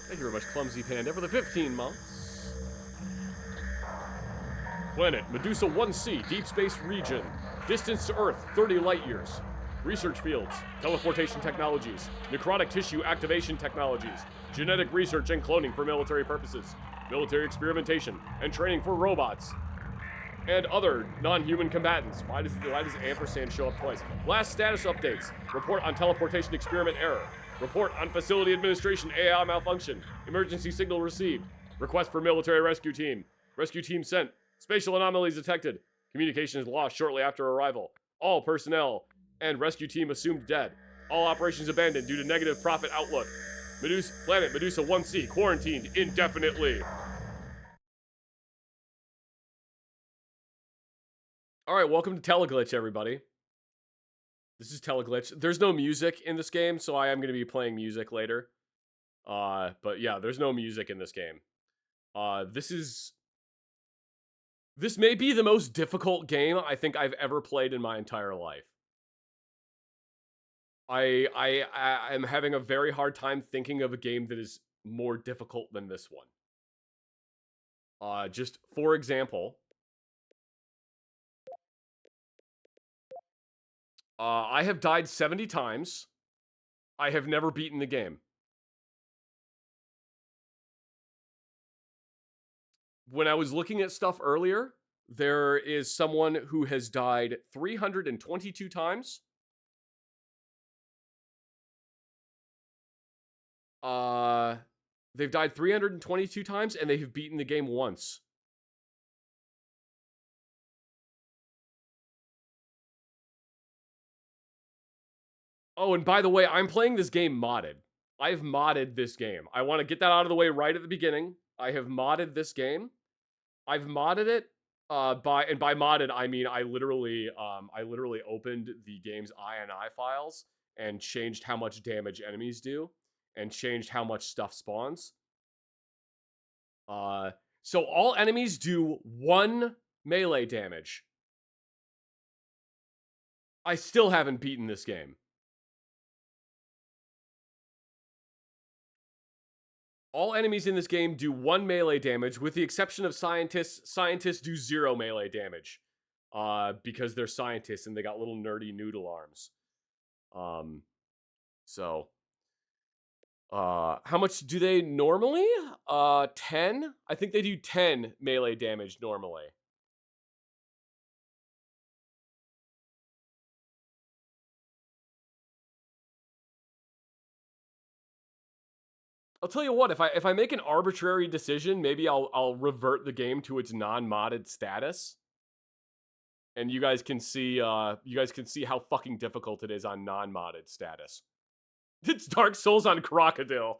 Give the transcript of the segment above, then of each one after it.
Thank you very much, Clumsy Panda, for the 15 months. Planet Medusa 1C, Deep Space Region. Distance to Earth, 30 light years. Research fields, teleportation technologies, necrotic tissue activation technologies, genetic research and cloning for military purposes, military experimentation and training for robots, and other non-human combatants. Why does ampersand show up twice? Last status updates. Report on teleportation experiment error. Report on facility administration AI malfunction. Emergency signal received. Request for military rescue team. Rescue team sent. Spatial anomalies detected. Communication is lost shortly after arrival. All personnel and rescue team assumed dead. All operations abandoned due to negative profit outlook. Planet Medusa 1C quarantined indefinitely. All right, welcome to Teleglitch, everybody. This is Teleglitch. There's no music in this game, so I am going to be playing music later. But yeah, there's no music in this game. This may be the most difficult game I think I've ever played in my entire life. I am having a very hard time thinking of a game that is more difficult than this one. Just for example, I have died 70 times. I have never beaten the game. When I was looking at stuff earlier, there is someone who has died 322 times. They've died 322 times, and they have beaten the game once. Oh, and by the way, I'm playing this game modded. I've modded this game. I want to get that out of the way right at the beginning. I have modded this game. I've modded it. By modded, I mean I literally opened the game's INI files and changed how much damage enemies do, and changed how much stuff spawns. So all enemies do 1 melee damage. I still haven't beaten this game. All enemies in this game do 1 melee damage, with the exception of scientists. Scientists do 0 melee damage. Because they're scientists and they got little nerdy noodle arms. How much do they normally? 10? I think they do 10 melee damage normally. I'll tell you what, if I make an arbitrary decision, maybe I'll revert the game to its non-modded status. And you guys can see how fucking difficult it is on non-modded status. It's Dark Souls on Crocodile.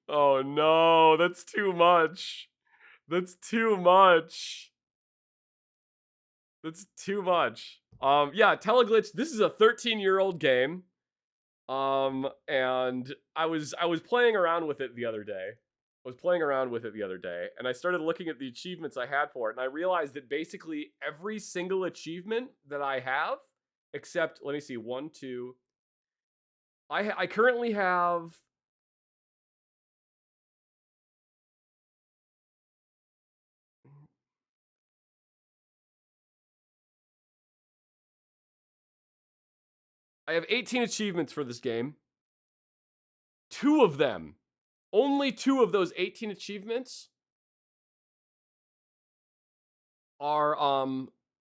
Oh no, that's too much. That's too much. That's too much. Yeah, Teleglitch, this is a 13-year-old game. And I was playing around with it the other day. And I started looking at the achievements I had for it, and I realized that basically every single achievement that I have, except, let me see, 1, 2. I currently have... I have 18 achievements for this game. 2 of them, only 2 of those 18 achievements are,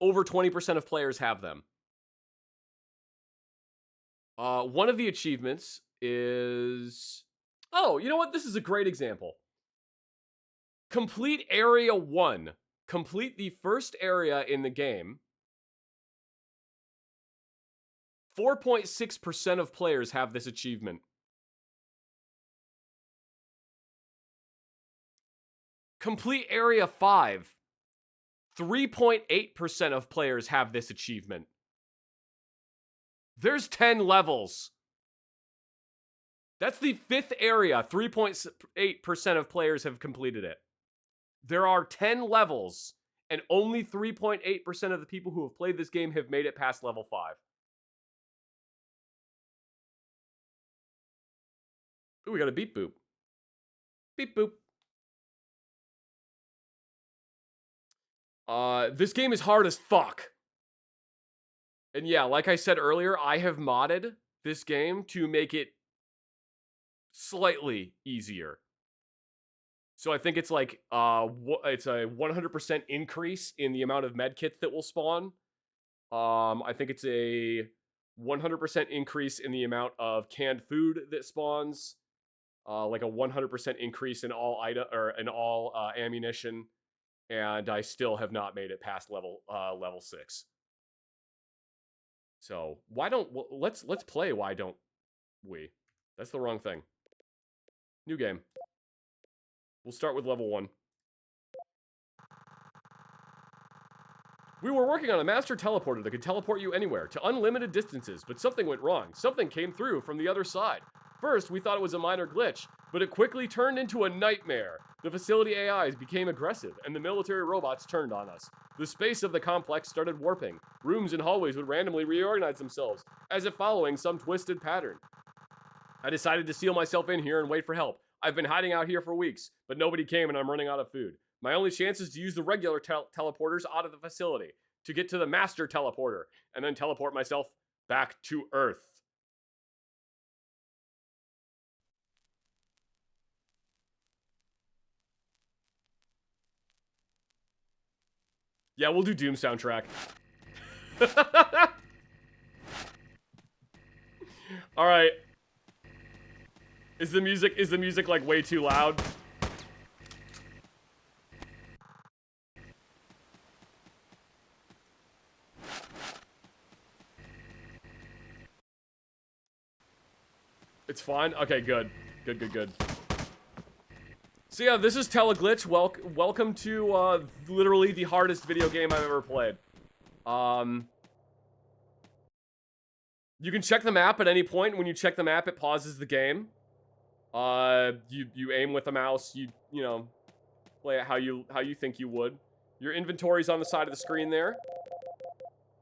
over 20% of players have them. One of the achievements is... Oh, you know what? This is a great example. Complete Area 1. Complete the first area in the game. 4.6% of players have this achievement. Complete Area 5. 3.8% of players have this achievement. There's 10 levels. That's the 5th area. 3.8% of players have completed it. There are 10 levels, and only 3.8% of the people who have played this game have made it past level 5. Ooh, we got a beep boop. Beep boop. This game is hard as fuck. And yeah, like I said earlier, I have modded this game to make it slightly easier. So I think it's like it's a 100% increase in the amount of medkits that will spawn. I think it's a 100% increase in the amount of canned food that spawns. Like a 100% increase in all ammunition, and I still have not made it past level 6. So let's play? Why don't we? That's the wrong thing. New game. We'll start with level 1. We were working on a master teleporter that could teleport you anywhere, to unlimited distances, but something went wrong. Something came through from the other side. First, we thought it was a minor glitch, but it quickly turned into a nightmare. The facility AIs became aggressive, and the military robots turned on us. The space of the complex started warping. Rooms and hallways would randomly reorganize themselves, as if following some twisted pattern. I decided to seal myself in here and wait for help. I've been hiding out here for weeks, but nobody came and I'm running out of food. My only chance is to use the regular teleporters out of the facility, to get to the master teleporter, and then teleport myself back to Earth. Yeah, we'll do Doom soundtrack. All right. Is the music like way too loud? It's fine? Okay, good. Good. So yeah, this is Teleglitch. Welcome to literally the hardest video game I've ever played. You can check the map at any point. When you check the map, it pauses the game. You aim with a mouse. You know, play it how you think you would. Your inventory's on the side of the screen there.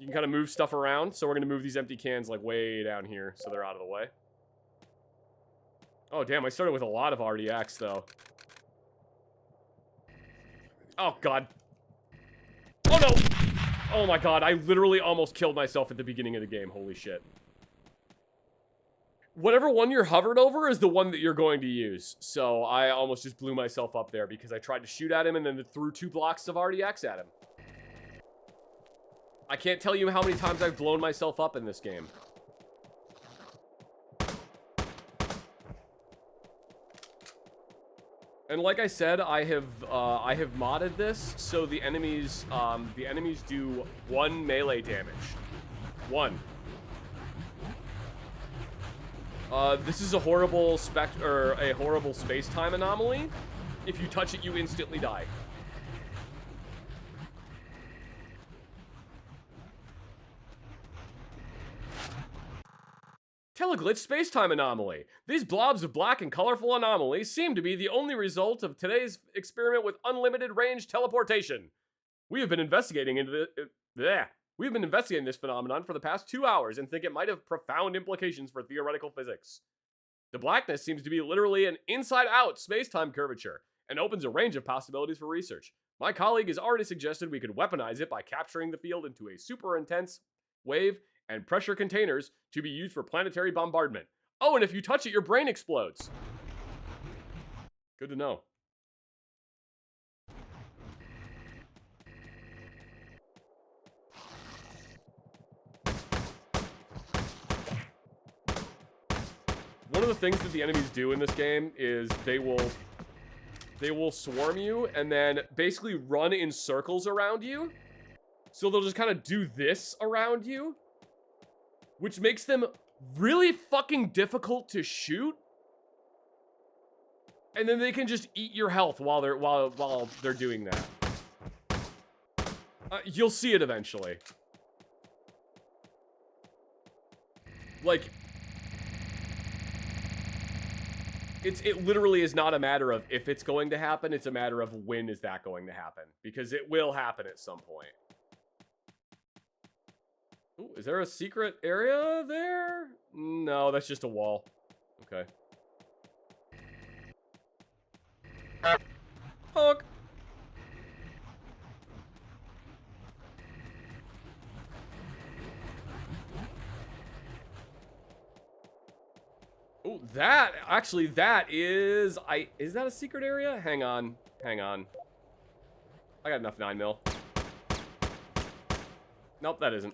You can kind of move stuff around. So we're gonna move these empty cans like way down here, so they're out of the way. Oh damn! I started with a lot of RDX though. Oh god. Oh no! Oh my god! I literally almost killed myself at the beginning of the game. Holy shit. Whatever one you're hovered over is the one that you're going to use. So I almost just blew myself up there because I tried to shoot at him and then threw 2 blocks of RDX at him. I can't tell you how many times I've blown myself up in this game. And like I said, I have modded this so the enemies do 1 melee damage. 1. This is a horrible space-time anomaly. If you touch it, you instantly die. Teleglitch space-time anomaly. These blobs of black and colorful anomalies seem to be the only result of today's experiment with unlimited range teleportation. We have been investigating this phenomenon for the past 2 hours and think it might have profound implications for theoretical physics. The blackness seems to be literally an inside-out space-time curvature and opens a range of possibilities for research. My colleague has already suggested we could weaponize it by capturing the field into a super intense wave and pressure containers to be used for planetary bombardment. Oh, and if you touch it, your brain explodes. Good to know. One of the things that the enemies do in this game is they will swarm you and then basically run in circles around you. So they'll just kind of do this around you, which makes them really fucking difficult to shoot. And then they can just eat your health while they're doing that. You'll see it eventually. Like, it literally is not a matter of if it's going to happen, it's a matter of when is that going to happen. Because it will happen at some point. Ooh, is there a secret area there? No, that's just a wall. Okay. Honk. Oh, that is, is that a secret area? Hang on. I got enough 9mm. Nope, that isn't.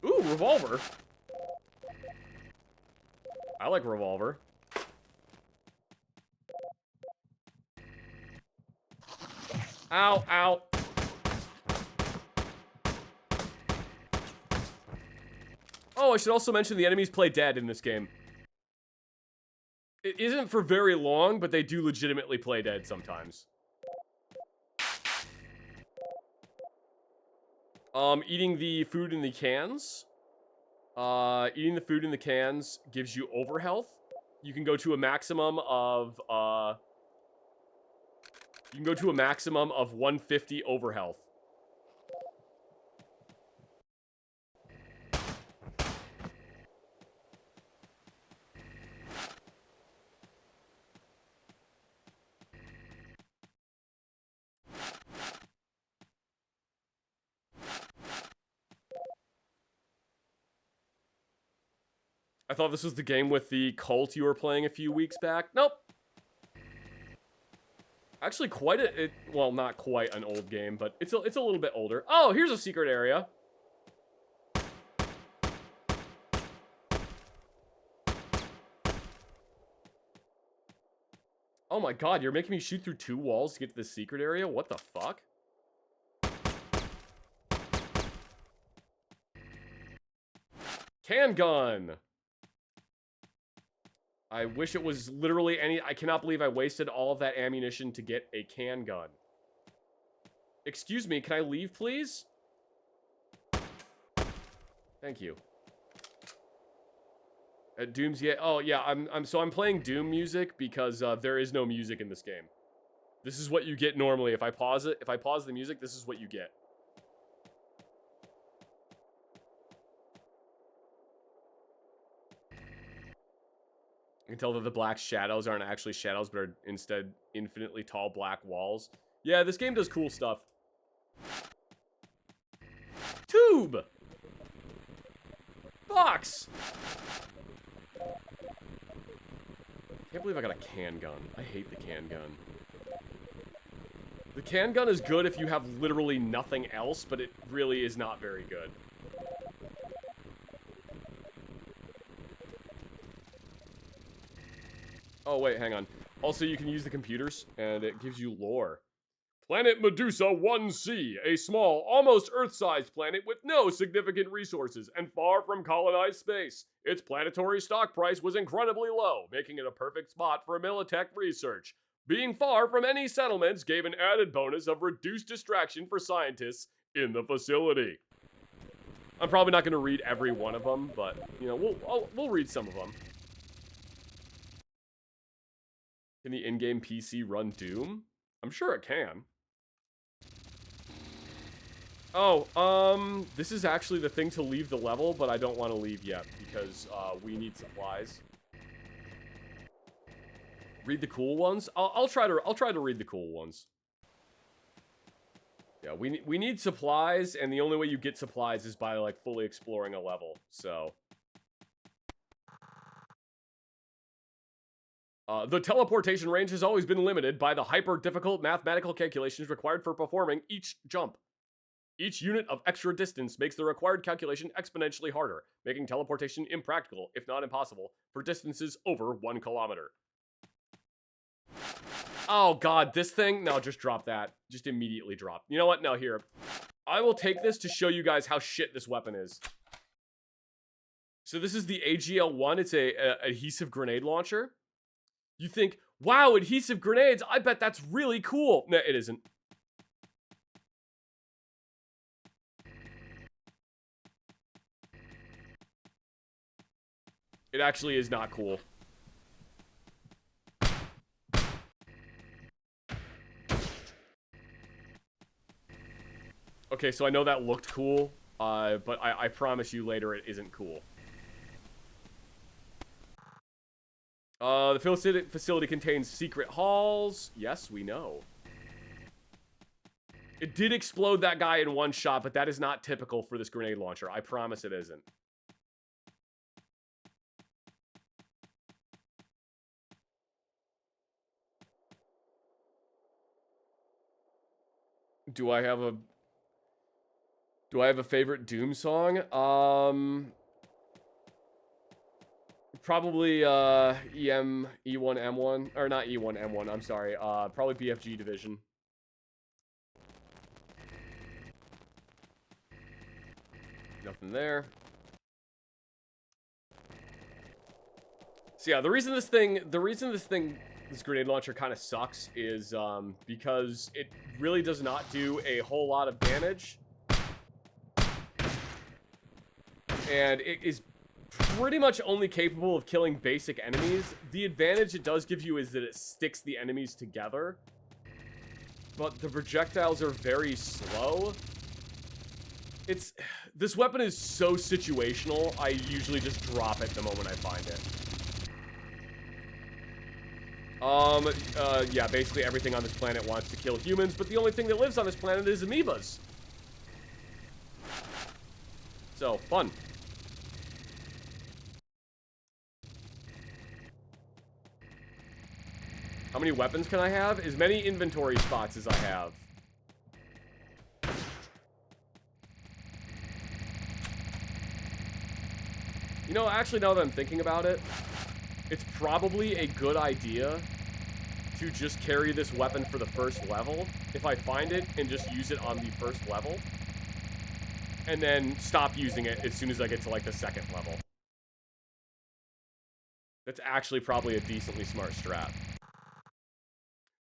Ooh, revolver. I like revolver. Ow, ow. Oh, I should also mention the enemies play dead in this game. It isn't for very long, but they do legitimately play dead sometimes. Eating the food in the cans. Eating the food in the cans gives you overhealth. You can go to a maximum of, 150 overhealth. I thought this was the game with the cult you were playing a few weeks back. Nope. Actually, well, not quite an old game, but it's a little bit older. Oh, here's a secret area. Oh my god, you're making me shoot through 2 walls to get to the secret area? What the fuck? Can gun! I wish it was literally I cannot believe I wasted all of that ammunition to get a can gun. Excuse me, can I leave, please? Thank you. Doom's, yeah. Oh, yeah, I'm playing Doom music because there is no music in this game. This is what you get normally. If I pause the music, this is what you get. I can tell that the black shadows aren't actually shadows, but are instead infinitely tall black walls. Yeah, this game does cool stuff. Tube! Box! Can't believe I got a can gun. I hate the can gun. The can gun is good if you have literally nothing else, but it really is not very good. Oh, wait, hang on. Also, you can use the computers, and it gives you lore. Planet Medusa 1C, a small, almost Earth-sized planet with no significant resources and far from colonized space. Its planetary stock price was incredibly low, making it a perfect spot for Militech research. Being far from any settlements gave an added bonus of reduced distraction for scientists in the facility. I'm probably not going to read every one of them, but, you know, we'll read some of them. Can the in-game PC run Doom? I'm sure it can. Oh, this is actually the thing to leave the level, but I don't want to leave yet because we need supplies. Read the cool ones? I'll try to read the cool ones. Yeah, we need supplies, and the only way you get supplies is by like fully exploring a level. So the teleportation range has always been limited by the hyper-difficult mathematical calculations required for performing each jump. Each unit of extra distance makes the required calculation exponentially harder, making teleportation impractical, if not impossible, for distances over 1 kilometer. Oh god, this thing? No, just drop that. Just immediately drop. You know what? No, here. I will take this to show you guys how shit this weapon is. So this is the AGL-1. It's a adhesive grenade launcher. You think, wow, adhesive grenades, I bet that's really cool. No, it isn't. It actually is not cool. Okay, so I know that looked cool, But I promise you later it isn't cool. The facility contains secret halls. Yes, we know. It did explode that guy in one shot, but that is not typical for this grenade launcher. I promise it isn't. Do I have a favorite Doom song? Probably E1M1, or not E1M1, I'm sorry. Probably BFG Division. Nothing there. So yeah, the reason this grenade launcher kind of sucks is because it really does not do a whole lot of damage. And it is pretty much only capable of killing basic enemies. The advantage it does give you is that it sticks the enemies together. But the projectiles are very slow. This weapon is so situational, I usually just drop it the moment I find it. Yeah, basically everything on this planet wants to kill humans, but the only thing that lives on this planet is amoebas. So, fun. How many weapons can I have? As many inventory spots as I have. You know, actually, now that I'm thinking about it, it's probably a good idea to just carry this weapon for the first level, if I find it, and just use it on the first level. And then stop using it as soon as I get to, like, the second level. That's actually probably a decently smart strat.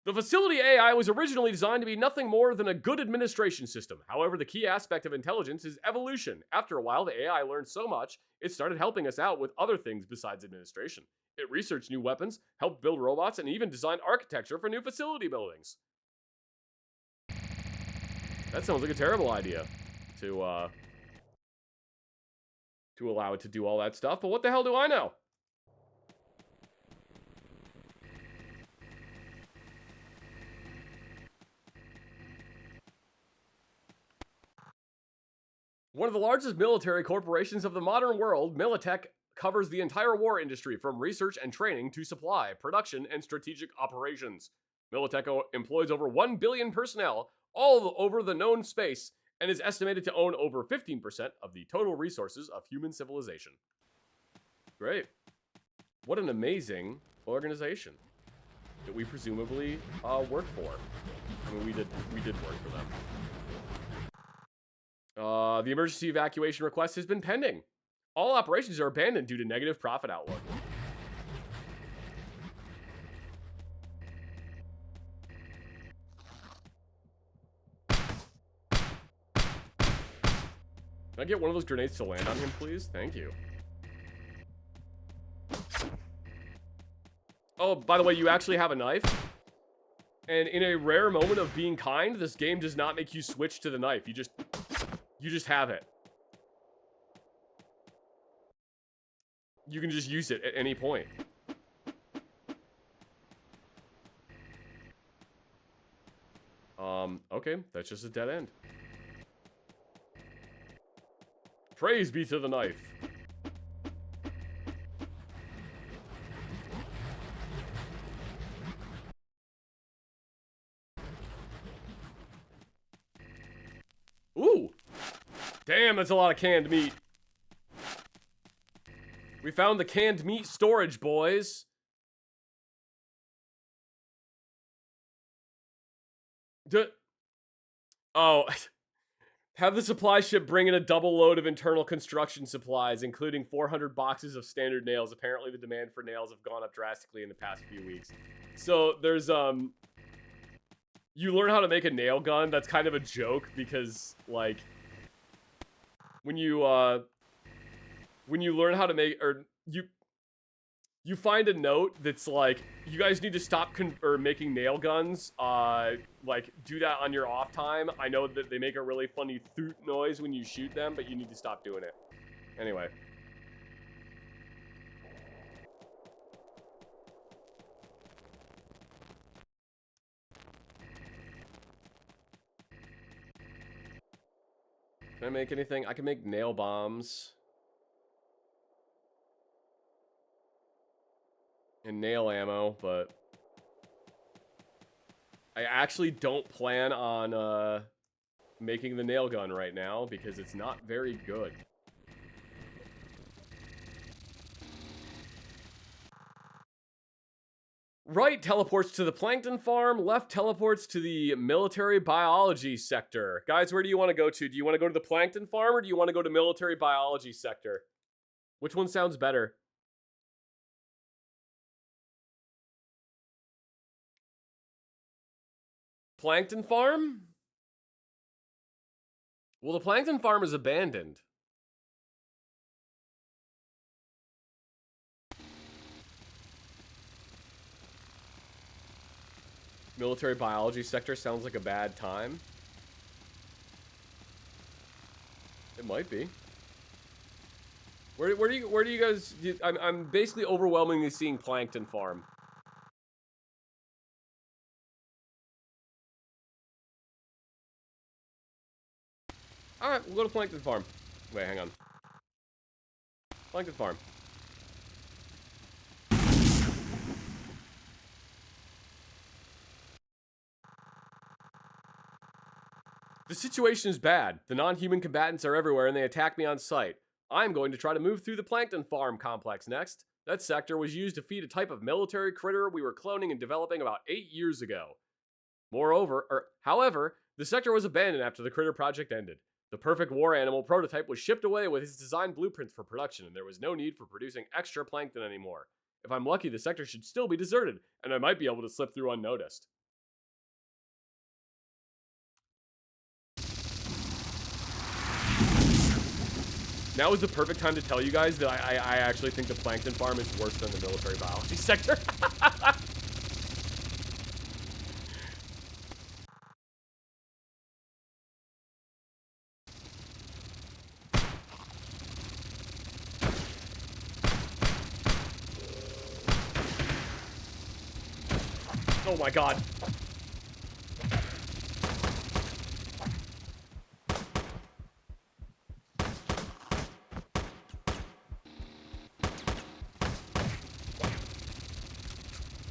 The facility AI was originally designed to be nothing more than a good administration system. However, the key aspect of intelligence is evolution. After a while, the AI learned so much, it started helping us out with other things besides administration. It researched new weapons, helped build robots, and even designed architecture for new facility buildings. That sounds like a terrible idea to allow it to do all that stuff, but what the hell do I know? One of the largest military corporations of the modern world, Militech covers the entire war industry from research and training to supply, production, and strategic operations. Militech employs over 1 billion personnel all over the known space and is estimated to own over 15% of the total resources of human civilization. Great. What an amazing organization that we presumably work for. I mean, we did work for them. The emergency evacuation request has been pending. All operations are abandoned due to negative profit outlook. Can I get one of those grenades to land on him, please? Thank you. Oh, by the way, you actually have a knife? And in a rare moment of being kind, this game does not make you switch to the knife. You just have it. You can just use it at any point. Okay, that's just a dead end. Praise be to the knife. Ooh! Damn, that's a lot of canned meat. We found the canned meat storage, boys. Oh. Have the supply ship bring in a double load of internal construction supplies, including 400 boxes of standard nails. Apparently, the demand for nails have gone up drastically in the past few weeks. So, there's, you learn how to make a nail gun. That's kind of a joke because, like, when you learn how to make, or You find a note that's like, you guys need to stop making nail guns. Like, do that on your off time. I know that they make a really funny thoot noise when you shoot them, but you need to stop doing it. Anyway. Can I make anything? I can make nail bombs. And nail ammo, but I actually don't plan on making the nail gun right now because it's not very good. Right teleports to the plankton farm, left teleports to the military biology sector. Guys, where do you want to go to? Do you want to go to the plankton farm or do you want to go to military biology sector? Which one sounds better? Plankton farm? Well, the plankton farm is abandoned. Military biology sector sounds like a bad time. It might be. Where do you guys? I'm basically overwhelmingly seeing plankton farm. All right, we'll go to plankton farm. Wait, hang on. Plankton farm. The situation is bad. The non-human combatants are everywhere and they attack me on sight. I'm going to try to move through the plankton farm complex next. That sector was used to feed a type of military critter we were cloning and developing about 8 years ago. However, the sector was abandoned after the critter project ended. The perfect war animal prototype was shipped away with its design blueprints for production, and there was no need for producing extra plankton anymore. If I'm lucky, the sector should still be deserted, and I might be able to slip through unnoticed. Now is the perfect time to tell you guys that I actually think the plankton farm is worse than the military biology sector. Oh my god.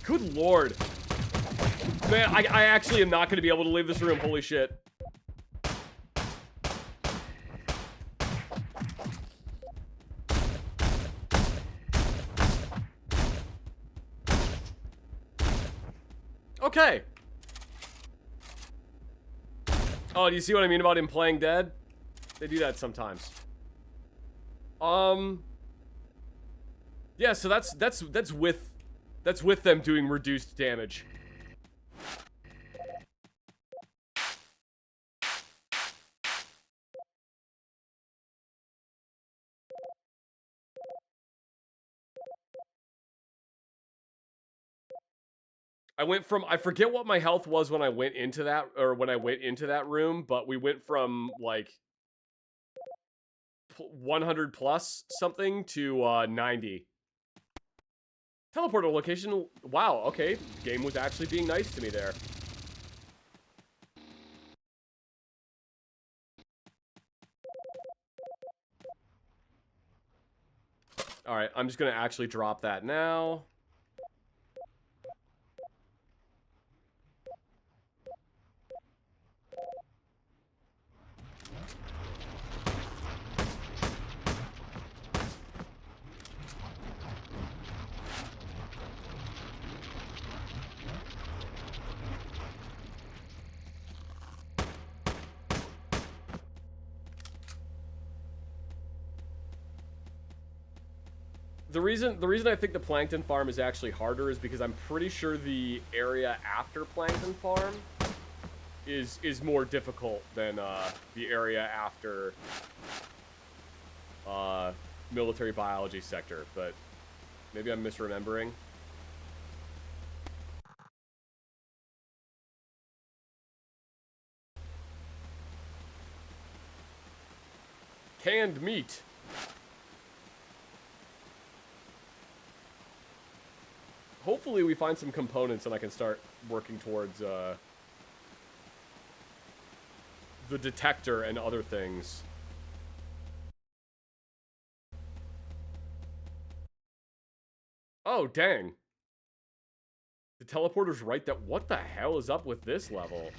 Good lord. Man, I actually am not going to be able to leave this room. Holy shit. Okay. Oh, do you see what I mean about him playing dead? They do that sometimes. Yeah, so that's with them doing reduced damage. I forget what my health was when I went into that room, but we went from like 100 plus something to 90. Teleporter location. Wow, okay. Game was actually being nice to me there. Alright, I'm just gonna actually drop that now. The reason I think the plankton farm is actually harder is because I'm pretty sure the area after plankton farm is more difficult than the area after military biology sector, but Maybe I'm misremembering. Canned meat. Hopefully we find some components and I can start working towards the detector and other things. Oh, dang. The teleporter's right there. What the hell is up with this level?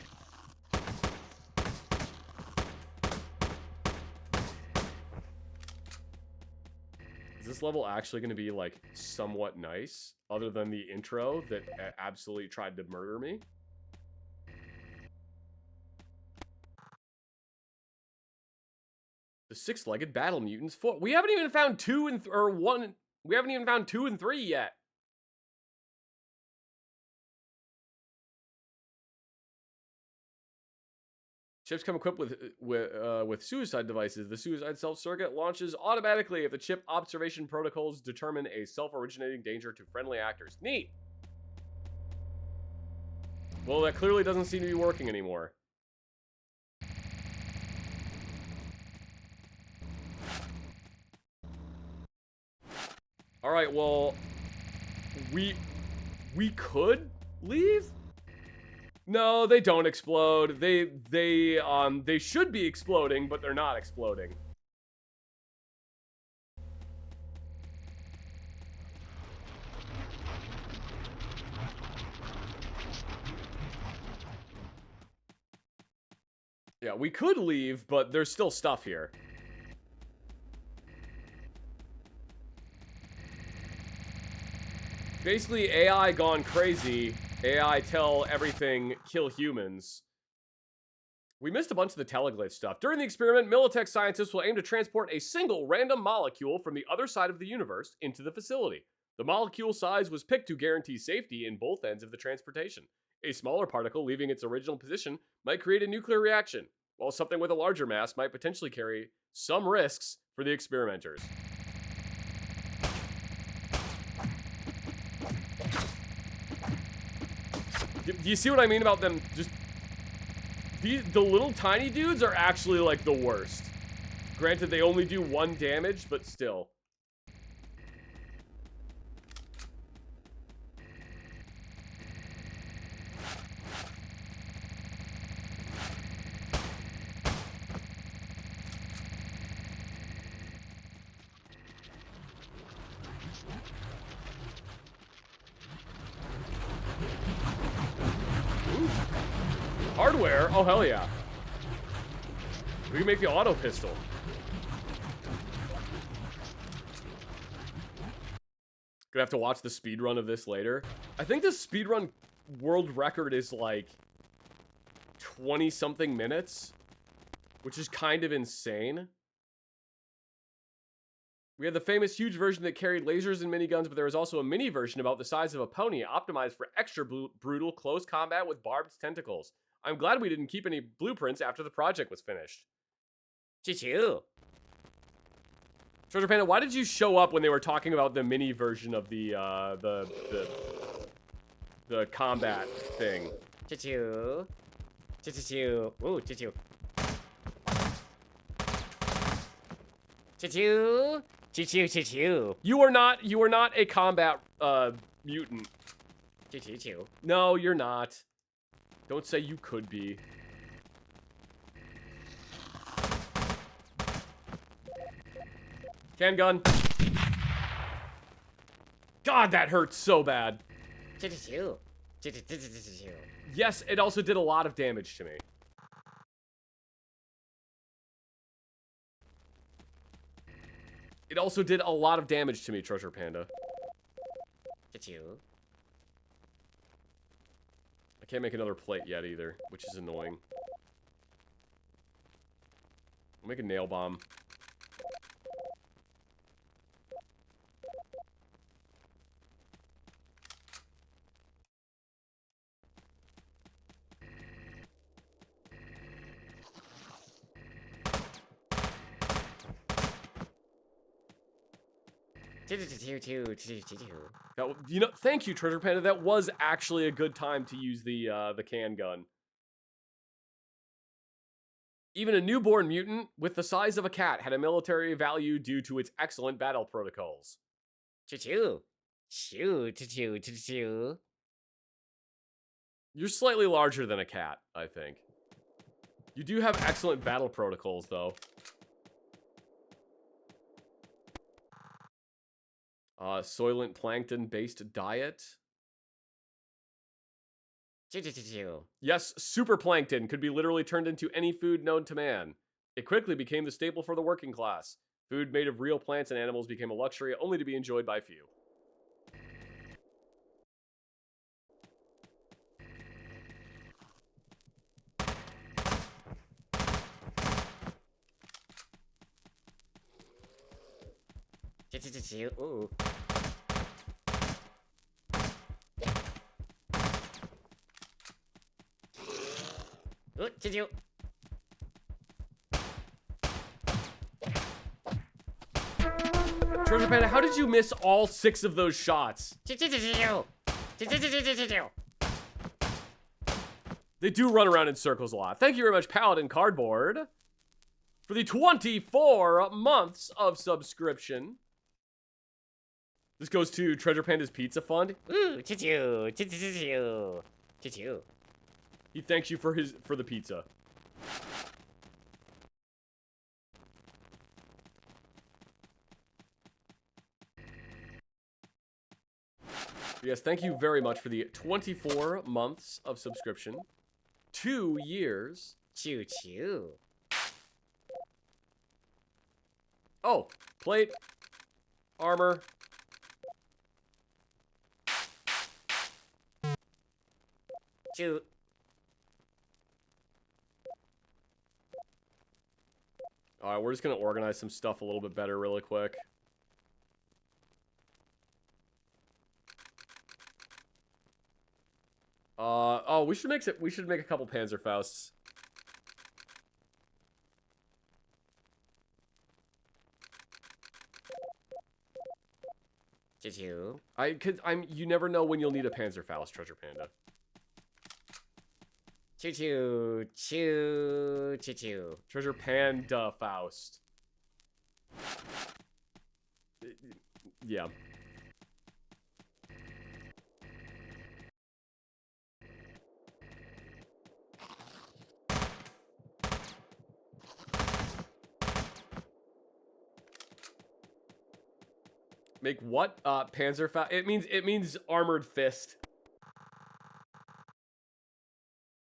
Is this level actually going to be, like, somewhat nice? Other than the intro that absolutely tried to murder me? The six-legged battle mutants. We haven't even found 2 and or 1. We haven't even found 2 and 3 yet. Chips come equipped with suicide devices. The suicide self-circuit launches automatically if the chip observation protocols determine a self-originating danger to friendly actors. Neat. Well, that clearly doesn't seem to be working anymore. All right, well, we could leave. No, they don't explode. They should be exploding, but they're not exploding. Yeah, we could leave, but there's still stuff here. Basically, AI gone crazy. AI tell everything, kill humans. We missed a bunch of the Teleglitch stuff. During the experiment, Militech scientists will aim to transport a single random molecule from the other side of the universe into the facility. The molecule size was picked to guarantee safety in both ends of the transportation. A smaller particle leaving its original position might create a nuclear reaction, while something with a larger mass might potentially carry some risks for the experimenters. Do you see what I mean about them just... The little tiny dudes are actually, like, the worst. Granted, they only do 1 damage, but still. Hardware? Oh, hell yeah. We can make the auto pistol. Gonna have to watch the speedrun of this later. I think the speedrun world record is like 20-something minutes, which is kind of insane. We had the famous huge version that carried lasers and miniguns, but there was also a mini version about the size of a pony, optimized for extra brutal close combat with barbed tentacles. I'm glad we didn't keep any blueprints after the project was finished. Choo-choo. Treasure Panda, why did you show up when they were talking about the mini version of the combat thing? Choo-choo. Choo-choo. Ooh, choo-choo. Choo-choo. Choo-choo, choo-choo. You are not a combat mutant. Choo-choo. No, you're not. Don't say you could be. Can gun. God, that hurts so bad. Yes, it also did a lot of damage to me. It also did a lot of damage to me, Treasure Panda. I can't make another plate yet either, which is annoying. I'll make a nail bomb. Thank you, Treasure Panda. That was actually a good time to use the can gun. Even a newborn mutant with the size of a cat had a military value due to its excellent battle protocols. You're slightly larger than a cat, I think. You do have excellent battle protocols, though. Soylent plankton-based diet. Yes, super plankton could be literally turned into any food known to man. It quickly became the staple for the working class. Food made of real plants and animals became a luxury only to be enjoyed by few. Ooh. Treasure Panda, how did you miss all 6 of those shots? They do run around in circles a lot. Thank you very much, Paladin Cardboard, for the 24 months of subscription. This goes to Treasure Panda's Pizza Fund. Ooh, He thanks you for the pizza. Yes, thank you very much for the 24 months of subscription. 2 years. Choo choo. Oh, plate, armor. Choo. All right, we're just gonna organize some stuff a little bit better really quick. Oh, we should make a couple Panzerfausts. Choo choo. You never know when you'll need a Panzerfaust, Treasure Panda. Choo choo. Choo choo choo. Treasure Panda Faust. Yeah. Make what? Panzerfaust? It means armored fist.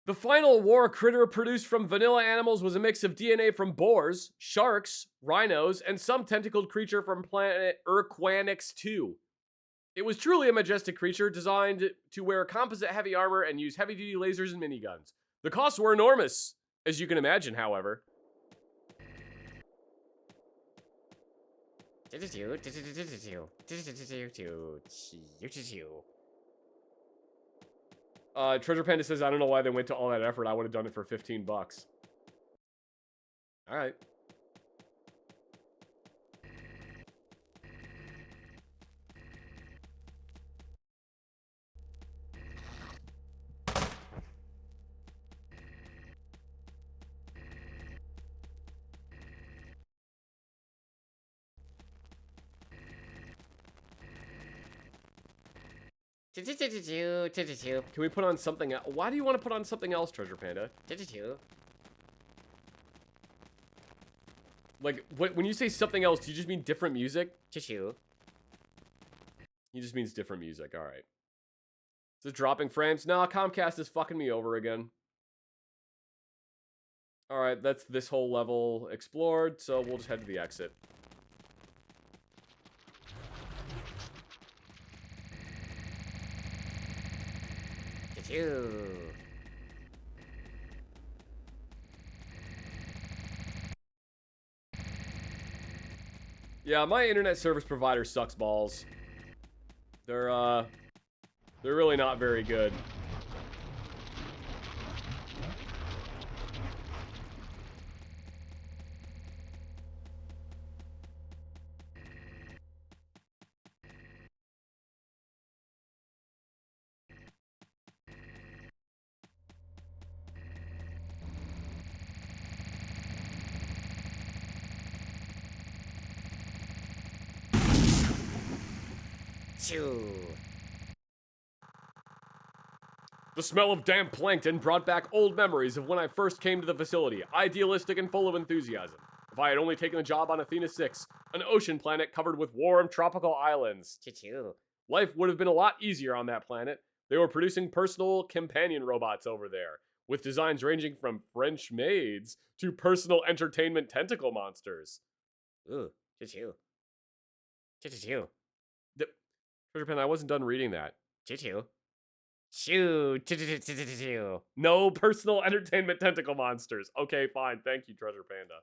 The final war critter produced from vanilla animals was a mix of DNA from boars, sharks, rhinos, and some tentacled creature from planet Urquanix 2. It was truly a majestic creature designed to wear composite heavy armor and use heavy-duty lasers and miniguns. The costs were enormous, as you can imagine, however. Treasure Panda says, I don't know why they went to all that effort. I would have done it for 15 bucks. All right. Can we put on something else? Why do you want to put on something else, Treasure Panda? Like, when you say something else, do you just mean different music? He just means different music. All right. Is it dropping frames? No, Comcast is fucking me over again. All right, that's this whole level explored, so we'll just head to the exit. Yeah, my internet service provider sucks balls. They're really not very good. choo. The smell of damp plankton brought back old memories of when I first came to the facility, idealistic and full of enthusiasm. If I had only taken a job on Athena 6, an ocean planet covered with warm tropical islands. Choo. Life would have been a lot easier on that planet. They were producing personal companion robots over there, with designs ranging from French maids to personal entertainment tentacle monsters. Ooh, choo. Choo. Treasure Pen, I wasn't done reading that. Choo. Choo. No personal entertainment tentacle monsters. Okay, fine. Thank you, Treasure Panda.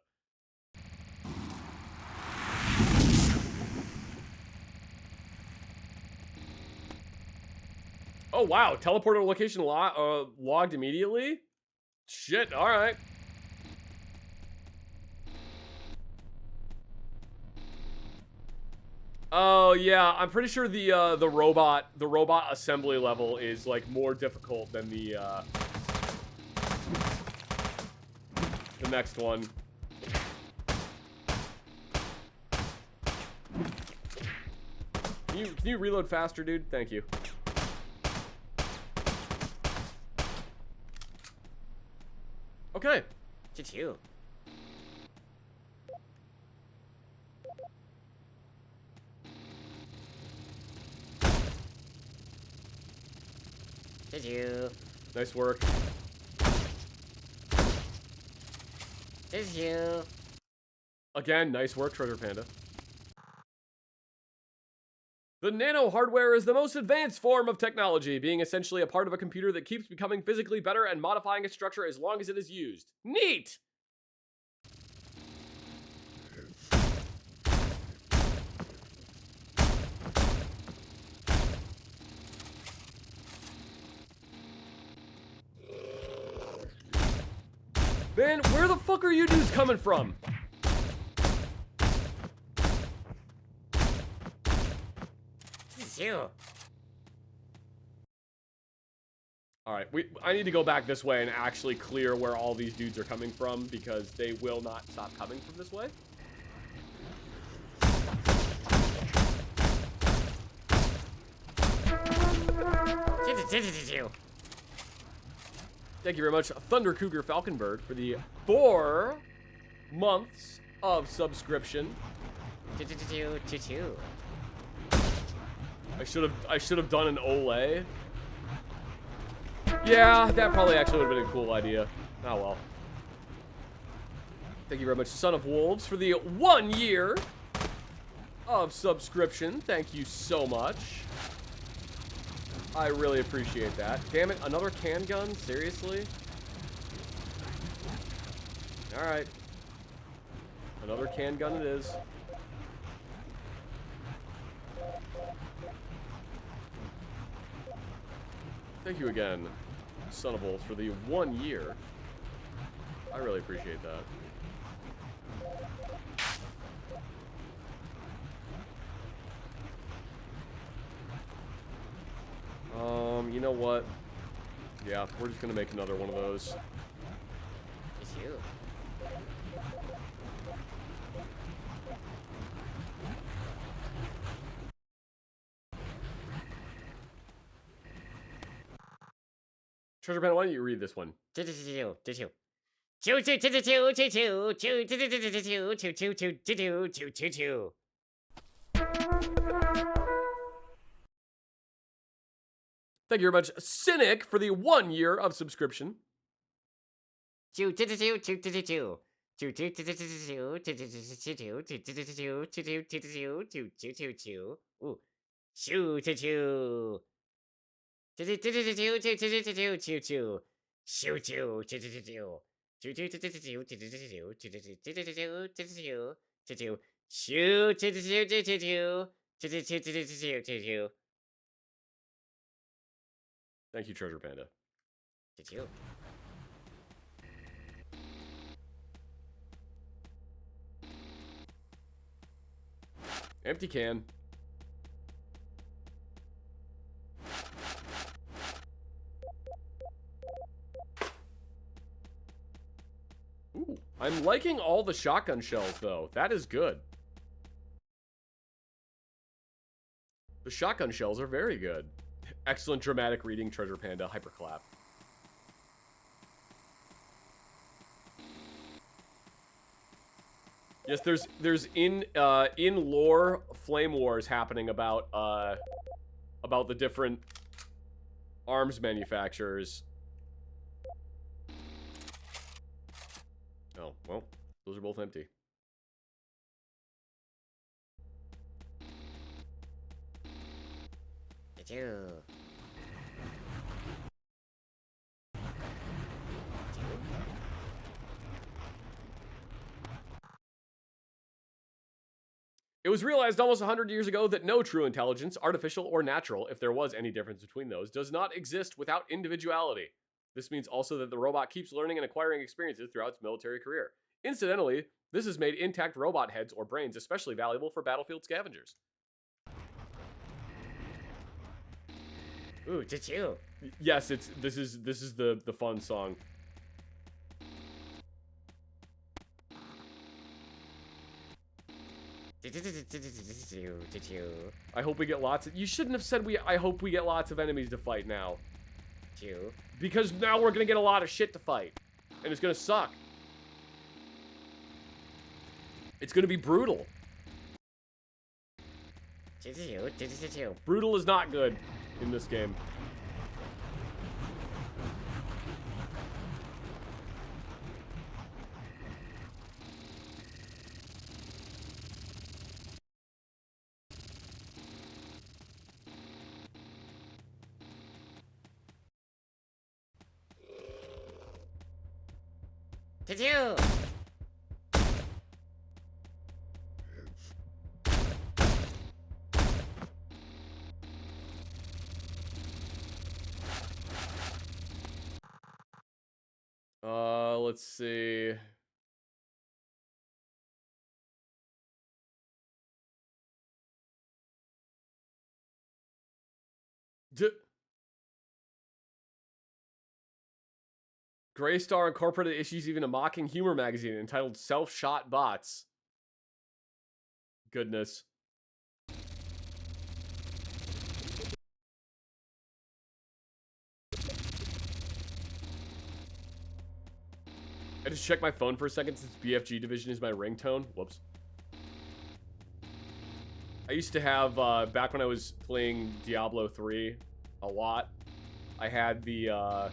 Oh, wow. Teleporter location logged immediately? Shit, alright. Oh, yeah. I'm pretty sure the robot assembly level is, like, more difficult than the next one. Can you reload faster, dude? Thank you. Okay. Choo. Choo. Nice work. Choo. Again, nice work, Treasure Panda. The nano hardware is the most advanced form of technology, being essentially a part of a computer that keeps becoming physically better and modifying its structure as long as it is used. Neat! Man, where the fuck are you dudes coming from? Choo. Alright, I need to go back this way and actually clear where all these dudes are coming from, because they will not stop coming from this way. Choo. Thank you very much, Thunder Cougar Falconbird, for the 4 months of subscription. Choo. I should have done an Olay. Yeah, that probably actually would have been a cool idea. Oh well. Thank you very much, Son of Wolves, for the 1 year of subscription. Thank you so much. I really appreciate that. Damn it, another can gun? Seriously? Alright. Another can gun it is. Thank you again, Son of Wolves, for the 1 year. I really appreciate that. You know what? Yeah, we're just gonna make another one of those. Choo. Treasure Pen, why don't you read this one? Choo. Thank you very much, Cynic, for the 1 year of subscription. Choo. Thank you, Treasure Panda. Empty can. Ooh, I'm liking all the shotgun shells, though. That is good. The shotgun shells are very good. Excellent dramatic reading, Treasure Panda, hyperclap. Yes, there's in lore flame wars happening about the different arms manufacturers. Oh, well, those are both empty. It was realized almost 100 years ago that no true intelligence, artificial or natural, if there was any difference between those, does not exist without individuality. This means also that the robot keeps learning and acquiring experiences throughout its military career. Incidentally, this has made intact robot heads or brains especially valuable for battlefield scavengers. Ooh, choo-choo. Yes, this is the fun song. I hope we get lots of... You shouldn't have said I hope we get lots of enemies to fight now. Because now we're gonna get a lot of shit to fight. And it's gonna suck. It's gonna be brutal. Brutal is not good in this game. Let's see. Graystar Incorporated issues even a mocking humor magazine entitled Self-Shot Bots. Goodness. I just checked my phone for a second since BFG Division is my ringtone. Whoops. I used to have, back when I was playing Diablo 3 a lot, I had the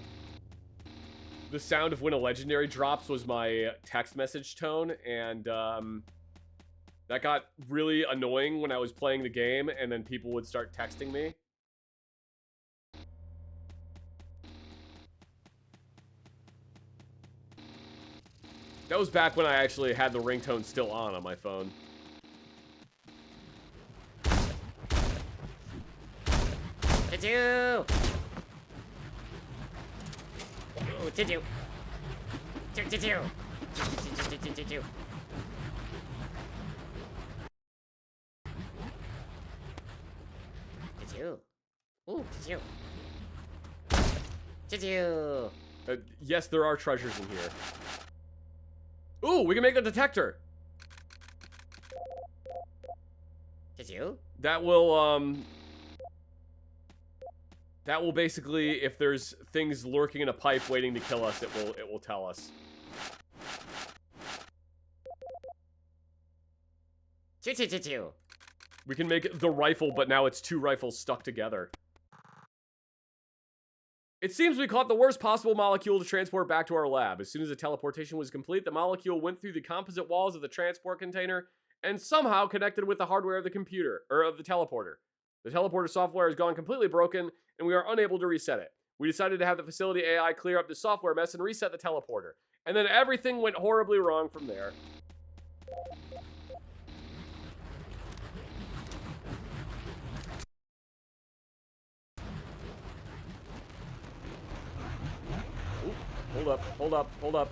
sound of when a legendary drops was my text message tone, and that got really annoying when I was playing the game, and then people would start texting me. That was back when I actually had the ringtone still on my phone. Choo-choo! Oh, choo-choo! Choo-choo-choo! Choo-choo-choo-choo-choo! Choo-choo! Ooh, choo-choo! Choo-choo! Yes, there are treasures in here. Ooh, we can make a detector! Choo-choo! That will basically, if there's things lurking in a pipe waiting to kill us, it will tell us. Choo-choo-choo-choo! We can make the rifle, but now it's two rifles stuck together. It seems we caught the worst possible molecule to transport back to our lab. As soon as the teleportation was complete, the molecule went through the composite walls of the transport container and somehow connected with the hardware of the computer, or of the teleporter. The teleporter software has gone completely broken, and we are unable to reset it. We decided to have the facility AI clear up the software mess and reset the teleporter. And then everything went horribly wrong from there. Hold up, hold up, hold up.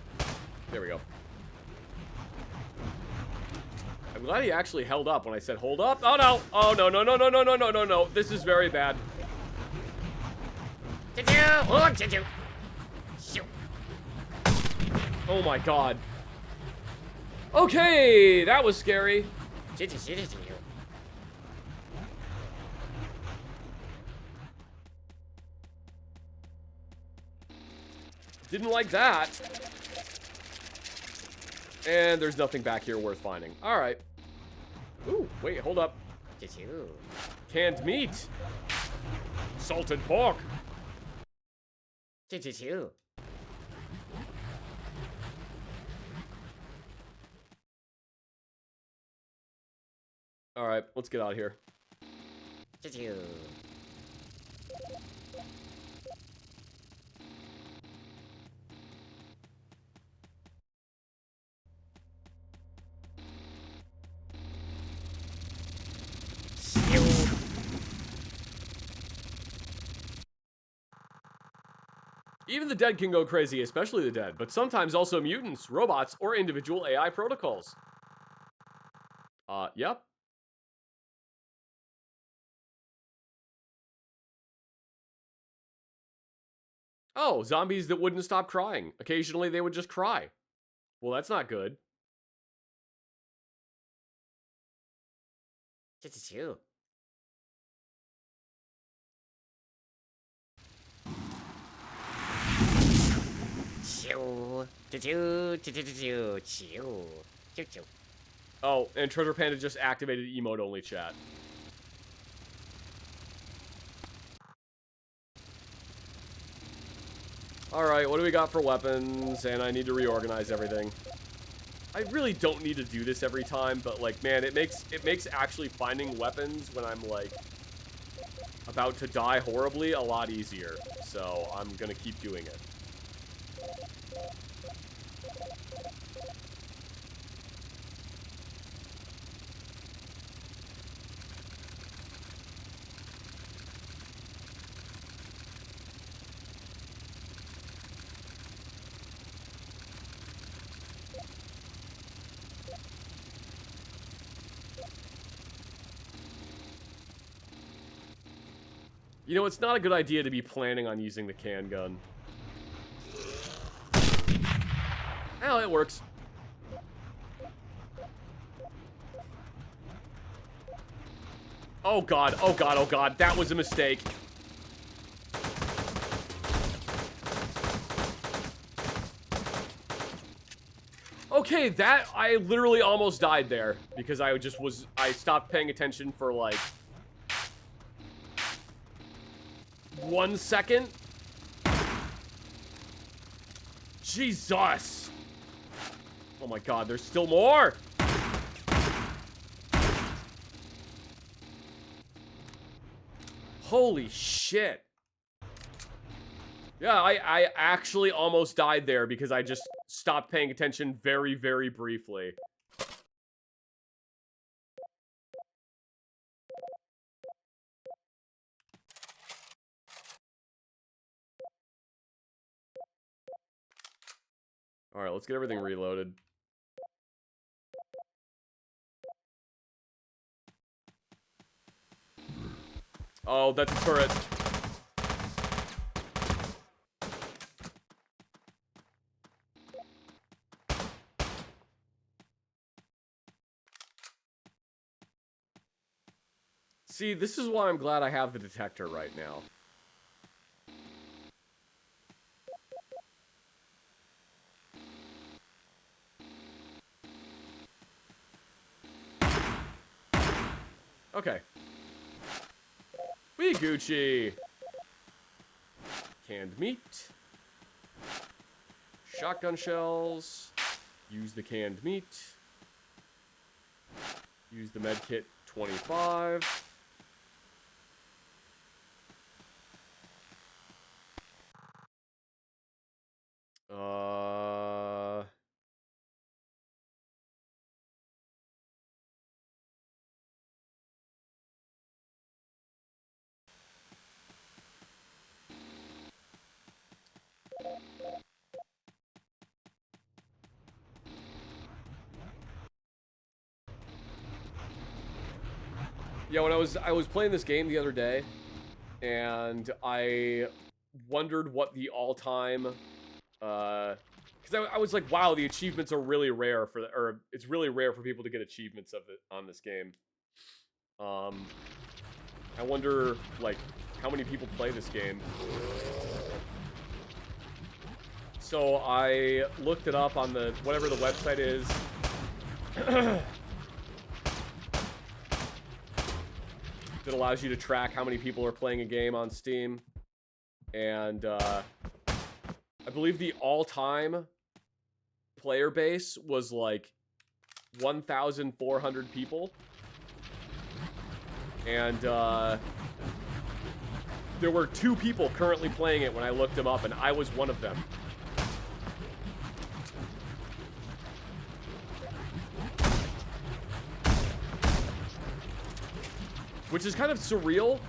There we go. I'm glad he actually held up when I said hold up. Oh no! Oh no, no, no, no, no, no, no, no, no. This is very bad. Oh my god. Okay, that was scary. Didn't like that. And there's nothing back here worth finding. All right. Ooh, wait, hold up. Choo-choo. Canned meat. Salted pork. Choo-choo-choo. All right, let's get out of here. Choo-choo. Even the dead can go crazy, especially the dead, but sometimes also mutants, robots, or individual AI protocols. Yep. Oh, zombies that wouldn't stop crying. Occasionally they would just cry. Well, that's not good. Choo-choo-choo. Choo. Choo-choo. Choo-choo-choo. Choo. Choo-choo. Oh, and Treasure Panda just activated emote-only chat. Alright, what do we got for weapons? And I need to reorganize everything. I really don't need to do this every time, but like, man, it makes actually finding weapons when I'm like about to die horribly a lot easier. So I'm gonna keep doing it. You know, it's not a good idea to be planning on using the can gun. Oh, it works. Oh god, oh god, oh god, that was a mistake. Okay, that, I literally almost died there because I stopped paying attention for like 1 second. Jesus. Oh my god, there's still more. Holy shit. Yeah, I actually almost died there because I just stopped paying attention very, very briefly. Alright, let's get everything reloaded. Oh, that's a turret. See, this is why I'm glad I have the detector right now. Okay. We Gucci. Canned meat. Shotgun shells. Use the canned meat. Use the medkit 25. Yeah, when I was playing this game the other day, and I wondered what the all-time, because I was like, wow, the achievements are really rare or it's really rare for people to get achievements of it on this game. I wonder, like, how many people play this game. So I looked it up on the whatever the website is. That allows you to track how many people are playing a game on Steam. And I believe the all-time player base was like 1,400 people. And there were 2 people currently playing it when I looked them up, and I was one of them. Which is kind of surreal.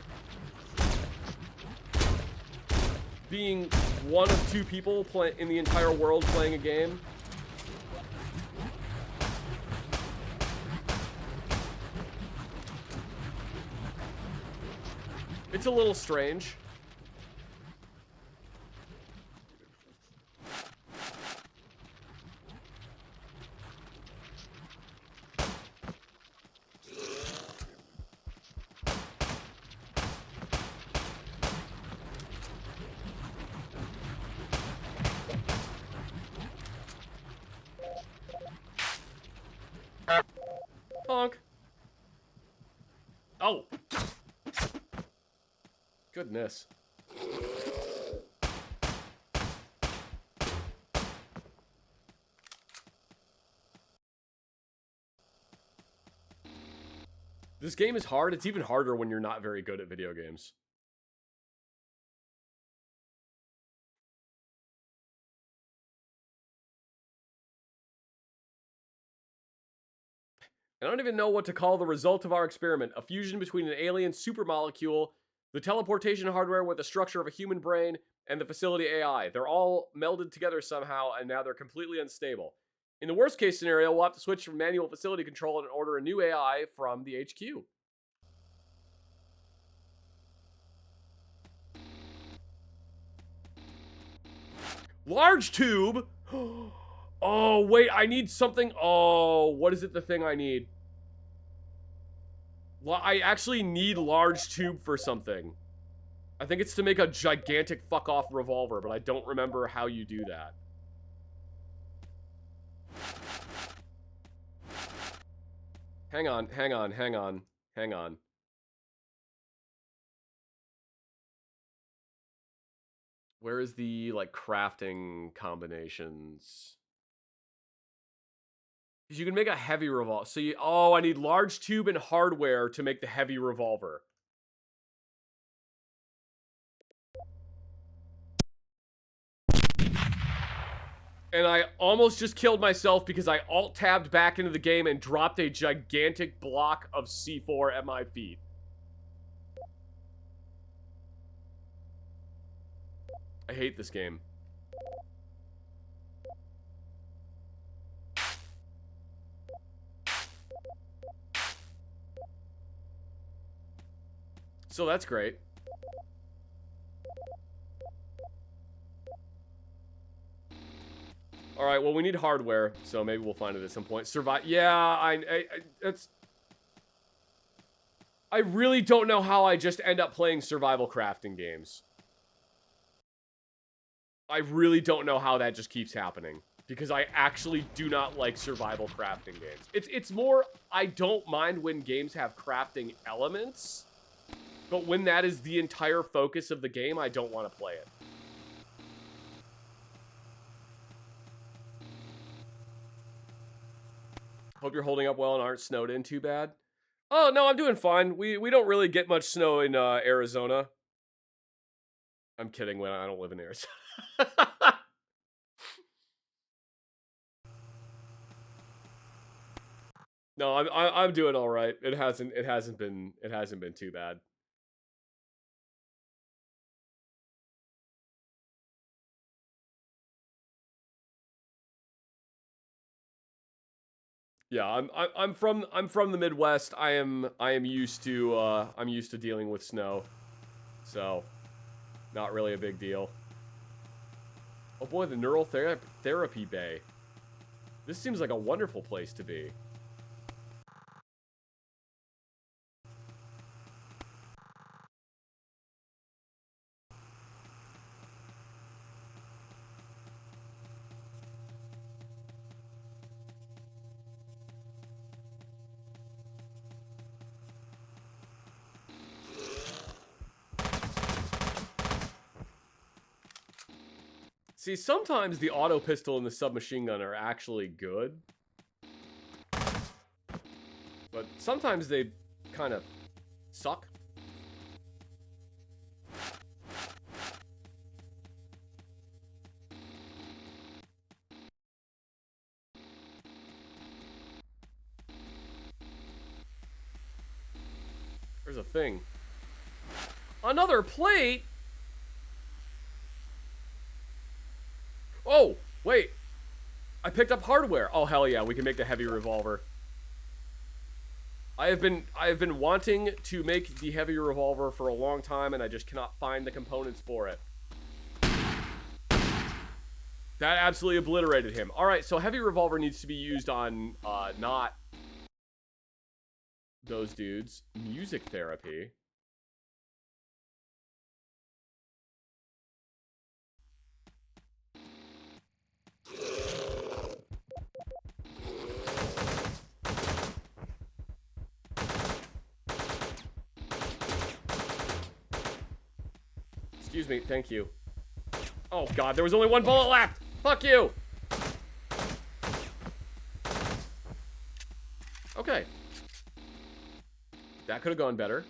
Being one of 2 people in the entire world playing a game. It's a little strange. Honk. Oh. Goodness. This game is hard. It's even harder when you're not very good at video games. I don't even know what to call the result of our experiment. A fusion between an alien supermolecule, the teleportation hardware with the structure of a human brain, and the facility AI. They're all melded together somehow, and now they're completely unstable. In the worst case scenario, we'll have to switch from manual facility control and order a new AI from the HQ. Large tube? Oh, wait, I need something. Oh, what is it, the thing I need? Well, I actually need large tube for something. I think it's to make a gigantic fuck-off revolver, but I don't remember how you do that. Hang on, hang on, hang on, hang on. Where is the, like, crafting combinations? Because you can make a heavy revolver. So you, oh, I need large tube and hardware to make the heavy revolver. And I almost just killed myself because I alt-tabbed back into the game and dropped a gigantic block of C4 at my feet. I hate this game. So that's great. All right, well, we need hardware, so maybe we'll find it at some point. Survive. Yeah, that's... I really don't know how I just end up playing survival crafting games. I really don't know how that just keeps happening. Because I actually do not like survival crafting games. It's more, I don't mind when games have crafting elements. But when that is the entire focus of the game, I don't want to play it. Hope you're holding up well and aren't snowed in too bad. Oh, no, I'm doing fine. We don't really get much snow in Arizona. I'm kidding, when I don't live in Arizona. No, I'm doing all right. It hasn't been too bad. Yeah, I'm from the Midwest. I am used to dealing with snow. So, not really a big deal. Oh boy, the neural therapy bay. This seems like a wonderful place to be. See, sometimes the auto pistol and the submachine gun are actually good. But sometimes they kind of suck. There's a thing. Another plate? Oh, wait. I picked up hardware. Oh, hell yeah, we can make the heavy revolver. I have been wanting to make the heavy revolver for a long time, and I just cannot find the components for it. That absolutely obliterated him. Alright, so heavy revolver needs to be used on, not those dudes. Music therapy. Excuse me, thank you. Oh god, there was only one bullet left! Fuck you! Okay. That could have gone better.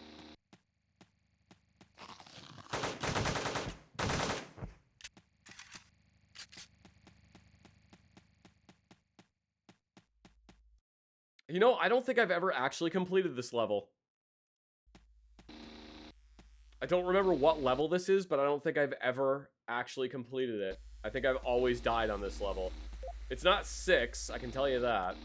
You know, I don't think I've ever actually completed this level. I don't remember what level this is, but I don't think I've ever actually completed it. I think I've always died on this level. It's not 6, I can tell you that.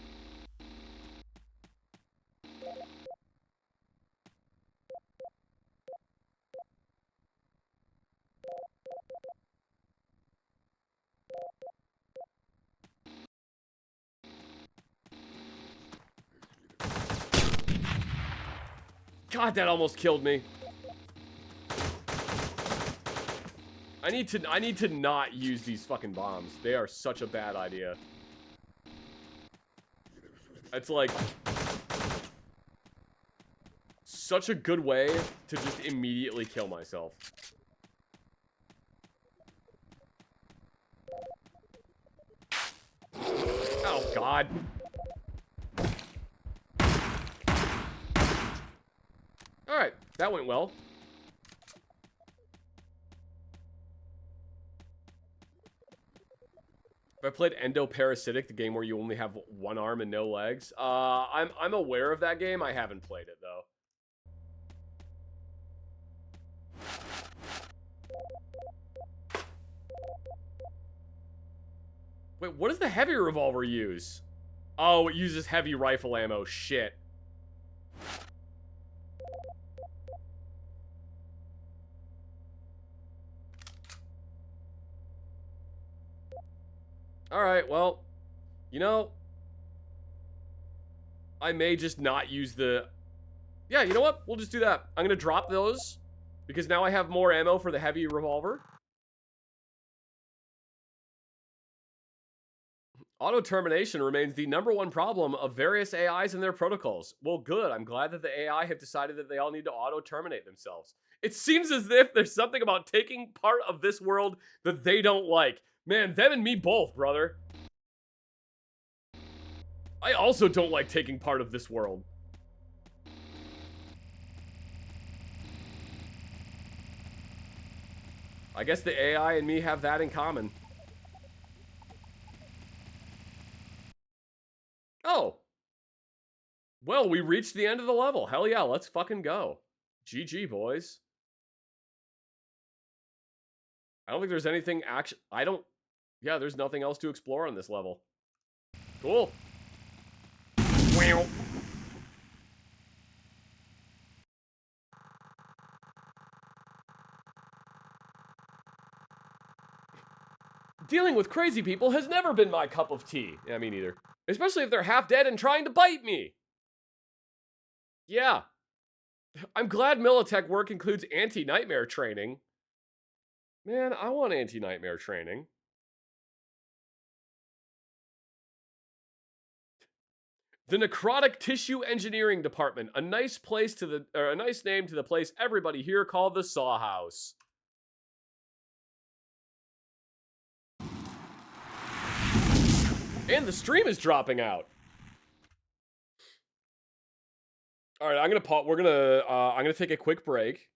God, that almost killed me. I need to not use these fucking bombs. They are such a bad idea. It's like such a good way to just immediately kill myself. Oh god. Alright, that went well. Have I played Endoparasitic, the game where you only have one arm and no legs? I'm aware of that game. I haven't played it, though. Wait, what does the heavy revolver use? Oh, it uses heavy rifle ammo. Shit. Alright, well, you know, I may just not use the... Yeah, you know what? We'll just do that. I'm gonna drop those, because now I have more ammo for the heavy revolver. Auto-termination remains the #1 problem of various AIs and their protocols. Well, good. I'm glad that the AI have decided that they all need to auto-terminate themselves. It seems as if there's something about taking part of this world that they don't like. Man, them and me both, brother. I also don't like taking part of this world. I guess the AI and me have that in common. Oh. Well, we reached the end of the level. Hell yeah, let's fucking go. GG, boys. I don't think there's anything yeah, there's nothing else to explore on this level. Cool. Wow. Dealing with crazy people has never been my cup of tea. Yeah, me neither. Especially if they're half dead and trying to bite me. Yeah. I'm glad Militech work includes anti-nightmare training. Man, I want anti-nightmare training. The Necrotic Tissue Engineering Department, a nice name to the place everybody here called the Saw House. And the stream is dropping out. All right, I'm gonna pause. I'm gonna take a quick break.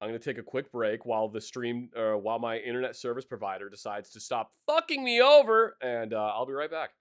I'm gonna take a quick break while the stream, while my internet service provider decides to stop fucking me over, and I'll be right back.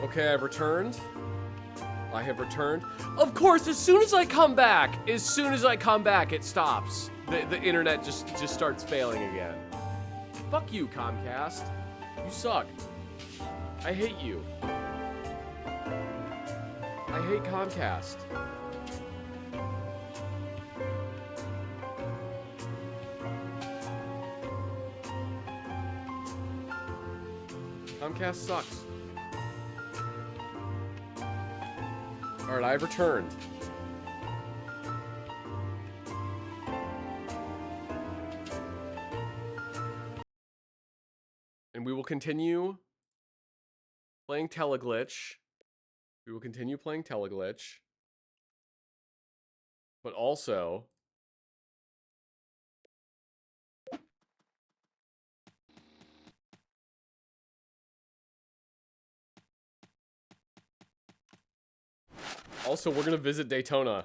Okay, I've returned. I have returned. Of course, as soon as I come back, it stops. The internet just starts failing again. Fuck you, Comcast. You suck. I hate you. I hate Comcast. Comcast sucks. Alright, I've returned. And we will continue playing Teleglitch. We will continue playing Teleglitch. But also... Also, we're going to visit Daytona.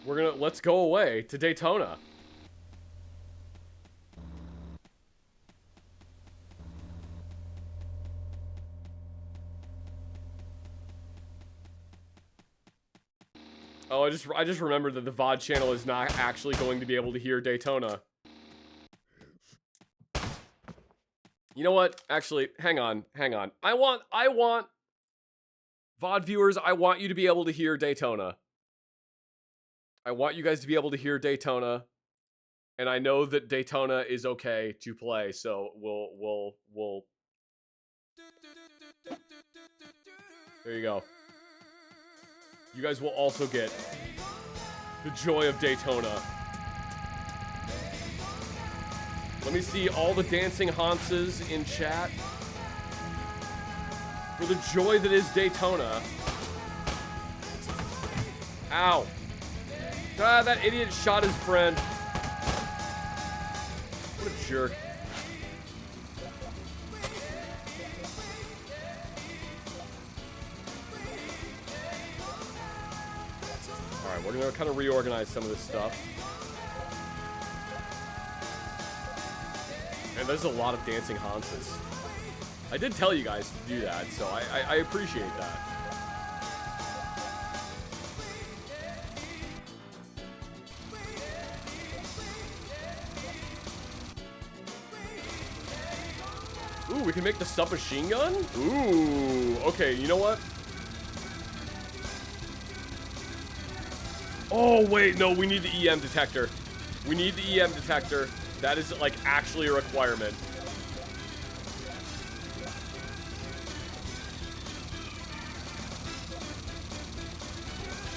Let's go away to Daytona. Oh, I just remembered that the VOD channel is not actually going to be able to hear Daytona. You know what? Actually, hang on. I want VOD viewers, I want you to be able to hear Daytona. I want you guys to be able to hear Daytona. And I know that Daytona is okay to play, so we'll There you go. You guys will also get the joy of Daytona. Let me see all the dancing Hanses in chat. For the joy that is Daytona. Ow. Ah, that idiot shot his friend. What a jerk. Alright, we're gonna kind of reorganize some of this stuff. And there's a lot of dancing Hanses. I did tell you guys to do that, so I appreciate that. Ooh, we can make the submachine gun? Ooh, okay, you know what? Oh, wait, no, we need the EM detector. We need the EM detector. That is, like, actually a requirement.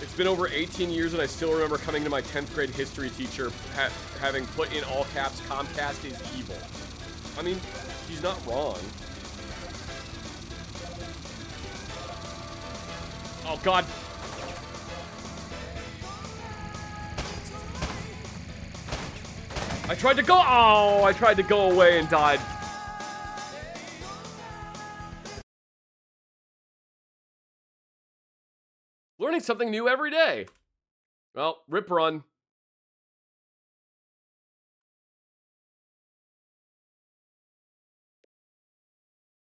It's been over 18 years and I still remember coming to my 10th grade history teacher having put in all caps, Comcast is evil. I mean, he's not wrong. Oh, God. I tried to go. Oh, I tried to go away and died. Learning something new every day. Well, rip run.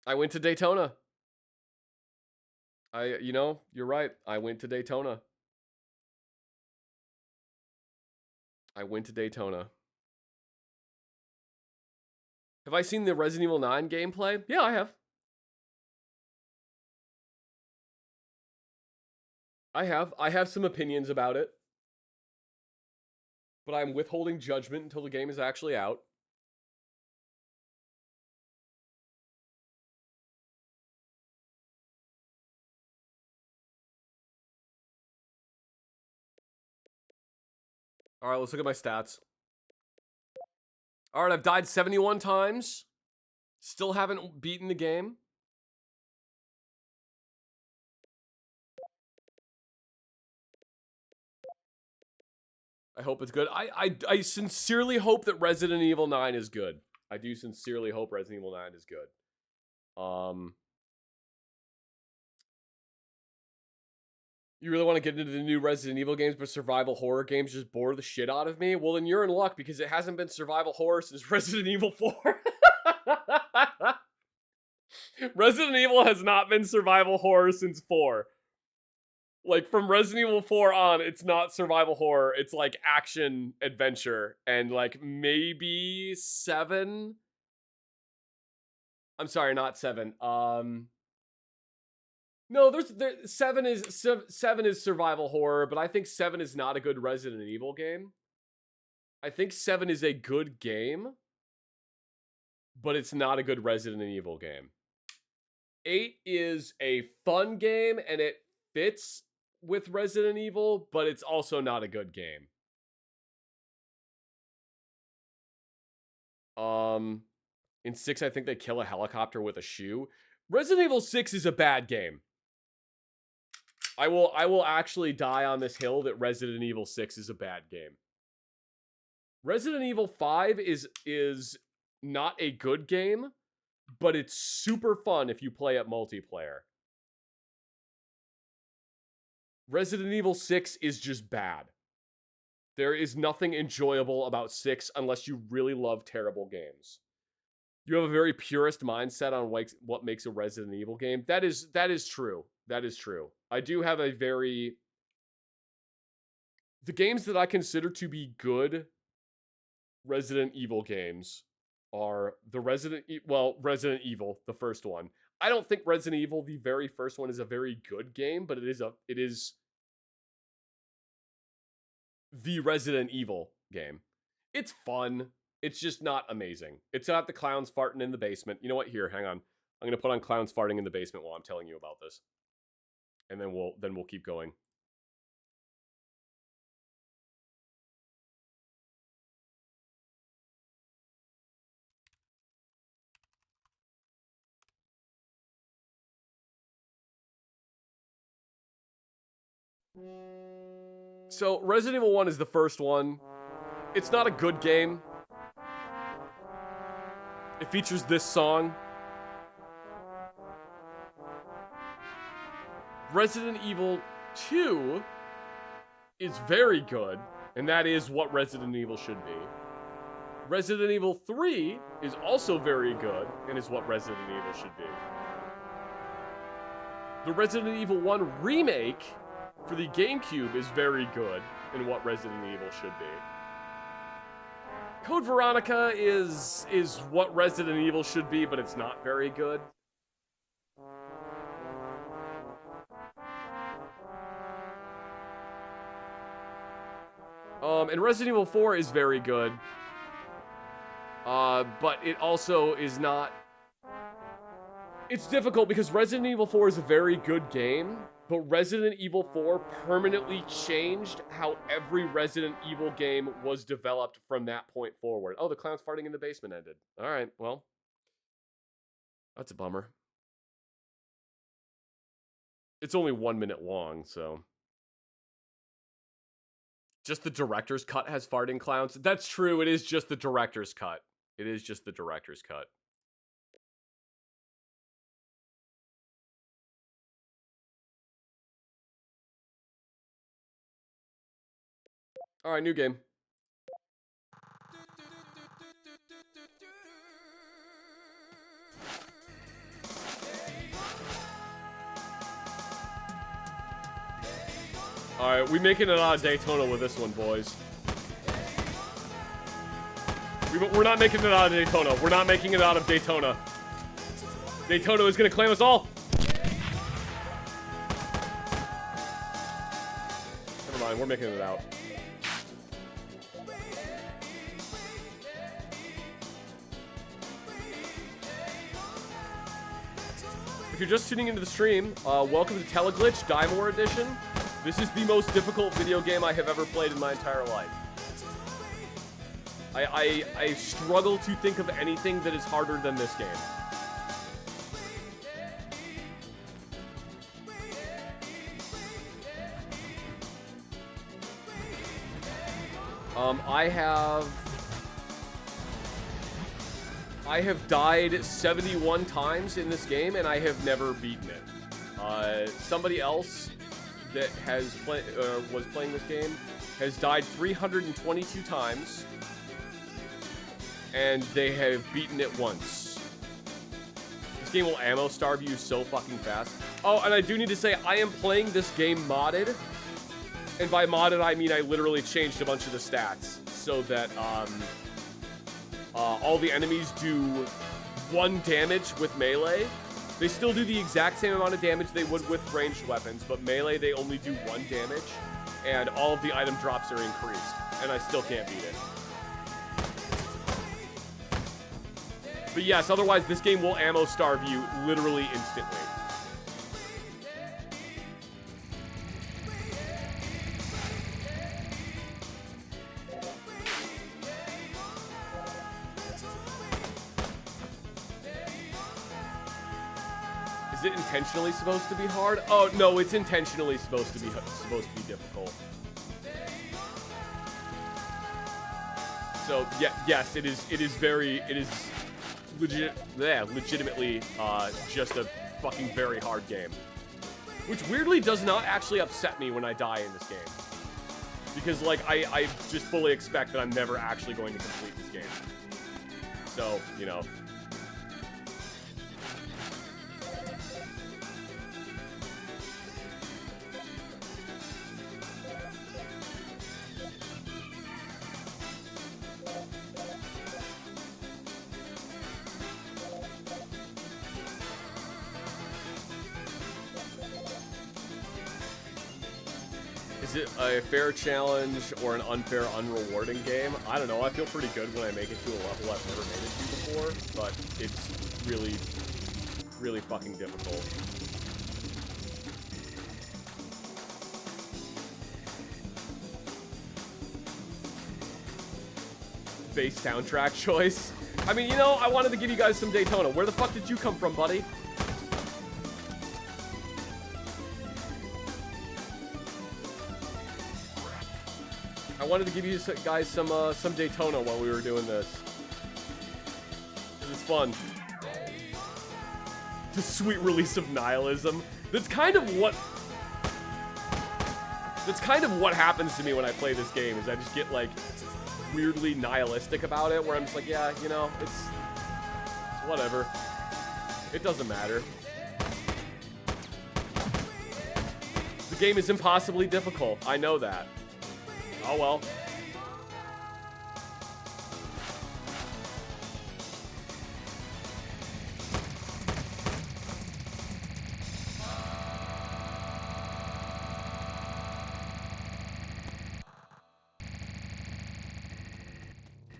I went to Daytona. You know, you're right. I went to Daytona. I went to Daytona. Have I seen the Resident Evil 9 gameplay? Yeah, I have. I have some opinions about it. But I'm withholding judgment until the game is actually out. Alright, let's look at my stats. Alright, I've died 71 times. Still haven't beaten the game. I hope it's good. I sincerely hope that Resident Evil 9 is good. I do sincerely hope Resident Evil 9 is good. You really want to get into the new Resident Evil games, but survival horror games just bore the shit out of me? Well, then you're in luck, because it hasn't been survival horror since Resident Evil 4. Resident Evil has not been survival horror since 4. Like, from Resident Evil 4 on, it's not survival horror. It's, like, action adventure. And, like, maybe 7? I'm sorry, not 7. No, there's 7 is survival horror, but I think 7 is not a good Resident Evil game. I think 7 is a good game, but it's not a good Resident Evil game. 8 is a fun game, and it fits with Resident Evil, but it's also not a good game. In 6, I think they kill a helicopter with a shoe. Resident Evil 6 is a bad game. I will actually die on this hill that Resident Evil 6 is a bad game. Resident Evil 5 is not a good game, but it's super fun if you play it multiplayer. Resident Evil 6 is just bad. There is nothing enjoyable about 6 unless you really love terrible games. You have a very purist mindset on what makes a Resident Evil game. That is true. That is true. I do have a very... The games that I consider to be good Resident Evil games are the Resident Evil, the first one. I don't think Resident Evil, the very first one, is a very good game, but it is the Resident Evil game. It's fun. It's just not amazing. It's got the clowns farting in the basement. You know what? Here, hang on. I'm gonna put on clowns farting in the basement while I'm telling you about this, and then we'll keep going. So, Resident Evil 1 is the first one. It's not a good game. It features this song. Resident Evil 2 is very good, and that is what Resident Evil should be. Resident Evil 3 is also very good, and is what Resident Evil should be. The Resident Evil 1 remake for the GameCube is very good, and what Resident Evil should be. Code Veronica is what Resident Evil should be, but it's not very good. And Resident Evil 4 is very good. But it also is not... It's difficult because Resident Evil 4 is a very good game, but Resident Evil 4 permanently changed how every Resident Evil game was developed from that point forward. Oh, the clowns farting in the basement ended. All right, well, that's a bummer. It's only 1 minute long, so... Just the director's cut has farting clowns. That's true, it is just the director's cut. It is just the director's cut. Alright, new game. Alright, we making it out of Daytona with this one, boys. We're not making it out of Daytona. We're not making it out of Daytona. Daytona is gonna claim us all. Never mind, we're making it out. If you're just tuning into the stream, welcome to Teleglitch Dimore Edition. This is the most difficult video game I have ever played in my entire life. I struggle to think of anything that is harder than this game. I have died 71 times in this game, and I have never beaten it. Somebody else that was playing this game has died 322 times, and they have beaten it once. This game will ammo starve you so fucking fast. Oh, and I do need to say, I am playing this game modded, and by modded I mean I literally changed a bunch of the stats so that all the enemies do 1 damage with melee. They still do the exact same amount of damage they would with ranged weapons, but melee they only do 1 damage, and all of the item drops are increased, and I still can't beat it. But yes, otherwise this game will ammo starve you literally instantly. Is it intentionally supposed to be hard? Oh, no, it's intentionally supposed to be difficult. So, yeah, yes, it is legitimately just a fucking very hard game. Which weirdly does not actually upset me when I die in this game. Because, like, I just fully expect that I'm never actually going to complete this game. So, you know. Is it a fair challenge or an unfair, unrewarding game? I don't know. I feel pretty good when I make it to a level I've never made it to before, but it's really, really fucking difficult. Bass soundtrack choice. I mean, you know, I wanted to give you guys some Daytona. Where the fuck did you come from, buddy? I wanted to give you guys some Daytona while we were doing this. It was fun. The sweet release of nihilism. That's kind of what happens to me when I play this game. Is I just get like weirdly nihilistic about it, where I'm just like, yeah, you know, it's whatever. It doesn't matter. The game is impossibly difficult. I know that. Oh well.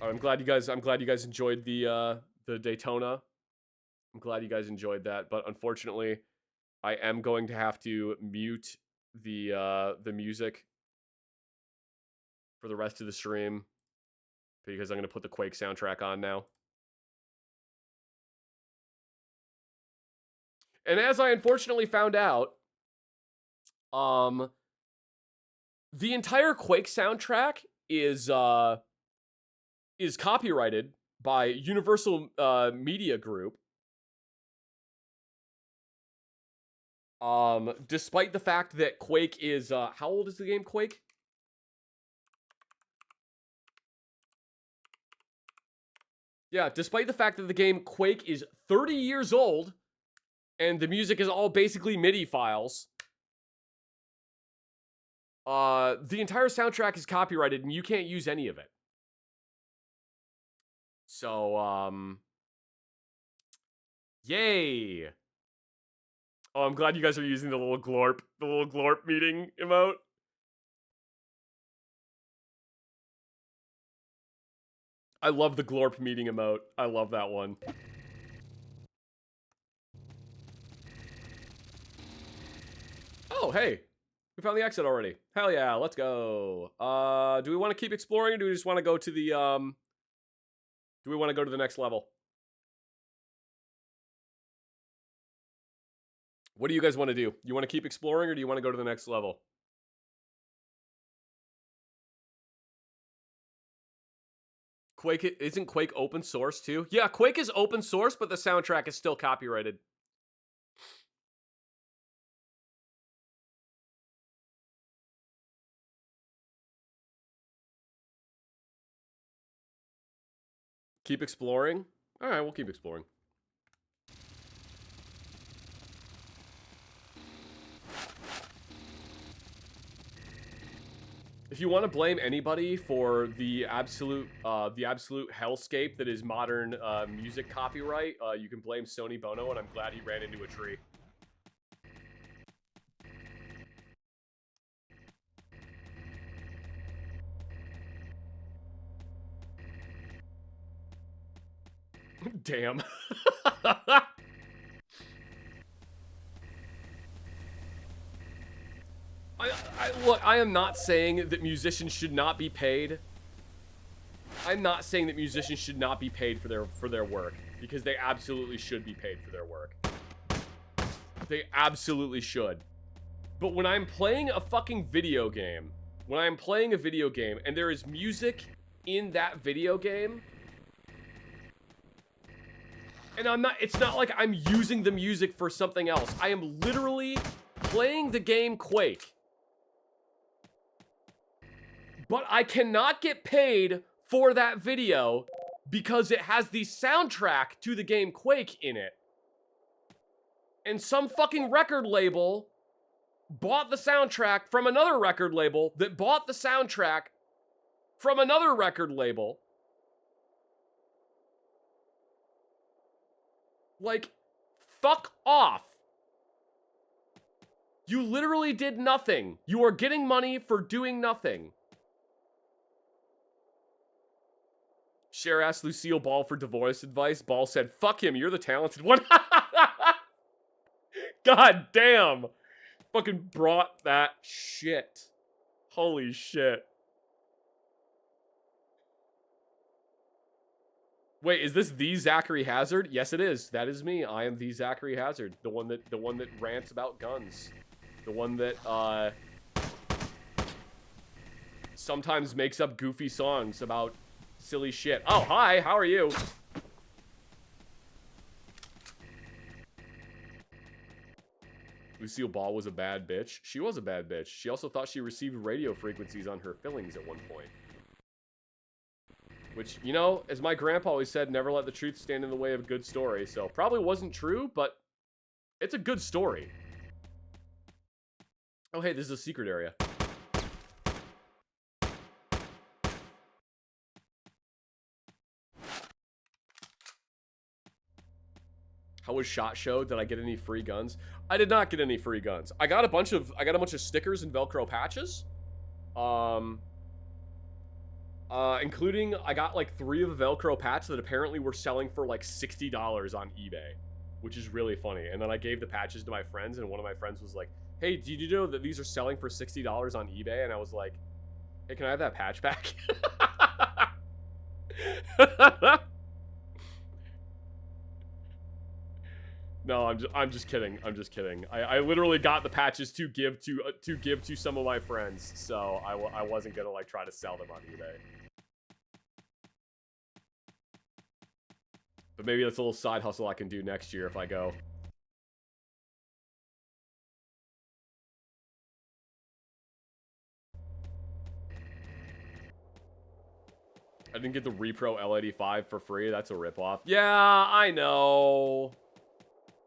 I'm glad you guys enjoyed the Daytona. I'm glad you guys enjoyed that, but unfortunately, I am going to have to mute the music for the rest of the stream because I'm going to put the Quake soundtrack on now. And as I unfortunately found out, the entire Quake soundtrack is copyrighted by Universal Media Group. Despite the fact that Quake is how old is the game Quake? Yeah, despite the fact that the game Quake is 30 years old and the music is all basically MIDI files, the entire soundtrack is copyrighted and you can't use any of it. So, yay. Oh, I'm glad you guys are using the little glorp meeting emote. I love the glorp meeting emote. I love that one. Oh, hey. We found the exit already. Hell yeah, let's go. Do we want to keep exploring or do we just want to go to the, do we want to go to the next level? What do you guys want to do? You want to keep exploring or do you want to go to the next level? Quake, isn't Quake open source too? Yeah, Quake is open source, but the soundtrack is still copyrighted. Keep exploring? All right, we'll keep exploring. If you want to blame anybody for the absolute hellscape that is modern music copyright, you can blame Sony Bono, and I'm glad he ran into a tree. Damn. Look, I am not saying that musicians should not be paid. I'm not saying that musicians should not be paid for their work, because they absolutely should be paid for their work. They absolutely should. But when I'm playing a fucking video game, and there is music in that video game, and it's not like I'm using the music for something else. I am literally playing the game Quake. But I cannot get paid for that video because it has the soundtrack to the game Quake in it. And some fucking record label bought the soundtrack from another record label that bought the soundtrack from another record label. Like, fuck off. You literally did nothing. You are getting money for doing nothing. Cher asked Lucille Ball for divorce advice. Ball said, fuck him, you're the talented one. God damn. Fucking brought that shit. Holy shit. Wait, is this the Zachary Hazard? Yes, it is. That is me. I am the Zachary Hazard. The one that rants about guns. The one that, sometimes makes up goofy songs about silly shit. Oh, hi, how are you? Lucille Ball was a bad bitch. She was a bad bitch. She also thought she received radio frequencies on her fillings at one point. Which, you know, as my grandpa always said, never let the truth stand in the way of a good story. So, probably wasn't true, but it's a good story. Oh, hey, this is a secret area. How was SHOT Show? Did I get any free guns? I did not get any free guns. I got a bunch of stickers and Velcro patches. Including, I got like 3 of a Velcro patch that apparently were selling for like $60 on eBay, which is really funny. And then I gave the patches to my friends, and one of my friends was like, hey, did you know that these are selling for $60 on eBay? And I was like, hey, can I have that patch back? No, I'm just kidding. I'm just kidding. I literally got the patches to give to some of my friends, so I wasn't gonna like try to sell them on eBay. But maybe that's a little side hustle I can do next year if I go. I didn't get the Repro L85 for free. That's a ripoff. Yeah, I know.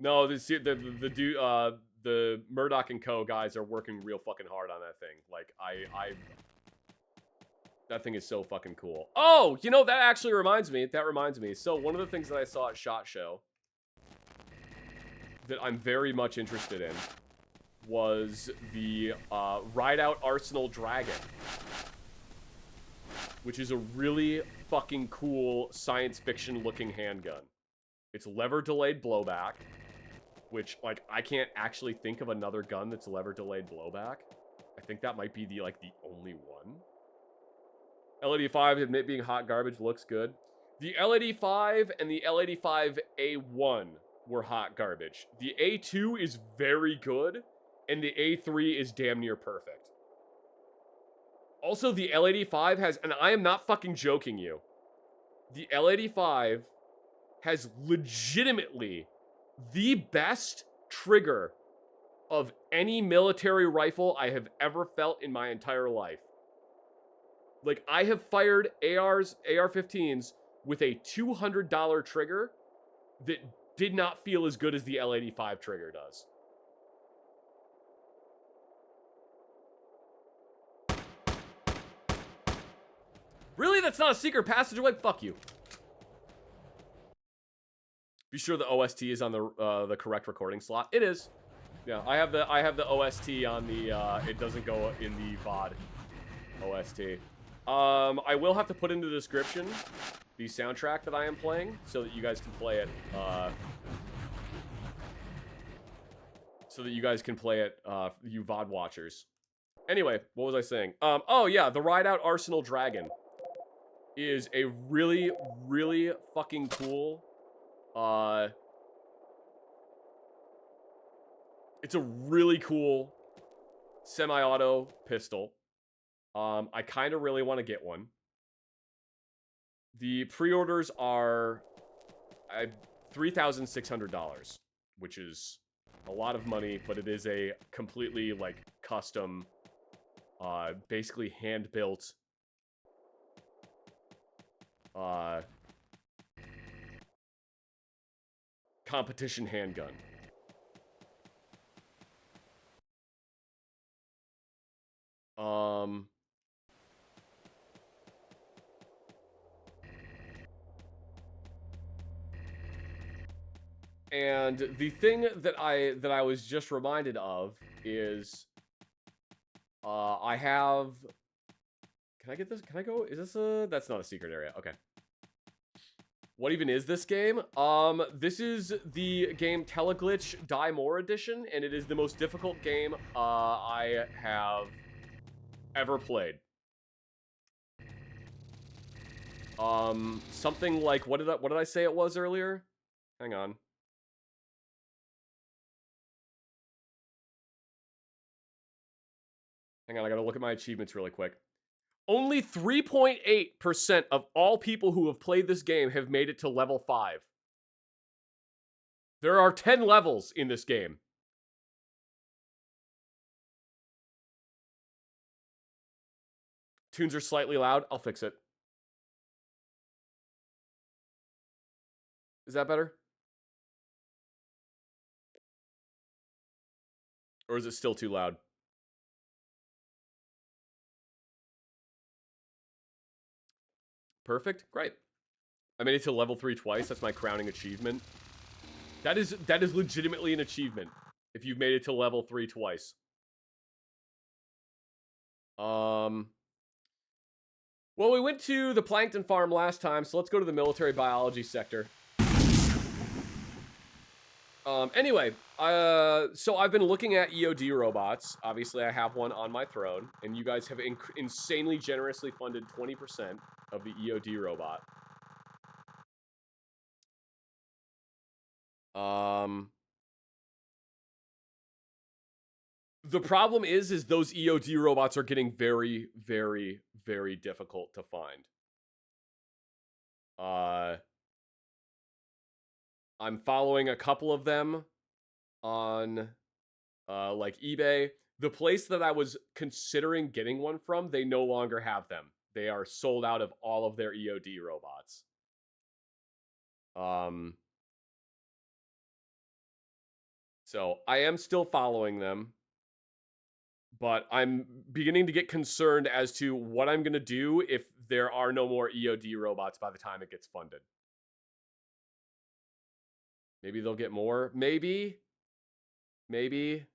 No, the Murdoch and Co. guys are working real fucking hard on that thing. Like, that thing is so fucking cool. Oh, you know, that actually reminds me. So one of the things that I saw at SHOT Show that I'm very much interested in was the Rideout Arsenal Dragon, which is a really fucking cool science fiction looking handgun. It's lever delayed blowback, which, like, I can't actually think of another gun that's lever delayed blowback. I think that might be the only one. L85, admit being hot garbage, looks good. The L85 and the L85A1 were hot garbage. The A2 is very good, and the A3 is damn near perfect. Also, the L85 has, and I am not fucking joking you, the L85 has legitimately the best trigger of any military rifle I have ever felt in my entire life. Like, I have fired AR-15s with a $200 trigger that did not feel as good as the L85 trigger does. Really? That's not a secret passageway? Fuck you. Be sure the OST is on the correct recording slot. It is. Yeah, I have the OST on the it doesn't go in the VOD OST. I will have to put in the description the soundtrack that I am playing so that you guys can play it you VOD watchers. Anyway, what was I saying? Oh yeah, the Rideout Arsenal Dragon is a really, really fucking cool It's a really cool semi-auto pistol. I kind of really want to get one. The pre-orders are $3,600, which is a lot of money, but it is a completely, like, custom, basically hand-built, competition handgun. And the thing that I was just reminded of is, I have. Can I get this? Can I go? Is this a? That's not a secret area. Okay. What even is this game? This is the game Teleglitch Die More Edition, and it is the most difficult game I have ever played. Something like what did I say it was earlier? Hang on. Hang on, I gotta look at my achievements really quick. Only 3.8% of all people who have played this game have made it to level 5. There are 10 levels in this game. Tunes are slightly loud. I'll fix it. Is that better? Or is it still too loud? Perfect. Great. I made it to level 3 twice. That's my crowning achievement. That is legitimately an achievement if you've made it to level 3 twice. Well, we went to the plankton farm last time, so let's go to the military biology sector. Anyway, so I've been looking at EOD robots. Obviously, I have one on my throne, and you guys have insanely generously funded 20% of the EOD robot. The problem is those EOD robots are getting very, very, very difficult to find. I'm following a couple of them on, like, eBay. The place that I was considering getting one from, they no longer have them. They are sold out of all of their EOD robots. So I am still following them, but I'm beginning to get concerned as to what I'm going to do if there are no more EOD robots by the time it gets funded. Maybe they'll get more. Maybe. Maybe.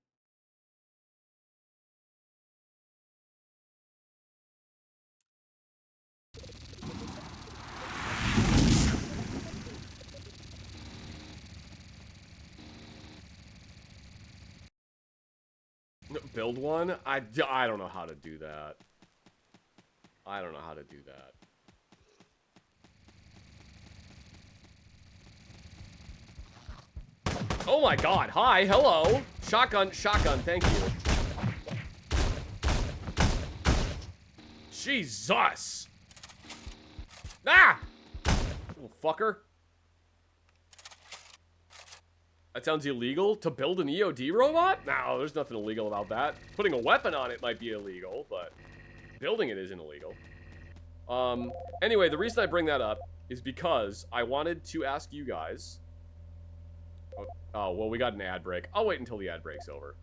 Build one? I don't know how to do that. I don't know how to do that. Oh my god, hi, hello. Shotgun, thank you. Jesus. Ah! Little fucker. That sounds illegal? To build an EOD robot? No, there's nothing illegal about that. Putting a weapon on it might be illegal, but building it isn't illegal. Anyway, the reason I bring that up is because I wanted to ask you guys. Oh, well, we got an ad break. I'll wait until the ad break's over.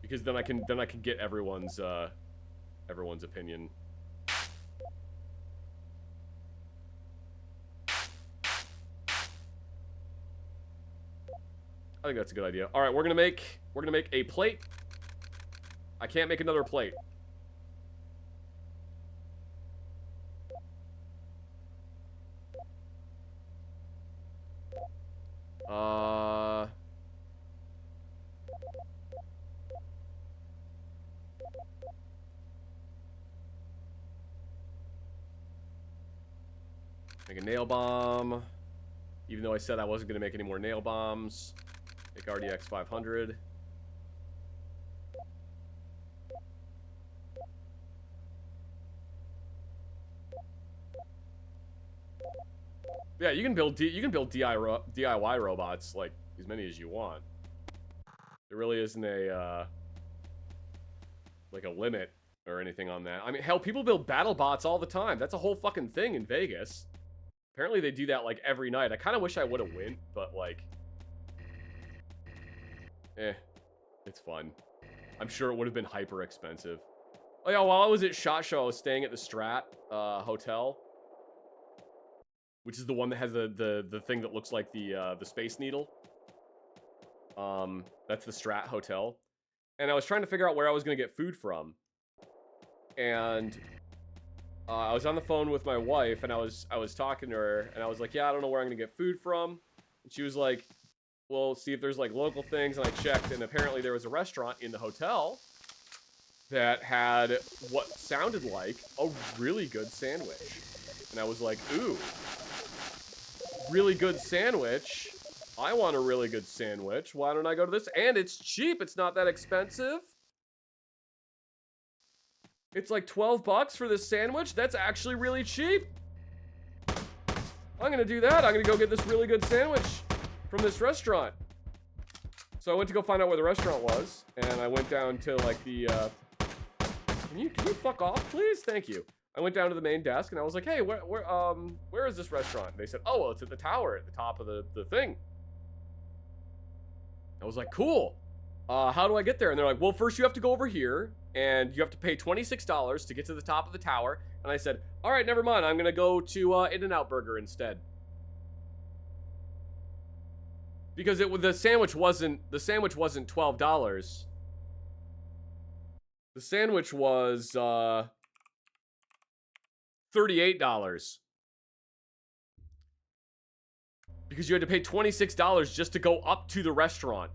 Because then I can get everyone's opinion. I think that's a good idea. All right, we're gonna make a plate. I can't make another plate. Make a nail bomb. Even though I said I wasn't gonna make any more nail bombs. Take RDX 500. Yeah, you can build DIY robots like as many as you want. There really isn't a like a limit or anything on that. I mean, hell, people build battle bots all the time. That's a whole fucking thing in Vegas. Apparently they do that like every night. I kind of wish I would have went, but like, it's fun. I'm sure it would have been hyper expensive. Oh yeah, while I was at SHOT Show, I was staying at the Strat hotel, which is the one that has the thing that looks like the Space Needle. That's the Strat Hotel. And I was trying to figure out where I was going to get food from. And I was on the phone with my wife, and I was talking to her, and I was like, yeah, I don't know where I'm going to get food from. And she was like, well, see if there's like local things. And I checked, and apparently there was a restaurant in the hotel that had what sounded like a really good sandwich. And I was like, ooh, really good sandwich. I want a really good sandwich. Why don't I go to this? And it's cheap. It's not that expensive. It's like 12 bucks for this sandwich. That's actually really cheap. I'm going to do that. I'm going to go get this really good sandwich from this restaurant. So I went to go find out where the restaurant was. And I went down to like the, can you fuck off, please? Thank you. I went down to the main desk and I was like, hey, where is this restaurant? And they said, oh, well, it's at the tower at the top of the thing. I was like, cool. How do I get there? And they're like, well, first you have to go over here and you have to pay $26 to get to the top of the tower. And I said, all right, never mind. I'm going to go to In-N-Out Burger instead. Because the sandwich wasn't $12. The sandwich was $38. Because you had to pay $26 just to go up to the restaurant.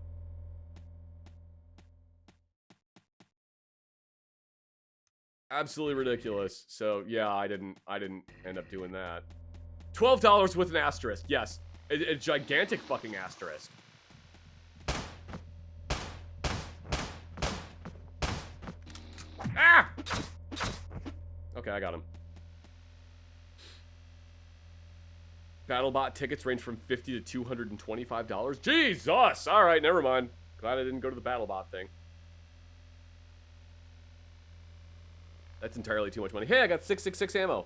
Absolutely ridiculous. So yeah, I didn't end up doing that. $12 with an asterisk. Yes, a gigantic fucking asterisk. Ah! Okay, I got him. BattleBot tickets range from $50 to $225. Jesus! All right, never mind. Glad I didn't go to the BattleBot thing. That's entirely too much money. Hey, I got 666 ammo.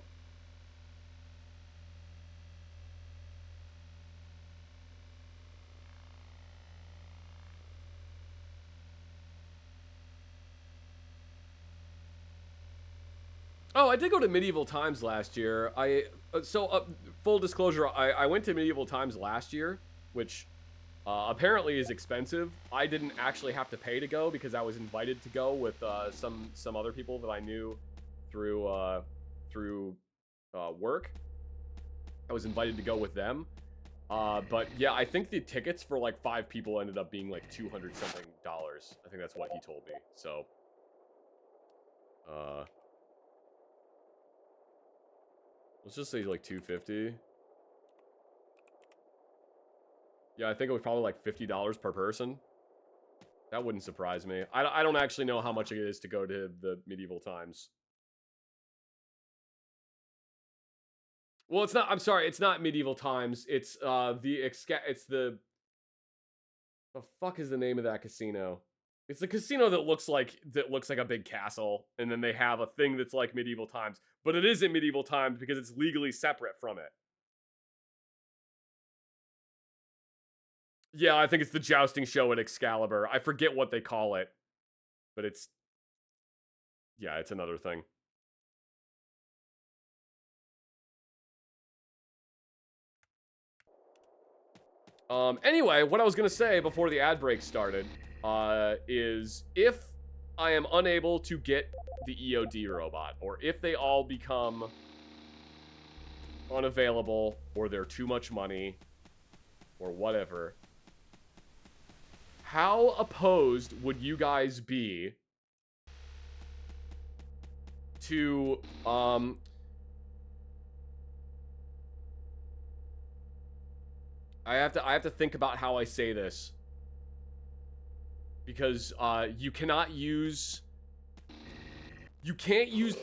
Oh, I did go to Medieval Times last year. Full disclosure, I went to Medieval Times last year, which apparently is expensive. I didn't actually have to pay to go because I was invited to go with some other people that I knew through work. I was invited to go with them. But yeah, I think the tickets for like 5 people ended up being like $200 something. I think that's what he told me. So, let's just say like $250. Yeah, I think it was probably like $50 per person. That wouldn't surprise me. I don't actually know how much it is to go to the Medieval Times. Well, it's not. I'm sorry, it's not Medieval Times. It's the fuck is the name of that casino? It's the casino that looks like a big castle, and then they have a thing that's like Medieval Times, but it isn't Medieval Times because it's legally separate from it. Yeah, I think it's the jousting show at Excalibur. I forget what they call it, but it's another thing. Anyway, what I was gonna say before the ad break started, is if I am unable to get the EOD robot, or if they all become unavailable, or they're too much money, or whatever, how opposed would you guys be to, I have to think about how I say this. Because you can't use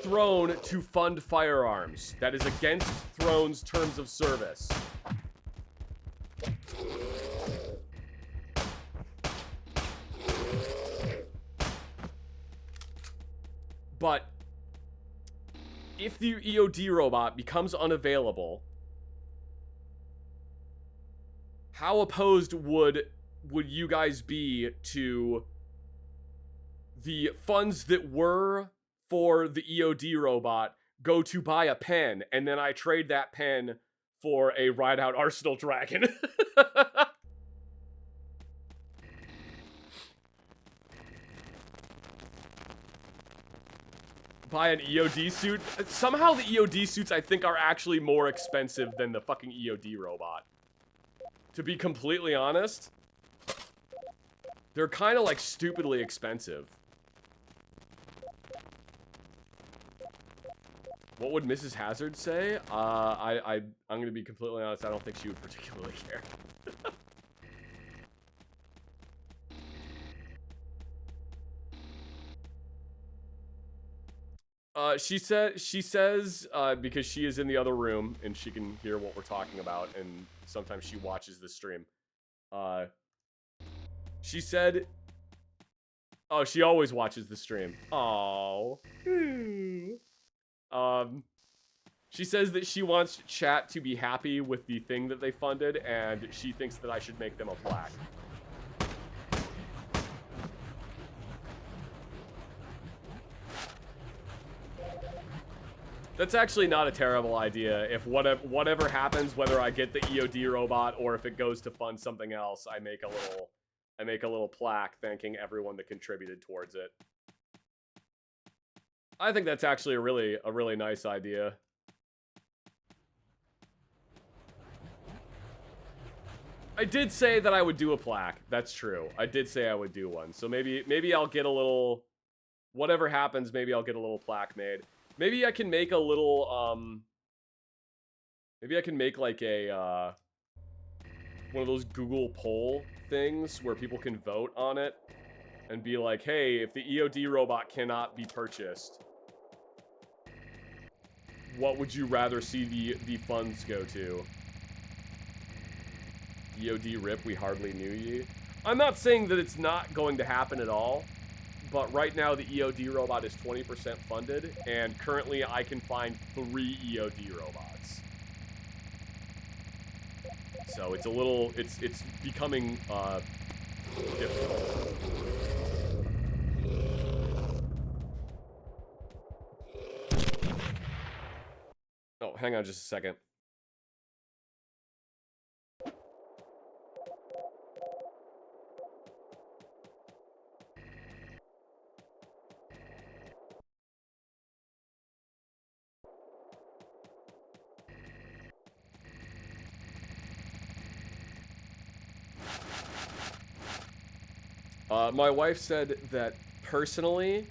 Throne to fund firearms. That is against Throne's terms of service. But if the EOD robot becomes unavailable, how opposed would you guys be to the funds that were for the EOD robot go to buy a pen, and then I trade that pen for a Ride Out Arsenal Dragon? Buy an EOD suit? Somehow the EOD suits, I think, are actually more expensive than the fucking EOD robot. To be completely honest, they're kind of like stupidly expensive. What would Mrs. Hazard say? I'm gonna be completely honest, I don't think she would particularly care. She says, because she is in the other room and she can hear what we're talking about, and sometimes she watches the stream. She said, oh, she always watches the stream. Oh. She says that she wants chat to be happy with the thing that they funded, and she thinks that I should make them a plaque. That's actually not a terrible idea. If whatever happens, whether I get the EOD robot or if it goes to fund something else, I make a little plaque thanking everyone that contributed towards it. I think that's actually a really nice idea. I did say that I would do a plaque. That's true. I did say I would do one. So maybe I'll get a little, whatever happens, maybe I'll get a little plaque made. Maybe I can make a little, maybe I can make like a, one of those Google poll things where people can vote on it and be like, hey, if the EOD robot cannot be purchased, what would you rather see the funds go to? EOD rip, we hardly knew ye. I'm not saying that it's not going to happen at all, but right now the EOD robot is 20% funded, and currently I can find 3 EOD robots. So it's a little, it's becoming difficult. Oh, hang on just a second. My wife said that personally,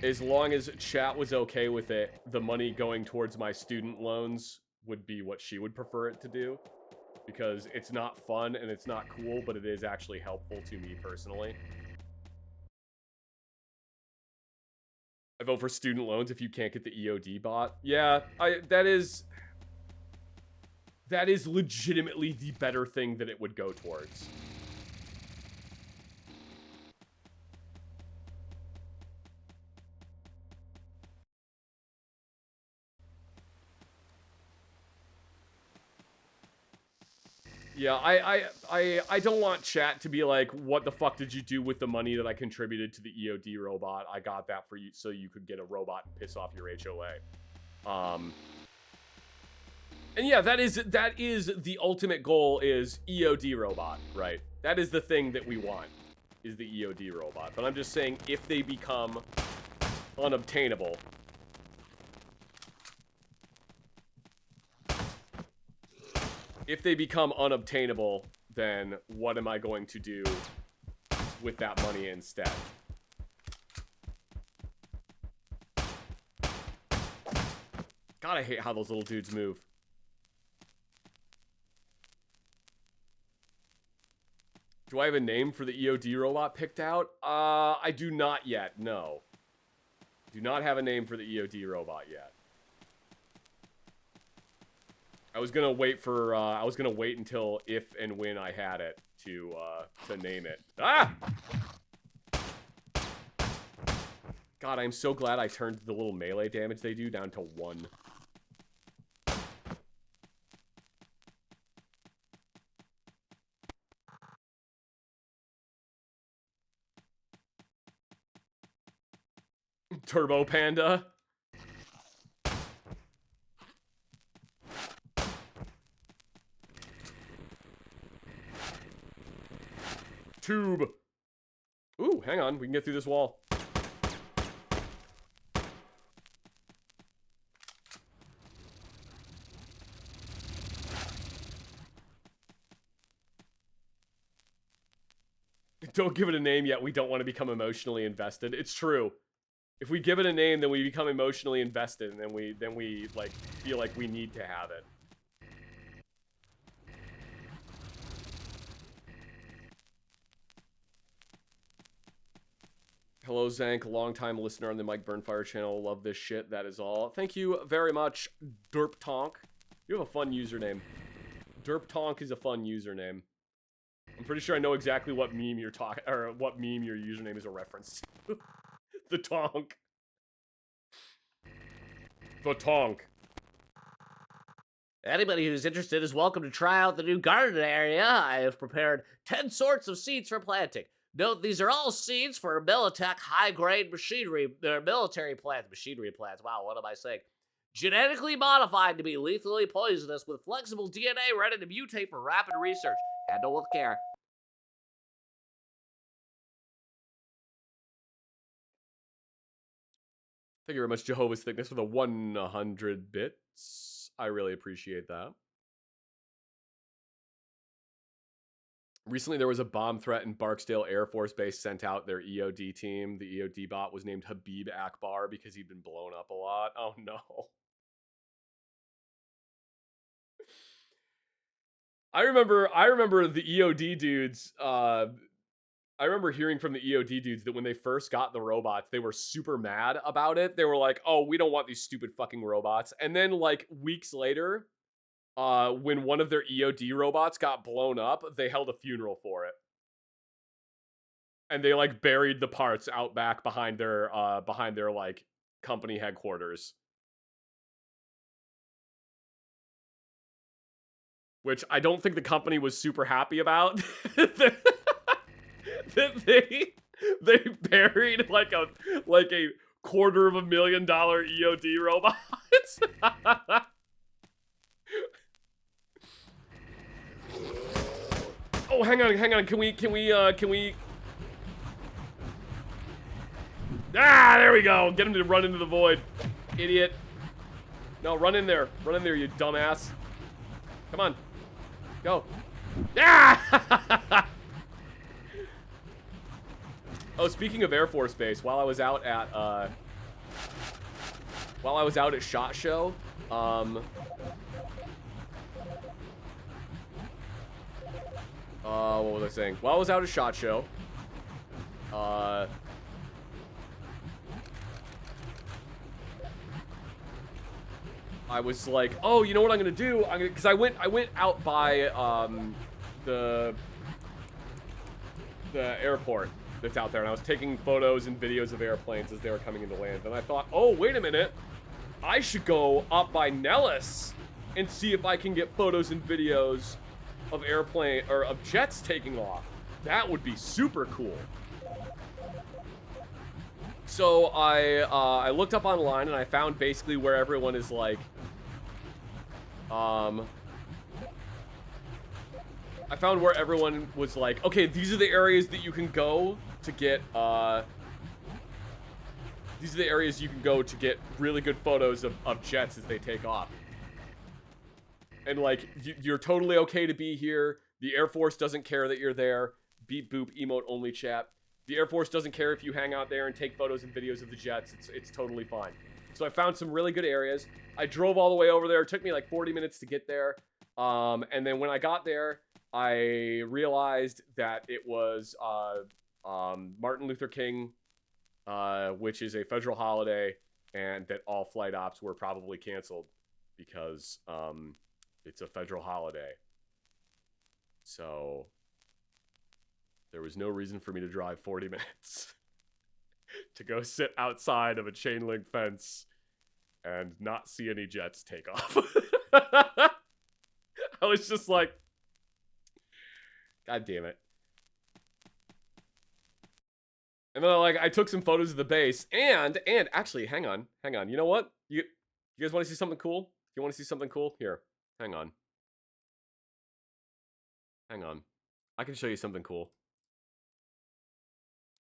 as long as chat was okay with it, the money going towards my student loans would be what she would prefer it to do. Because it's not fun and it's not cool, but it is actually helpful to me personally. I vote for student loans if you can't get the EOD bot. Yeah, that is legitimately the better thing that it would go towards. Yeah, I don't want chat to be like, what the fuck did you do with the money that I contributed to the EOD robot? I got that for you so you could get a robot and piss off your HOA. And yeah, that is the ultimate goal, is EOD robot, right? That is the thing that we want, is the EOD robot. But I'm just saying, if they become unobtainable, then what am I going to do with that money instead? God, I hate how those little dudes move. Do I have a name for the EOD robot picked out? I do not yet, no. Do not have a name for the EOD robot yet. I was gonna wait for, until if and when I had it to name it. Ah! God, I'm so glad I turned the little melee damage they do down to 1. Turbo Panda. Tube. Ooh, hang on. We can get through this wall. Don't give it a name yet. We don't want to become emotionally invested. It's true. If we give it a name, then we become emotionally invested, and then we like feel like we need to have it. Hello, Zank, longtime listener on the Mike Burnfire channel. Love this shit. That is all. Thank you very much, Derp Tonk. You have a fun username. Derp Tonk is a fun username. I'm pretty sure I know exactly what meme you're talking, or what meme your username is a reference to. The Tonk. The Tonk. Anybody who's interested is welcome to try out the new garden area. I have prepared 10 sorts of seeds for planting. Note, these are all seeds for Militech high-grade machinery, military plants. Machinery plants, wow, what am I saying? Genetically modified to be lethally poisonous with flexible DNA ready to mutate for rapid research. Handle with care. Thank you very much, Jehovah's Thickness, for the 100 bits. I really appreciate that. Recently, there was a bomb threat in Barksdale Air Force Base sent out their EOD team. The EOD bot was named Habib Akbar because he'd been blown up a lot. Oh, no. I remember the EOD dudes, I remember hearing from the EOD dudes that when they first got the robots, they were super mad about it. They were like, oh, we don't want these stupid fucking robots. And then, like, weeks later, when one of their EOD robots got blown up, they held a funeral for it. And they, like, buried the parts out back behind their, like, company headquarters. Which I don't think the company was super happy about. That they buried like a $250,000 EOD robot. Oh, hang on. Can we Ah, there we go. Get him to run into the void. Idiot. No, run in there. Run in there, you dumbass. Come on. Go. Ah! Oh, speaking of Air Force Base, while I was out at SHOT Show, what was I saying? While I was out at SHOT Show, I was like, oh, you know what I'm gonna do? Because I went out by the airport that's out there, and I was taking photos and videos of airplanes as they were coming into land. And I thought, oh, wait a minute, I should go up by Nellis and see if I can get photos and videos of of jets taking off. That would be super cool. So I looked up online and I found basically where everyone is like, I found where everyone was like, okay, these are the areas that you can go to get, these are the areas you can go to get really good photos of jets as they take off. And like, you're totally okay to be here. The Air Force doesn't care that you're there. Beep boop, emote only chat. The Air Force doesn't care if you hang out there and take photos and videos of the jets. It's totally fine. So I found some really good areas. I drove all the way over there. It took me like 40 minutes to get there. And then when I got there, I realized that it was Martin Luther King, which is a federal holiday, and that all flight ops were probably canceled because it's a federal holiday. So there was no reason for me to drive 40 minutes to go sit outside of a chain link fence and not see any jets take off. I was just like, God damn it. And then I took some photos of the base and actually, hang on. You know what? You guys want to see something cool? You want to see something cool? Here, hang on. I can show you something cool.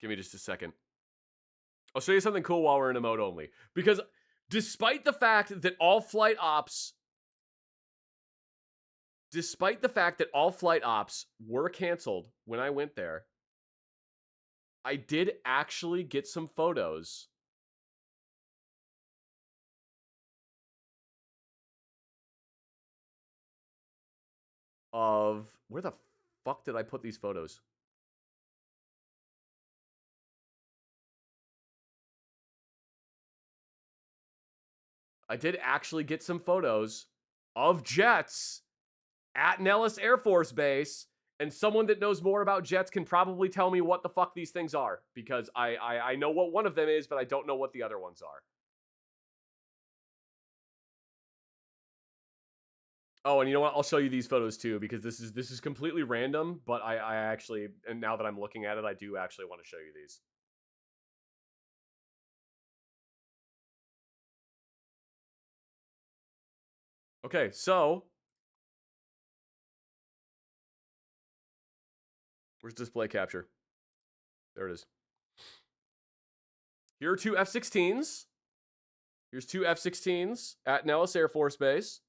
Give me just a second. I'll show you something cool while we're in a mode only. Because despite the fact that all flight ops were canceled when I went there, I did actually get some photos of... Where the fuck did I put these photos? I did actually get some photos of jets at Nellis Air Force Base, and someone that knows more about jets can probably tell me what the fuck these things are, because I know what one of them is, but I don't know what the other ones are. Oh, and you know what? I'll show you these photos too, because this is completely random, but I actually, and now that I'm looking at it, I do actually want to show you these. Okay, so where's display capture? There it is. Here are two F-16s. Here's two F-16s at Nellis Air Force Base.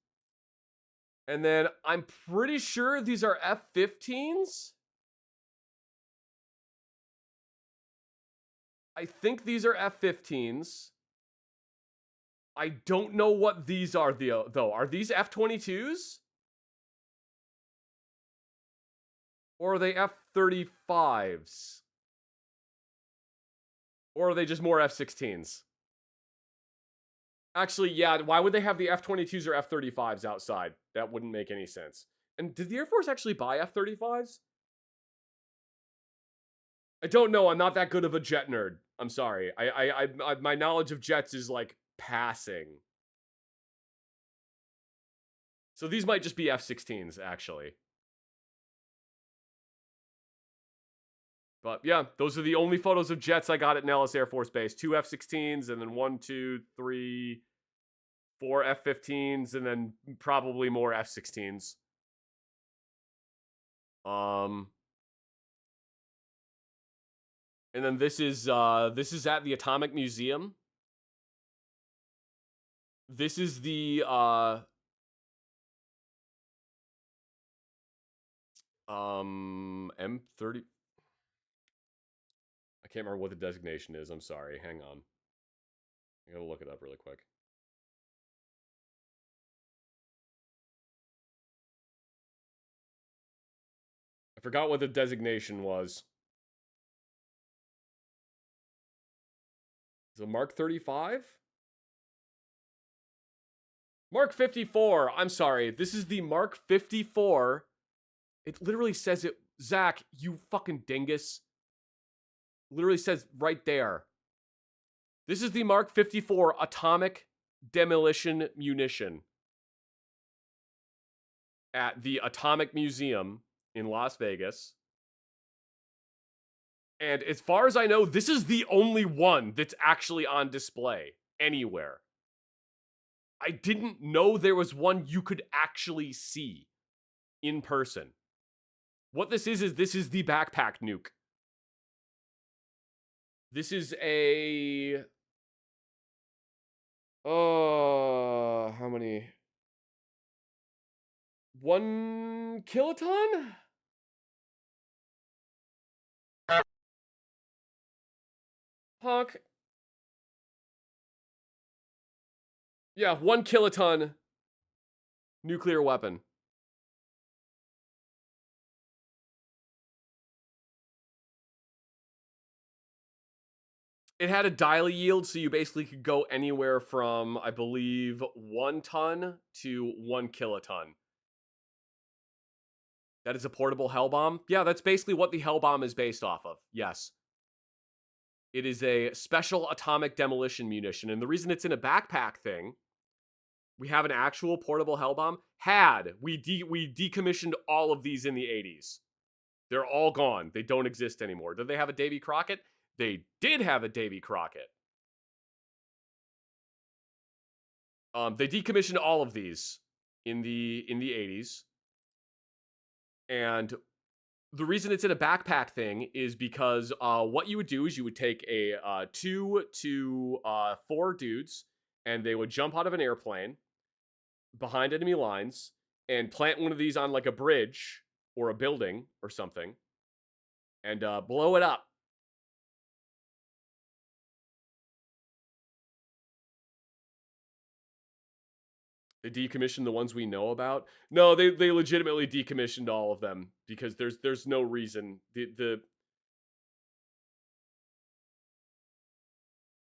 And then I'm pretty sure these are F-15s. I think these are F-15s. I don't know what these are, though. Are these F-22s? Or are they F-35s? Or are they just more F-16s? Actually, yeah, why would they have the F-22s or F-35s outside? That wouldn't make any sense. And did the Air Force actually buy F-35s? I don't know. I'm not that good of a jet nerd. I'm sorry. My knowledge of jets is, like, passing. So these might just be F-16s, actually. But yeah, those are the only photos of jets I got at Nellis Air Force Base. Two F-16s, and then 1, 2, 3, 4 F-15s, and then probably more F-16s. And then this is at the Atomic Museum. This is the M30. I can't remember what the designation is. I'm sorry. Hang on. I gotta look it up really quick. I forgot what the designation was. Is it Mark 35? Mark 54. I'm sorry. This is the Mark 54. It literally says it. Zach, you fucking dingus. Literally says right there. This is the Mark 54 atomic demolition munition at the Atomic Museum in Las Vegas. And as far as I know, this is the only one that's actually on display anywhere. I didn't know there was one you could actually see in person. What this is this is the backpack nuke. This is a... how many? 1 kiloton? Honk. Yeah, 1 kiloton nuclear weapon. It had a daily yield, so you basically could go anywhere from, I believe, 1 ton to 1 kiloton. That is a portable hell bomb? Yeah, that's basically what the hell bomb is based off of. Yes. It is a special atomic demolition munition, and the reason it's in a backpack thing, we have an actual portable hell bomb. We decommissioned all of these in the 80s. They're all gone. They don't exist anymore. Did they have a Davy Crockett? They did have a Davy Crockett. They decommissioned all of these in the 80s. And the reason it's in a backpack thing is because what you would do is you would take a 2 to 4 dudes, and they would jump out of an airplane behind enemy lines and plant one of these on like a bridge or a building or something and blow it up. They decommissioned the ones we know about. No, they legitimately decommissioned all of them because there's no reason.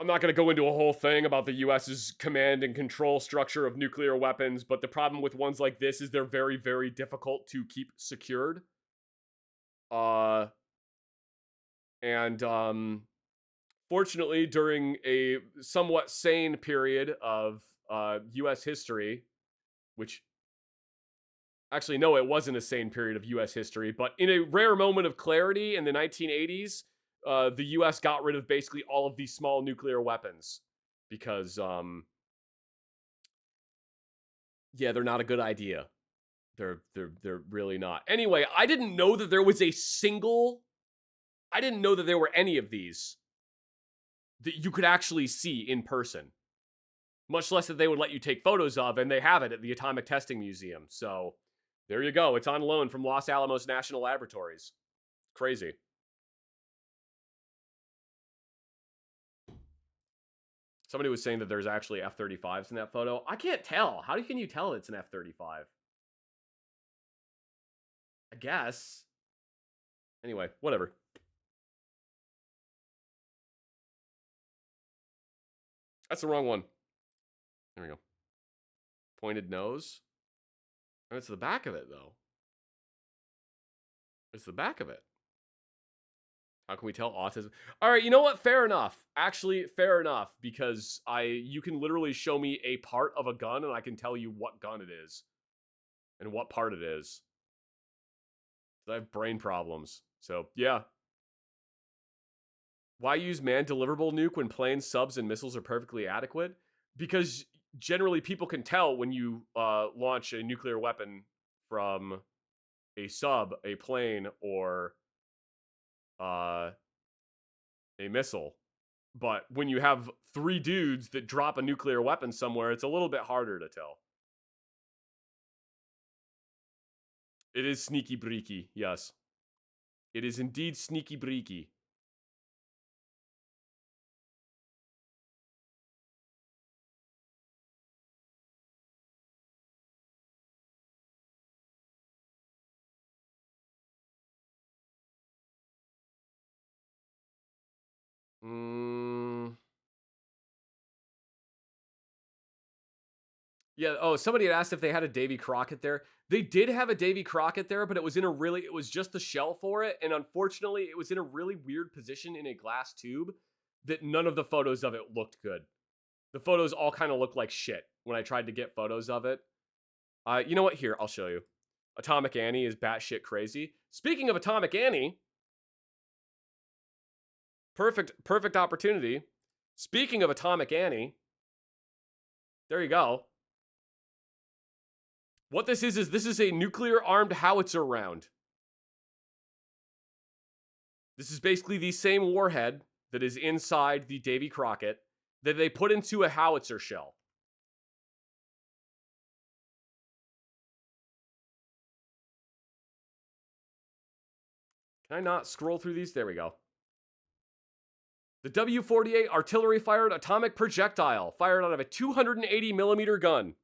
I'm not going to go into a whole thing about the US's command and control structure of nuclear weapons, but the problem with ones like this is they're very, very difficult to keep secured. Fortunately, during a somewhat sane period of US history, which actually, no, it wasn't a sane period of US history, but in a rare moment of clarity in the 1980s, the US got rid of basically all of these small nuclear weapons because, yeah, they're not a good idea. They're really not. Anyway, I didn't know that there was I didn't know that there were any of these that you could actually see in person, much less that they would let you take photos of, and they have it at the Atomic Testing Museum. So there you go. It's on loan from Los Alamos National Laboratories. Crazy. Somebody was saying that there's actually F-35s in that photo. I can't tell. How can you tell it's an F-35? I guess. Anyway, whatever. That's the wrong one. There we go. Pointed nose. Oh, it's the back of it, though. It's the back of it. How can we tell autism? All right, you know what? Fair enough. Actually, fair enough, because you can literally show me a part of a gun, and I can tell you what gun it is and what part it is. I have brain problems. So, yeah. Why use man-deliverable nuke when planes, subs, and missiles are perfectly adequate? Because generally people can tell when you launch a nuclear weapon from a sub, a plane, or a missile. But when you have 3 dudes that drop a nuclear weapon somewhere, it's a little bit harder to tell. It is sneaky breaky, yes. It is indeed sneaky breaky. Yeah, oh, somebody had asked if they had a Davy Crockett there. They did have a Davy Crockett there, but it was it was just the shell for it, and unfortunately, it was in a really weird position in a glass tube that none of the photos of it looked good. The photos all kind of looked like shit when I tried to get photos of it. You know what? Here, I'll show you. Atomic Annie is batshit crazy. Speaking of Atomic Annie, perfect opportunity. Speaking of Atomic Annie, there you go. What this is a nuclear armed howitzer round. This is basically the same warhead that is inside the Davy Crockett that they put into a howitzer shell. Can I not scroll through these? There we go. The W-48 artillery-fired atomic projectile fired out of a 280 millimeter gun.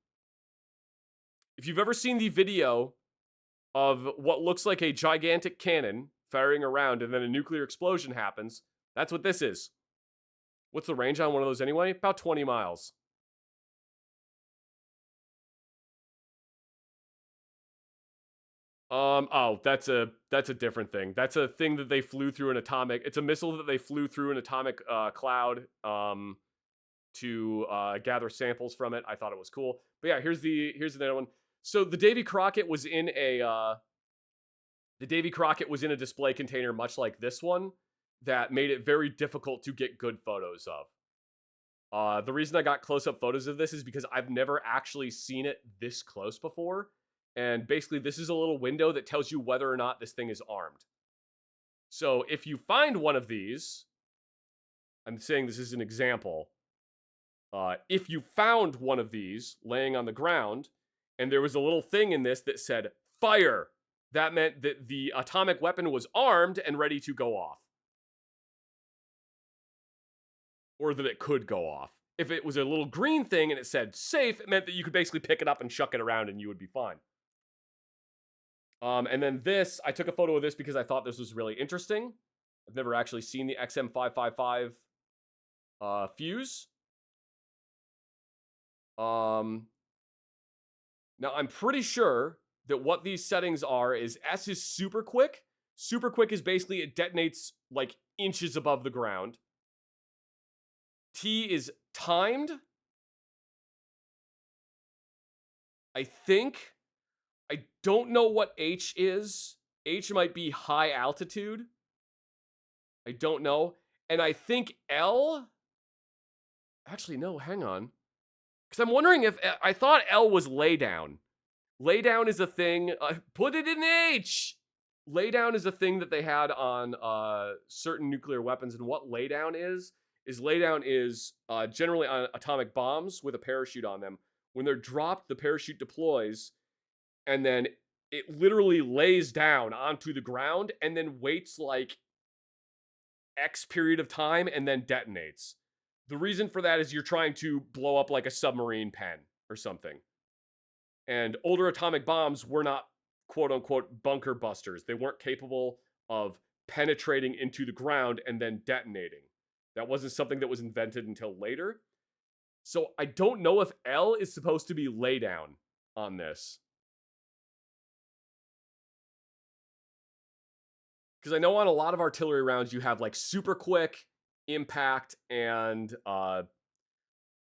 If you've ever seen the video of what looks like a gigantic cannon firing around and then a nuclear explosion happens, that's what this is. What's the range on one of those anyway? About 20 miles. Oh, that's a different thing. That's a thing that they flew through an atomic. It's a missile that they flew through an atomic cloud to gather samples from it. I thought it was cool. But yeah, here's the other one. So the Davy Crockett was in a display container much like this one that made it very difficult to get good photos of. The reason I got close-up photos of this is because I've never actually seen it this close before. And basically, this is a little window that tells you whether or not this thing is armed. So if you find one of these, I'm saying this is an example. If you found one of these laying on the ground, and there was a little thing in this that said, fire, that meant that the atomic weapon was armed and ready to go off. Or that it could go off. If it was a little green thing and it said safe, it meant that you could basically pick it up and chuck it around and you would be fine. And then this, I took a photo of this because I thought this was really interesting. I've never actually seen the XM555 fuse. Now I'm pretty sure that what these settings are is S is super quick. Super quick is basically it detonates like inches above the ground. T is timed. I think. I don't know what H is. H might be high altitude. I don't know. And I think L. Actually, no, hang on. Because I'm wondering if I thought L was lay down. Lay down is a thing. Put it in H. Lay down is a thing that they had on certain nuclear weapons. And what lay down is generally on atomic bombs with a parachute on them. When they're dropped, the parachute deploys. And then it literally lays down onto the ground and then waits like X period of time and then detonates. The reason for that is you're trying to blow up like a submarine pen or something. And older atomic bombs were not quote unquote bunker busters. They weren't capable of penetrating into the ground and then detonating. That wasn't something that was invented until later. So I don't know if L is supposed to be lay down on this. Because I know on a lot of artillery rounds you have like super quick, impact, and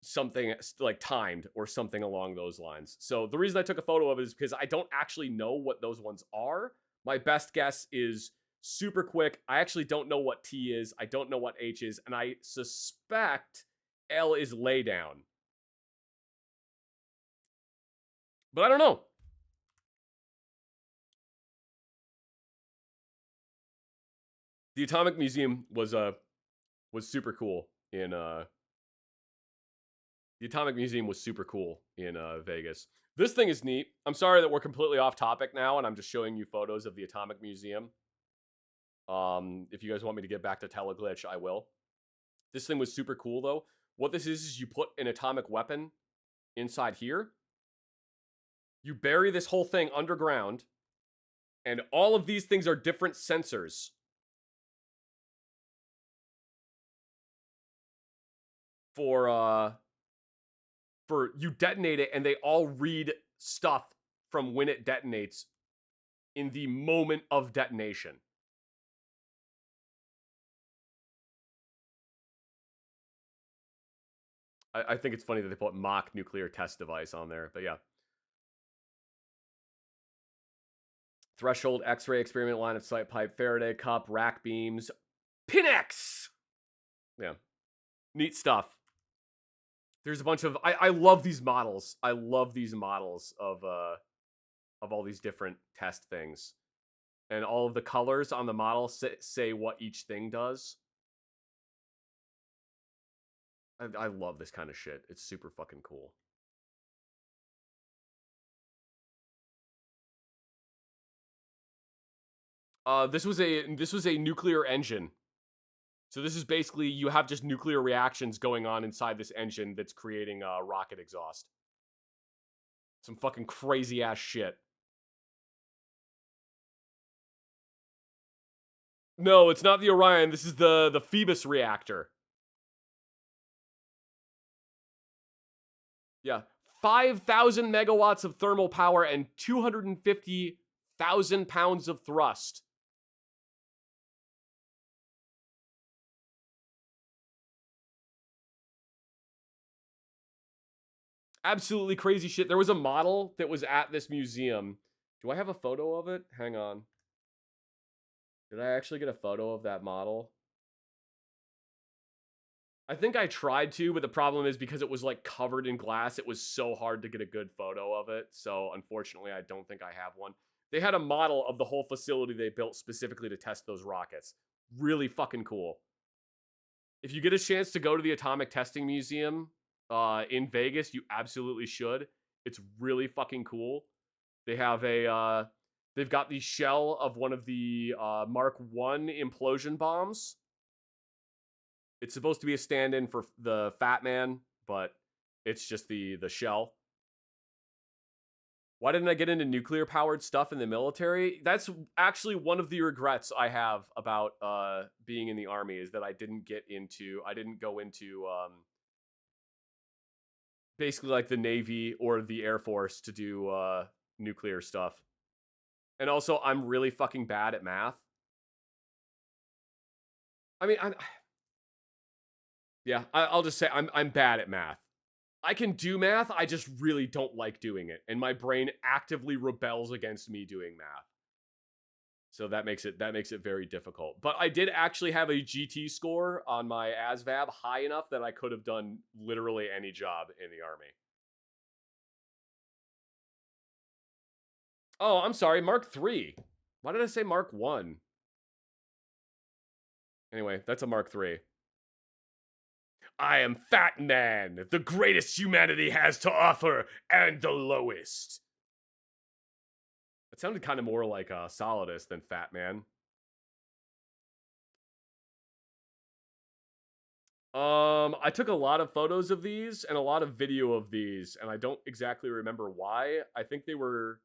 something like timed or something along those lines. So the reason I took a photo of it is because I don't actually know what those ones are. My best guess is super quick. I actually don't know what T is. I don't know what H is. And I suspect L is lay down. But I don't know. The Atomic Museum was super cool in the Atomic Museum was super cool in Vegas. This thing is neat. I'm sorry that we're completely off topic now and I'm just showing you photos of the Atomic Museum. If you guys want me to get back to Teleglitch, I will. This thing was super cool though. What this is you put an atomic weapon inside here. You bury this whole thing underground, and all of these things are different sensors. For you detonate it, and they all read stuff from when it detonates in the moment of detonation. I think it's funny that they put mock nuclear test device on there, but yeah. Threshold, X-ray experiment, line of sight pipe, Faraday cup, rack beams, Pinex. Yeah, neat stuff. There's a bunch of I love these models. I love these models of all these different test things, and all of the colors on the model say what each thing does. I love this kind of shit. It's super fucking cool. This was a nuclear engine. So this is basically you have just nuclear reactions going on inside this engine that's creating rocket exhaust. Some fucking crazy ass shit. No, it's not the Orion. This is the Phoebus reactor. Yeah. 5,000 megawatts of thermal power and 250,000 pounds of thrust. Absolutely crazy shit. There was a model that was at this museum. Do I have a photo of it? Hang on. Did I actually get a photo of that model? I think I tried to, but the problem is because it was like covered in glass, it was so hard to get a good photo of it. So unfortunately, I don't think I have one. They had a model of the whole facility they built specifically to test those rockets. Really fucking cool. If you get a chance to go to the Atomic Testing Museum in Vegas, you absolutely should. It's really fucking cool. They have they've got the shell of one of the Mark I implosion bombs. It's supposed to be a stand-in for the Fat Man, but it's just the shell. Why didn't I get into nuclear-powered stuff in the military? That's actually one of the regrets I have about being in the Army, is that I didn't go into basically like the Navy or the Air Force to do nuclear stuff. And also, I'm really fucking bad at math. I mean, I'll just say I'm bad at math. I can do math, I just really don't like doing it, and my brain actively rebels against me doing math. So that makes it very difficult. But I did actually have a GT score on my ASVAB high enough that I could have done literally any job in the Army. Oh, I'm sorry, Mark III. Why did I say Mark I? Anyway, that's a Mark III. I am Fat Man, the greatest humanity has to offer, and the lowest. It sounded kind of more like Solidus than Fat Man. I took a lot of photos of these and a lot of video of these, and I don't exactly remember why. I think they were...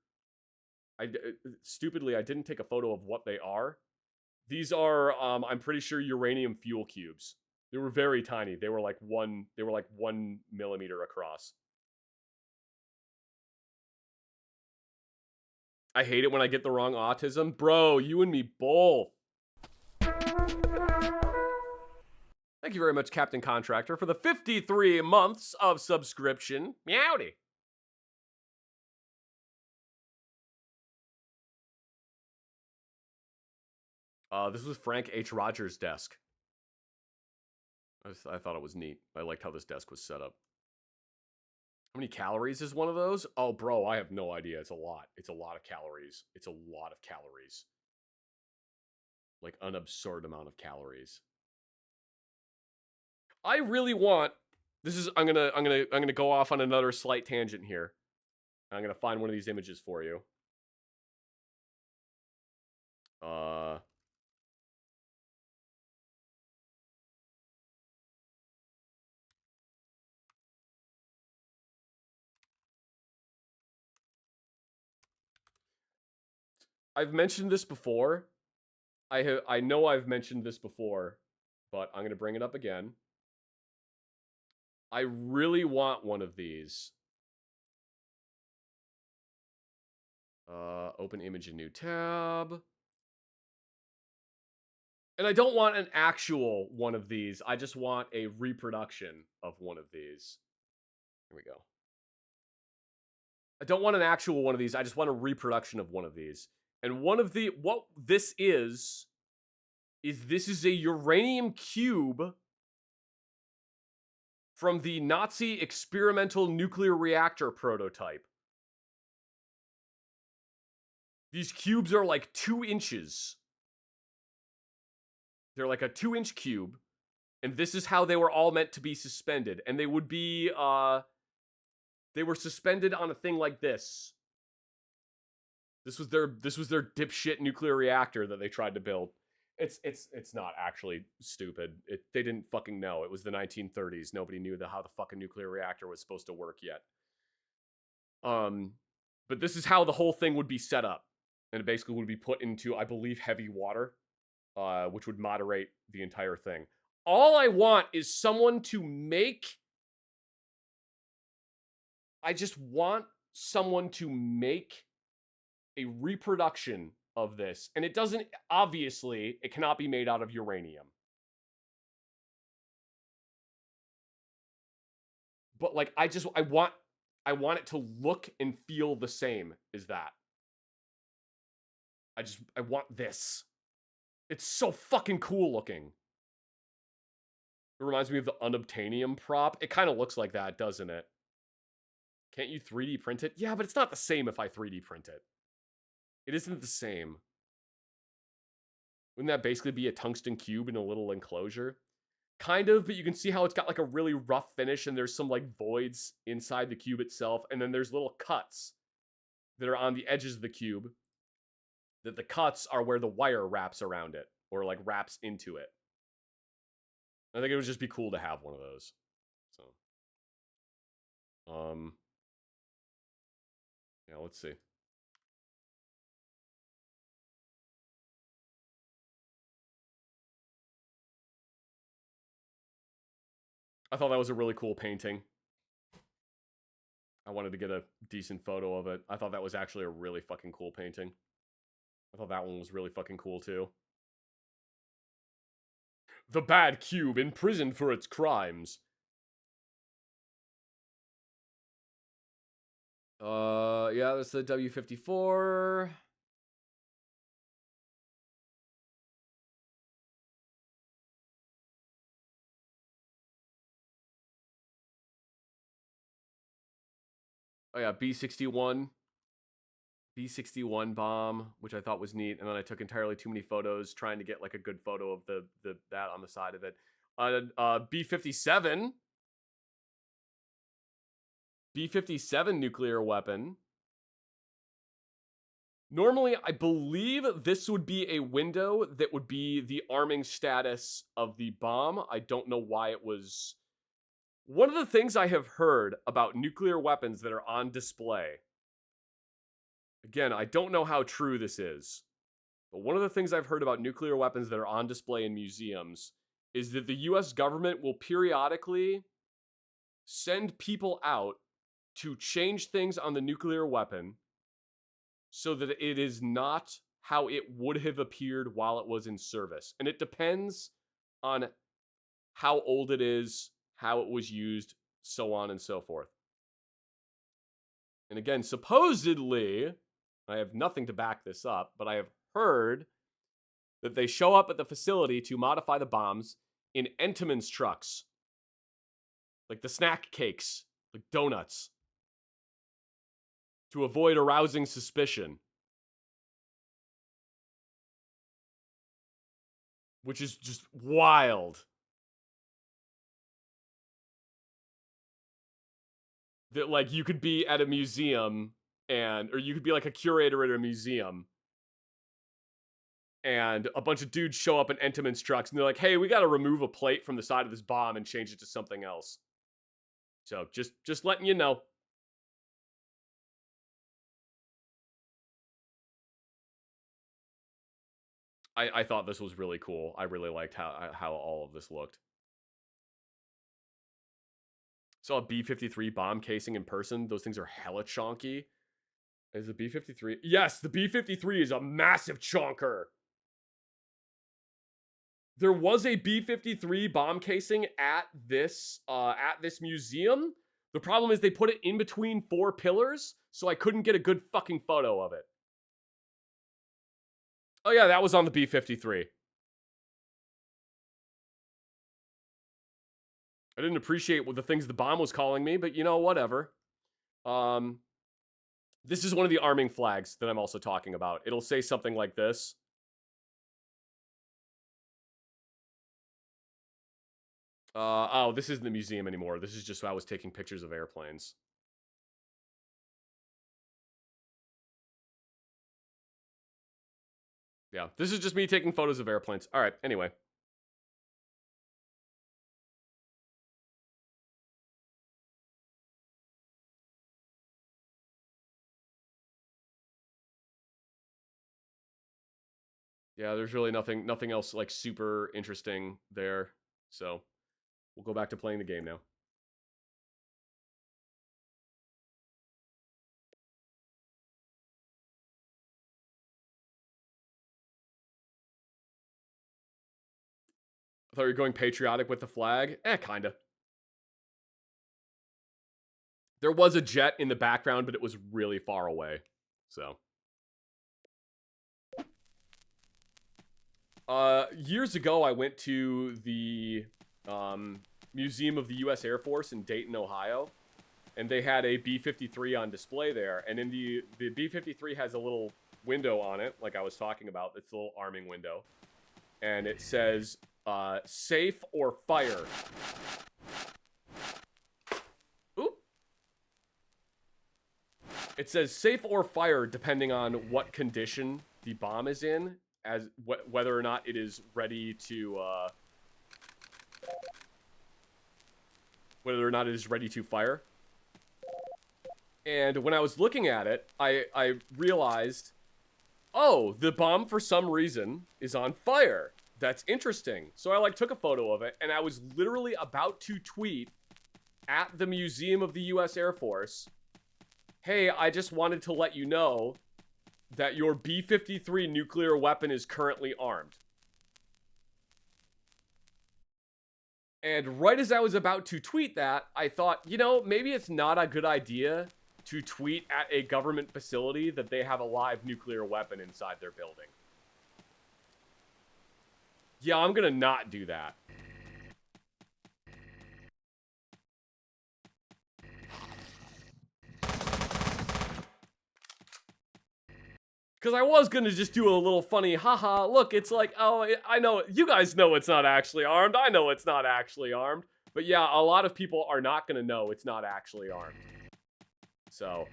stupidly, I didn't take a photo of what they are. These are, I'm pretty sure, uranium fuel cubes. They were very tiny. They were like 1 millimeter across. I hate it when I get the wrong autism. Bro, you and me both. Thank you very much, Captain Contractor, for the 53 months of subscription. Meowdy. This was Frank H. Rogers' desk. I thought it was neat. I liked how this desk was set up. How many calories is one of those? Oh, bro, I have no idea. It's a lot. It's a lot of calories. It's a lot of calories. Like an absurd amount of calories. I really want... I'm gonna go off on another slight tangent here. I'm gonna find one of these images for you. I've mentioned this before. I know I've mentioned this before, but I'm gonna bring it up again. I really want one of these. Open image in new tab. And I don't want an actual one of these. I just want a reproduction of one of these. Here we go. I don't want an actual one of these. I just want a reproduction of one of these. And what this is this is a uranium cube from the Nazi experimental nuclear reactor prototype. These cubes are like 2 inches. They're like a 2-inch cube, and this is how they were all meant to be suspended. And they would be, they were suspended on a thing like this. This was their dipshit nuclear reactor that they tried to build. It's not actually stupid. They didn't fucking know. It was the 1930s. Nobody knew how the fucking nuclear reactor was supposed to work yet. But this is how the whole thing would be set up. And it basically would be put into, I believe, heavy water, which would moderate the entire thing. All I want is someone to make I just want someone to make a reproduction of this. And it doesn't, obviously, it cannot be made out of uranium. But like, I want it to look and feel the same as that. I want this. It's so fucking cool looking. It reminds me of the unobtainium prop. It kind of looks like that, doesn't it? Can't you 3D print it? Yeah, but it's not the same if I 3D print it. It isn't the same. Wouldn't that basically be a tungsten cube in a little enclosure? Kind of, but you can see how it's got like a really rough finish and there's some like voids inside the cube itself. And then there's little cuts that are on the edges of the cube. That the cuts are where the wire wraps around it or like wraps into it. I think it would just be cool to have one of those. So, yeah, let's see. I thought that was a really cool painting. I wanted to get a decent photo of it. I thought that was actually a really fucking cool painting. I thought that one was really fucking cool too. The bad cube imprisoned for its crimes. Yeah, that's the W54. Oh yeah, B61. B61 bomb, which I thought was neat, and then I took entirely too many photos trying to get like a good photo of the that on the side of it. B57. B57 nuclear weapon. Normally, I believe this would be a window that would be the arming status of the bomb. I don't know why it was. One of the things I have heard about nuclear weapons that are on display, again, I don't know how true this is, but one of the things I've heard about nuclear weapons that are on display in museums is that the US government will periodically send people out to change things on the nuclear weapon so that it is not how it would have appeared while it was in service. And it depends on how old it is, how it was used, so on and so forth. And again, supposedly, I have nothing to back this up, but I have heard that they show up at the facility to modify the bombs in Entenmann's trucks. Like the snack cakes, like donuts, to avoid arousing suspicion. Which is just wild. That like you could be at a museum or you could be like a curator at a museum and a bunch of dudes show up in Entenmann's trucks and they're like, hey, we got to remove a plate from the side of this bomb and change it to something else. So just letting you know. I thought this was really cool. I really liked how all of this looked. Saw a B-53 bomb casing in person. Those things are hella chonky. Is the B-53? Yes, the B-53 is a massive chonker. There was a B-53 bomb casing at this museum. The problem is they put it in between 4 pillars, so I couldn't get a good fucking photo of it. Oh yeah, that was on the B-53. I didn't appreciate what the things the bomb was calling me, but you know, whatever. This is one of the arming flags that I'm also talking about. It'll say something like this. Oh, this isn't the museum anymore. This is just I was taking pictures of airplanes. Yeah, this is just me taking photos of airplanes. All right, anyway. Yeah, there's really nothing else like super interesting there. So we'll go back to playing the game now. I thought you were going patriotic with the flag. Kinda. There was a jet in the background, but it was really far away. So. Years ago, I went to the Museum of the U.S. Air Force in Dayton, Ohio. And they had a B-53 on display there. And in the B-53 has a little window on it, like I was talking about. It's a little arming window. And it says, safe or fire. Oop. It says safe or fire depending on what condition the bomb is in, as whether or not it is ready to, fire. And when I was looking at it, I realized, oh, the bomb for some reason is on fire. That's interesting. So I took a photo of it, and I was literally about to tweet at the Museum of the U.S. Air Force, hey, I just wanted to let you know that your B-53 nuclear weapon is currently armed. And right as I was about to tweet that, I thought, you know, maybe it's not a good idea to tweet at a government facility that they have a live nuclear weapon inside their building. Yeah, I'm gonna not do that. Because I was gonna just do a little funny, haha, look, it's like, oh, I know, you guys know it's not actually armed. I know it's not actually armed. But yeah, a lot of people are not gonna know it's not actually armed. So.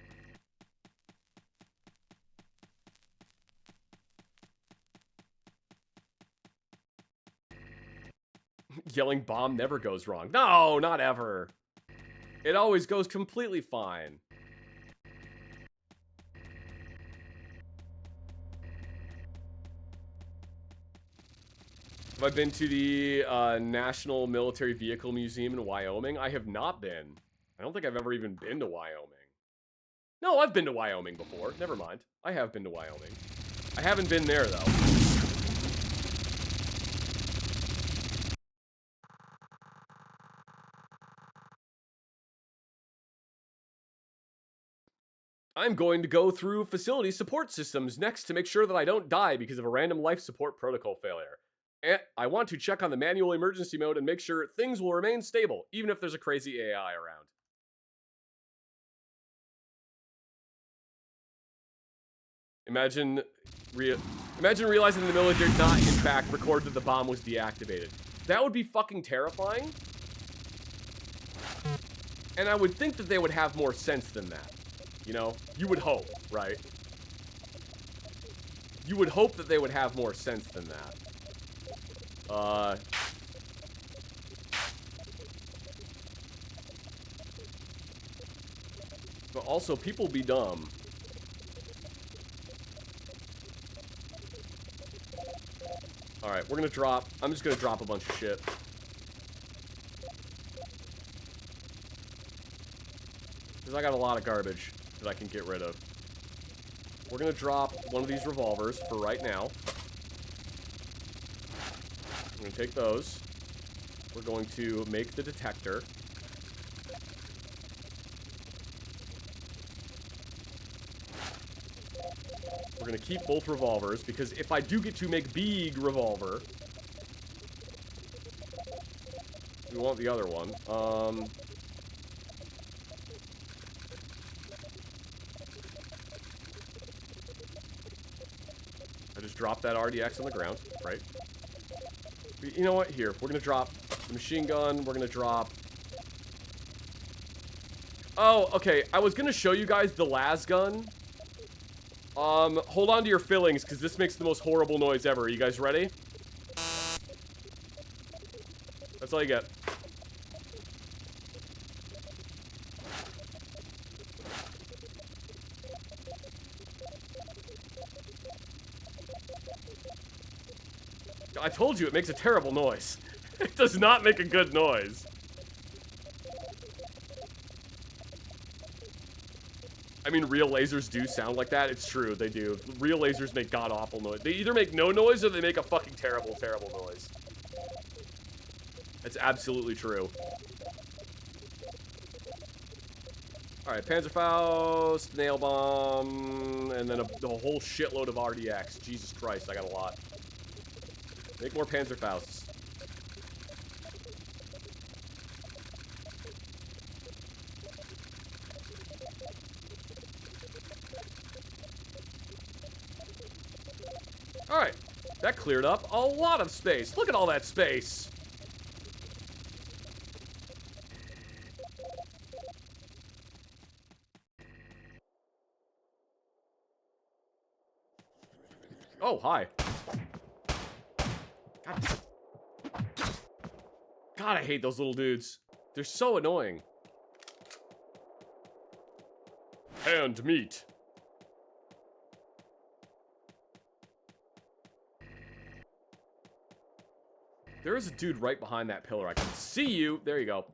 Yelling bomb never goes wrong. No, not ever. It always goes completely fine. Have I been to the National Military Vehicle Museum in Wyoming? I have not been. I don't think I've ever even been to Wyoming. No, I've been to Wyoming before. Never mind. I have been to Wyoming. I haven't been there, though. I'm going to go through facility support systems next to make sure that I don't die because of a random life support protocol failure. And I want to check on the manual emergency mode and make sure things will remain stable, even if there's a crazy AI around. Imagine realizing the military did not, in fact, record that the bomb was deactivated. That would be fucking terrifying. And I would think that they would have more sense than that. You know? You would hope, right? You would hope that they would have more sense than that. But also, people be dumb. Alright, we're gonna drop... I'm just gonna drop a bunch of shit. Because I got a lot of garbage that I can get rid of. We're gonna drop one of these revolvers for right now. I'm gonna take those. We're going to make the detector. We're gonna keep both revolvers, because if I do get to make big revolver, we want the other one. I just dropped that RDX on the ground, right? You know what? Here, we're gonna drop the machine gun. We're gonna drop... Oh, okay. I was gonna show you guys the las gun. Hold on to your fillings, because this makes the most horrible noise ever. Are you guys ready? That's all you get. I told you, it makes a terrible noise. It does not make a good noise. I mean, real lasers do sound like that. It's true, they do. Real lasers make god-awful noise. They either make no noise or they make a fucking terrible, terrible noise. It's absolutely true. Alright, Panzerfaust, Nail Bomb, and then a whole shitload of RDX. Jesus Christ, I got a lot. Make more Panzerfausts. Alright, that cleared up a lot of space. Look at all that space. Oh, hi. God, I hate those little dudes. They're so annoying. Hand meat. There is a dude right behind that pillar. I can see you. There you go.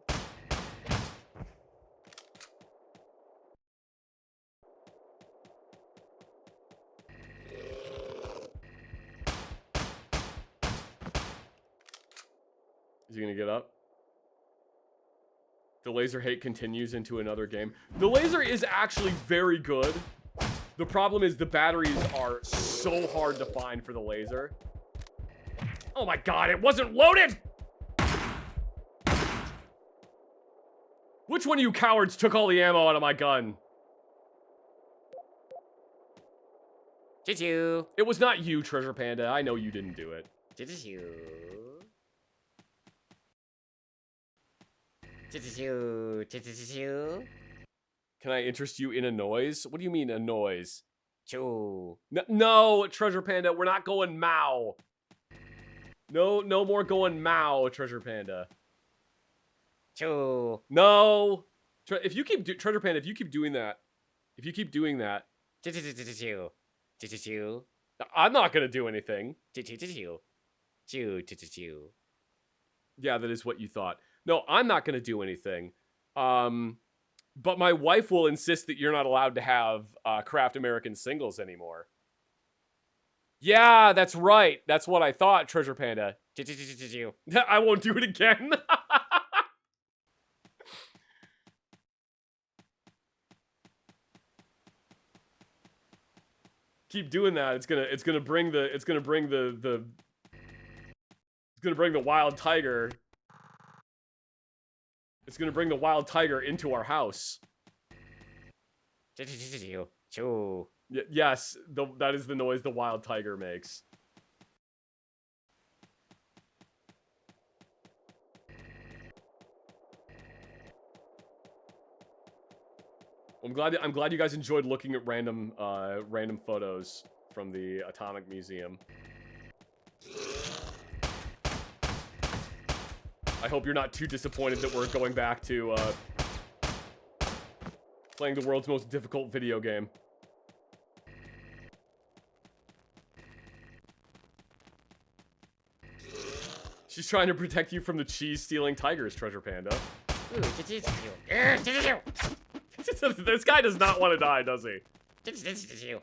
Is he gonna get up? The laser hate continues into another game. The laser is actually very good. The problem is the batteries are so hard to find for the laser. Oh my god, it wasn't loaded! Which one of you cowards took all the ammo out of my gun? Choo-choo. It was not you, Treasure Panda. I know you didn't do it. Choo-choo. Choo-choo. Choo-choo. Can I interest you in a noise? What do you mean, a noise? Choo. No, Treasure Panda, we're not going Mao. No more going Mao, Treasure Panda. Choo. No. If you keep Treasure Panda, if you keep doing that, Choo-choo-choo-choo. Choo-choo-choo. I'm not gonna do anything. Choo-choo-choo-choo. Choo-choo-choo-choo. Yeah, that is what you thought. No, I'm not gonna do anything. But my wife will insist that you're not allowed to have Craft American singles anymore. Yeah, that's right. That's what I thought, Treasure Panda. Choo-choo-choo-choo. I won't do it again. Keep doing that. It's gonna bring the wild tiger. It's gonna bring the wild tiger into our house. Choo-choo-choo-choo. Choo. Yes, that is the noise the wild tiger makes. I'm glad you guys enjoyed looking at random photos from the Atomic Museum. I hope you're not too disappointed that we're going back to playing the world's most difficult video game. She's trying to protect you from the cheese-stealing tigers, Treasure Panda. Ooh, choo-choo-choo-choo. Choo-choo-choo. This guy does not want to die, does he? Choo-choo-choo-choo.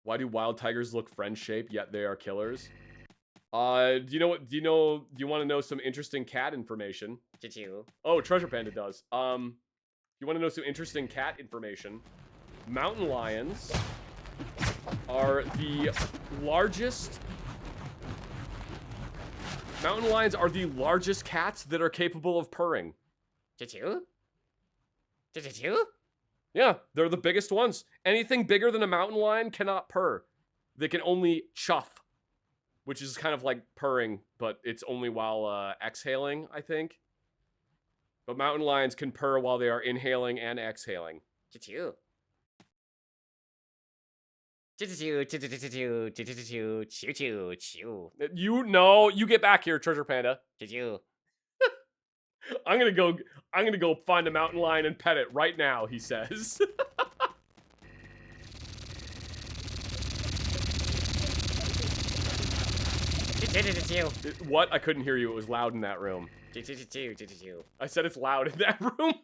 Why do wild tigers look friend-shaped, yet they are killers? Do you want to know some interesting cat information? Choo-choo. Oh, Treasure Panda does. You want to know some interesting cat information? Mountain lions are the largest... Mountain lions are the largest cats that are capable of purring. Choo-choo? Choo-choo-choo? Yeah, they're the biggest ones. Anything bigger than a mountain lion cannot purr. They can only chuff, which is kind of like purring, but it's only while exhaling, I think. But mountain lions can purr while they are inhaling and exhaling. Choo-choo. Choo-choo, choo-choo, choo-choo, choo-choo, choo. You get back here, Treasure Panda. Choo-choo. I'm gonna go find a mountain lion and pet it right now, he says. Choo-choo-choo-choo. What? I couldn't hear you. It was loud in that room. Choo-choo-choo-choo, choo-choo. I said it's loud in that room.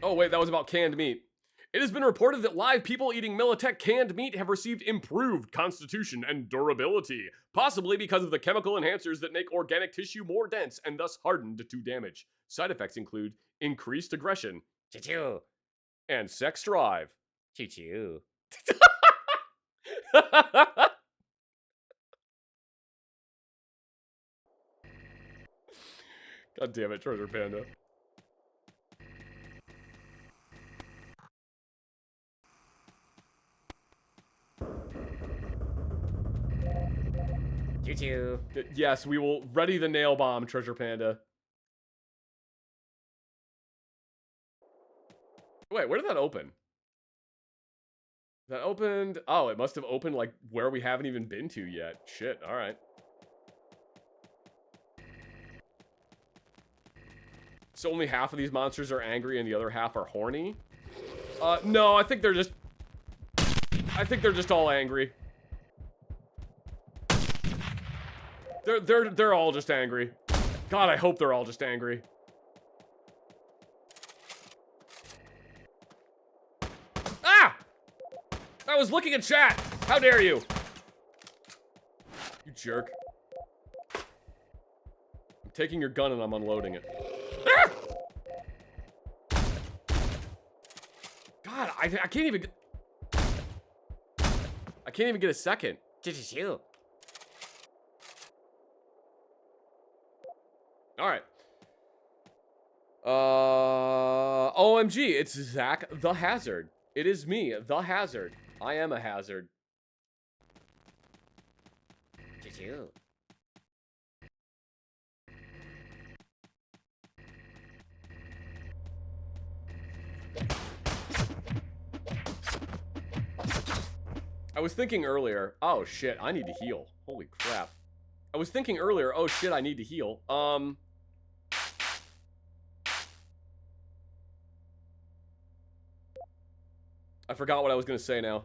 Oh, wait, that was about canned meat. It has been reported that live people eating Militech canned meat have received improved constitution and durability, possibly because of the chemical enhancers that make organic tissue more dense and thus hardened to damage. Side effects include increased aggression Choo-choo. and sex drive. Choo-choo. God damn it, Treasure Panda. Choo-choo. Yes, we will ready the nail bomb, Treasure Panda. Wait, where did that open? That opened... Oh, it must have opened, like, where we haven't even been to yet. Shit, alright. So only half of these monsters are angry and the other half are horny? No, I think they're just... I think they're just all angry. They're all just angry. God, I hope they're all just angry. Ah! I was looking at chat! How dare you? You jerk. I'm taking your gun and I'm unloading it. Ah! God, I can't even... I can't even get a second. Choo-choo. Alright. OMG, it's Zach the Hazard. It is me, the Hazard. I am a hazard. Choo-choo. I was thinking earlier, oh shit, I need to heal. Holy crap. I was thinking earlier, oh shit, I need to heal. I forgot what I was gonna say now.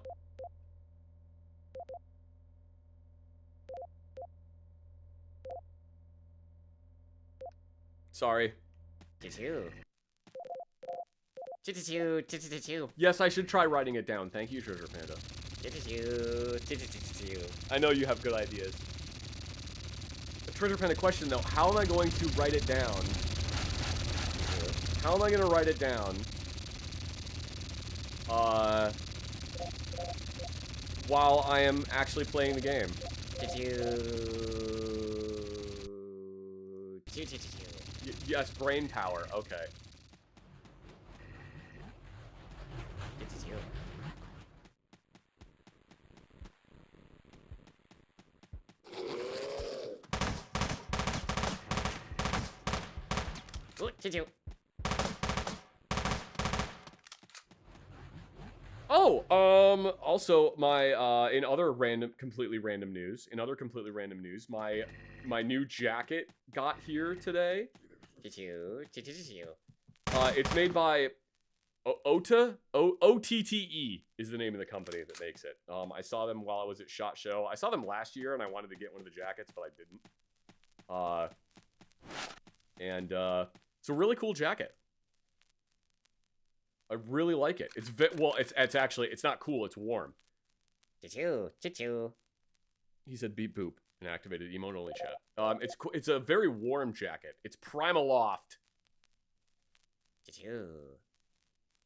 Sorry. Choo-choo. Choo-choo. Choo-choo. Yes, I should try writing it down. Thank you, Treasure Panda. Choo-choo. Choo-choo. I know you have good ideas. A Treasure Panda question though, how am I going to write it down? How am I gonna write it down? While I am actually playing the game. Choo-choo. Yes, brain power. Okay. Choo-choo. Ooh, choo-choo. Oh, also my in other completely random news, my new jacket got here today. Choo-choo. Choo-choo. It's made by OTTE is the name of the company that makes it. I saw them while I was at SHOT Show. I saw them last year and I wanted to get one of the jackets, but I didn't. It's a really cool jacket. I really like it. It's actually, it's not cool, it's warm. Choo-choo. Choo-choo. He said beep boop and activated emote only chat. It's a very warm jacket. It's Primaloft. Choo-choo.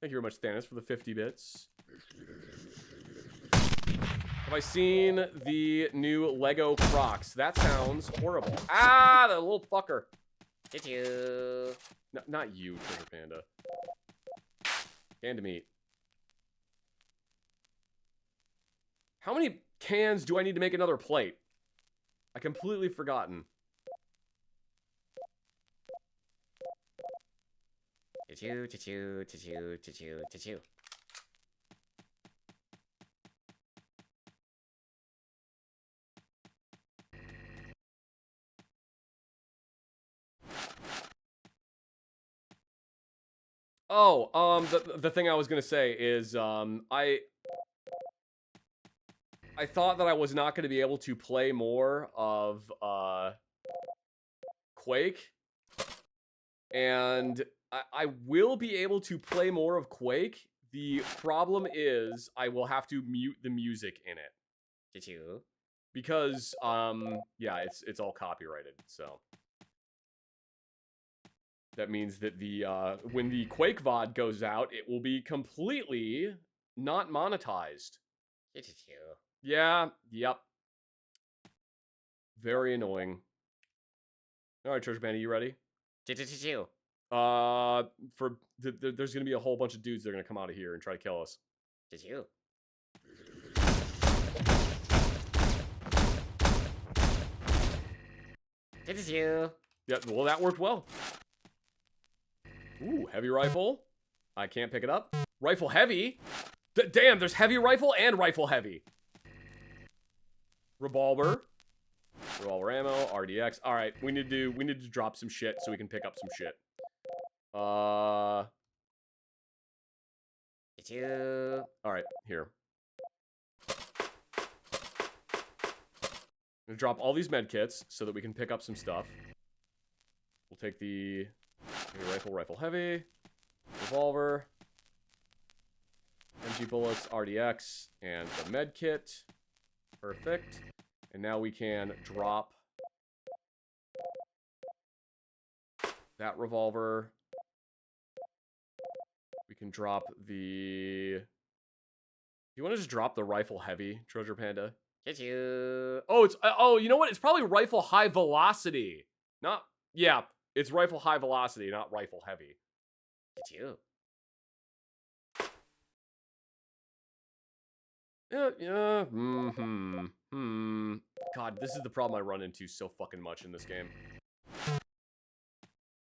Thank you very much, Thanos, for the 50 bits. Have I seen the new Lego Crocs? That sounds horrible. Ah, the little fucker. Choo-choo. No, not you, Treasure Panda. Canned meat. How many cans do I need to make another plate? I completely forgotten. Choo-choo. Choo-choo. Choo-choo. Choo-choo. Choo-choo. Oh, the thing I was gonna say is, I thought that I was not gonna be able to play more of, Quake. And I will be able to play more of Quake. The problem is I will have to mute the music in it. Did you? Because, yeah, it's all copyrighted, so. That means that the, when the Quake VOD goes out, it will be completely not monetized. Did you? Yeah, yep. Very annoying. Alright, Treasure Panda, you ready? Did you? There's gonna be a whole bunch of dudes that are gonna come out of here and try to kill us. Did you? Did you? Yeah, well, that worked well. Ooh, heavy rifle. I can't pick it up. Rifle heavy. Damn, there's heavy rifle and rifle heavy. Revolver. Revolver ammo, RDX. All right, we need to drop some shit so we can pick up some shit. Did you? All right, here. I'm gonna drop all these med kits so that we can pick up some stuff. We'll take the rifle heavy, revolver, MG bullets, RDX, and the med kit. Perfect. And now we can drop that revolver. We can drop the... You want to just drop the rifle heavy, Treasure Panda? Did you? Oh, it's... Oh, you know what? It's probably rifle high velocity. Not... Yeah, it's rifle high velocity, not rifle heavy. Did you? Yeah. God, this is the problem I run into so fucking much in this game.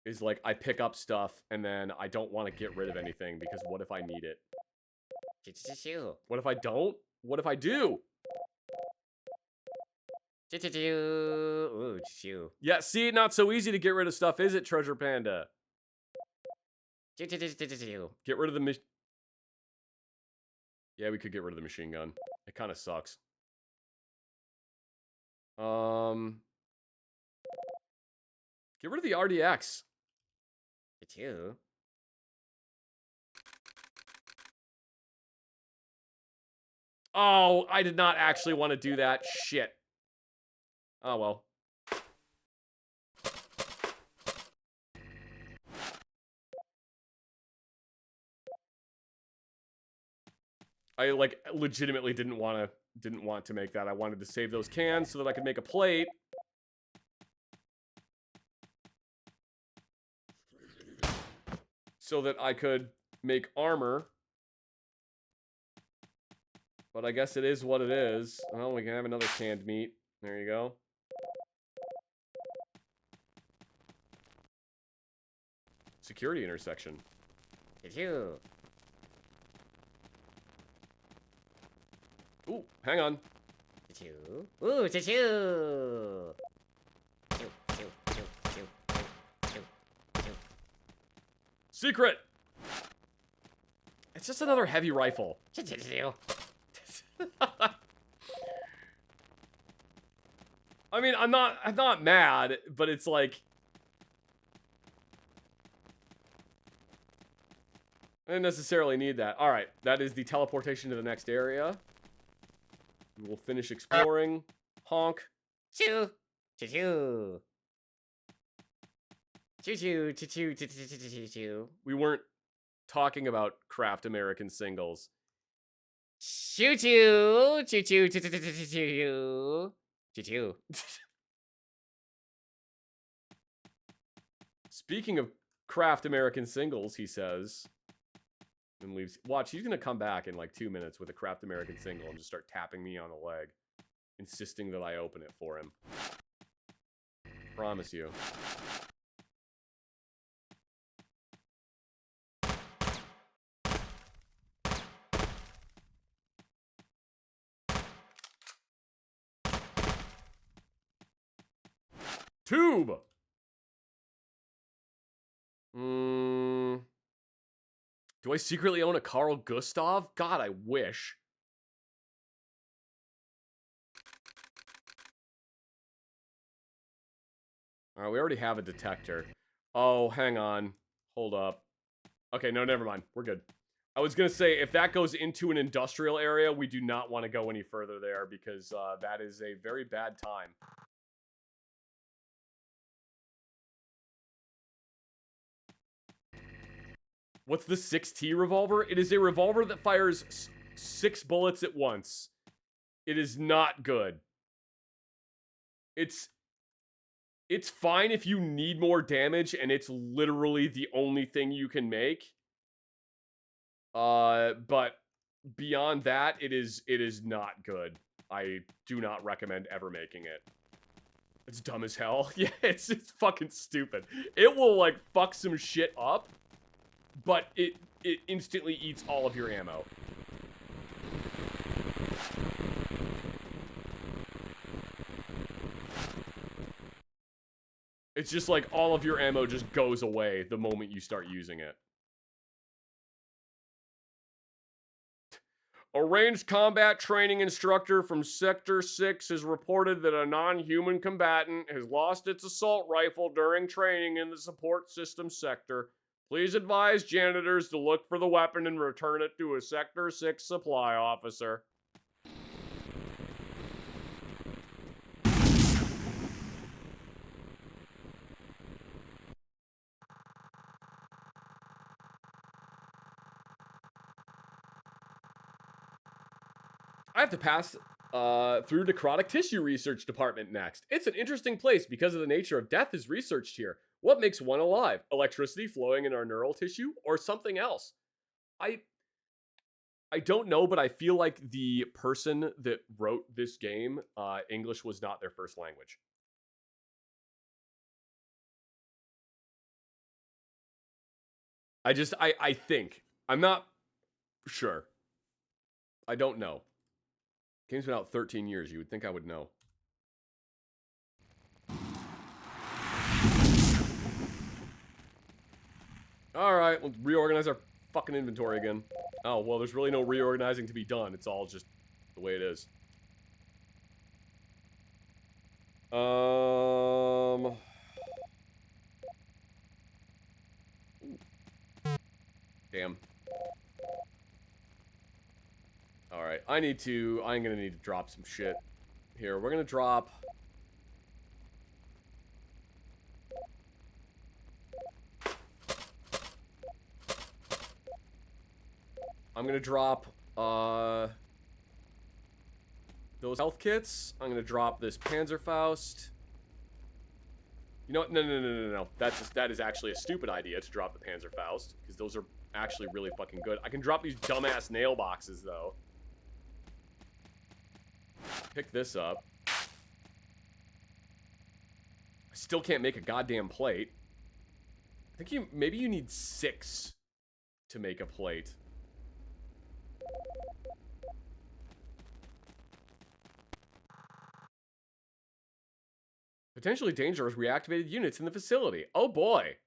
Is like, I pick up stuff, and then I don't want to get rid of anything, because what if I need it? Did you? What if I don't? What if I do? Did you? Ooh, did you? Yeah, see, not so easy to get rid of stuff, is it, Treasure Panda? Did you? Get rid of the Yeah, we could get rid of the machine gun. It kind of sucks. Get rid of the RDX. Did you? Oh, I did not actually want to do that. Shit. Oh, well. I, like, legitimately didn't want to make that. I wanted to save those cans so that I could make a plate. So that I could make armor. But I guess it is what it is. Well, we can have another canned meat. There you go. Security intersection. Did you? Ooh, hang on. Did you? Ooh, did you? Secret! It's just another heavy rifle. Did you? I mean, I'm not mad, but it's like... I didn't necessarily need that. Alright, that is the teleportation to the next area. We will finish exploring. Honk. Choo. Choo. Choo. Choo. We weren't talking about craft American singles. Choo choo. Choo choo. Choo. Choo. Speaking of craft American singles, he says, and leaves. Watch, he's gonna come back in like 2 minutes with a craft American single and just start tapping me on the leg, insisting that I open it for him. Promise you. Tube! Do I secretly own a Carl Gustav? God, I wish. Alright, we already have a detector. Oh, hang on. Hold up. Okay, no, never mind. We're good. I was gonna say, if that goes into an industrial area, we do not want to go any further there, because that is a very bad time. What's the 6T revolver? It is a revolver that fires 6 bullets at once. It is not good. It's fine if you need more damage, and it's literally the only thing you can make. But beyond that, it is not good. I do not recommend ever making it. It's dumb as hell. Yeah, it's fucking stupid. It will, like, fuck some shit up, but it instantly eats all of your ammo. It's just like all of your ammo just goes away the moment you start using it. A ranged combat training instructor from Sector 6 has reported that a non-human combatant has lost its assault rifle during training in the support system sector. Please advise janitors to look for the weapon and return it to a Sector 6 supply officer. I have to pass through necrotic tissue research department next. It's an interesting place because of the nature of death is researched here. What makes one alive? Electricity flowing in our neural tissue or something else? I don't know, but I feel like the person that wrote this game, English was not their first language. I think. I'm not sure. I don't know. Game's been out 13 years. You would think I would know. Alright, let's reorganize our fucking inventory again. Oh, well, there's really no reorganizing to be done. It's all just the way it is. Damn. Alright, I'm gonna need to drop some shit here. We're gonna drop... I'm gonna drop, those health kits. I'm gonna drop this Panzerfaust. You know what? No. That is actually a stupid idea to drop the Panzerfaust, because those are actually really fucking good. I can drop these dumbass nail boxes, though. Pick this up. I still can't make a goddamn plate. I think maybe you need 6 to make a plate. Potentially dangerous reactivated units in the facility. Oh boy.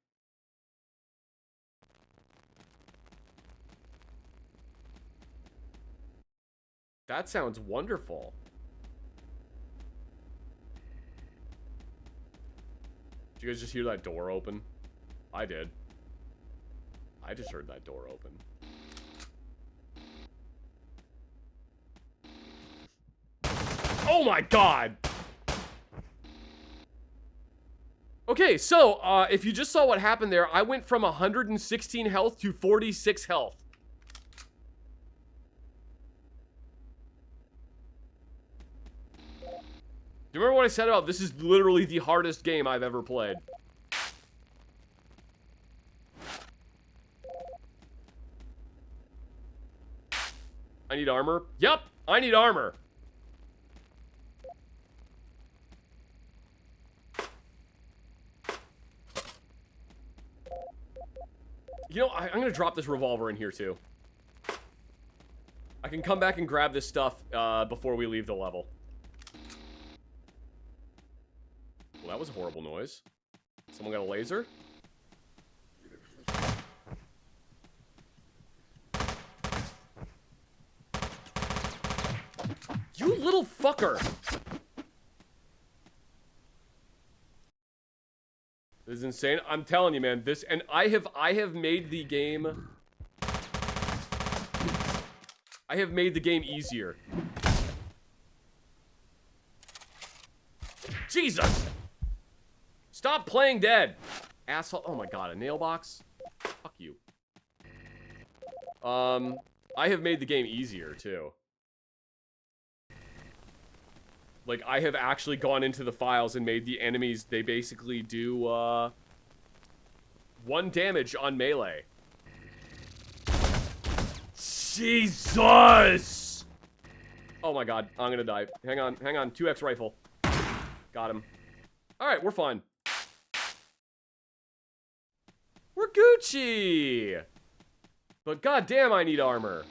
That sounds wonderful. Did you guys just hear that door open? I did. I just heard that door open. Oh my god! Okay, so, if you just saw what happened there, I went from 116 health to 46 health. Do you remember what I said about this is literally the hardest game I've ever played? I need armor? Yep, I need armor. You know, I'm gonna drop this revolver in here, too. I can come back and grab this stuff, before we leave the level. Well, that was a horrible noise. Someone got a laser? You little fucker! This is insane. I'm telling you, man. This, and I have made the game. I have made the game easier. Jesus! Stop playing dead, asshole. Oh my god, a nail box. Fuck you. I have made the game easier too. Like, I have actually gone into the files and made the enemies, they basically do, 1 damage on melee. Jesus! Oh my god, I'm gonna die. Hang on, 2x rifle. Got him. Alright, we're fine. We're Gucci! But goddamn, I need armor.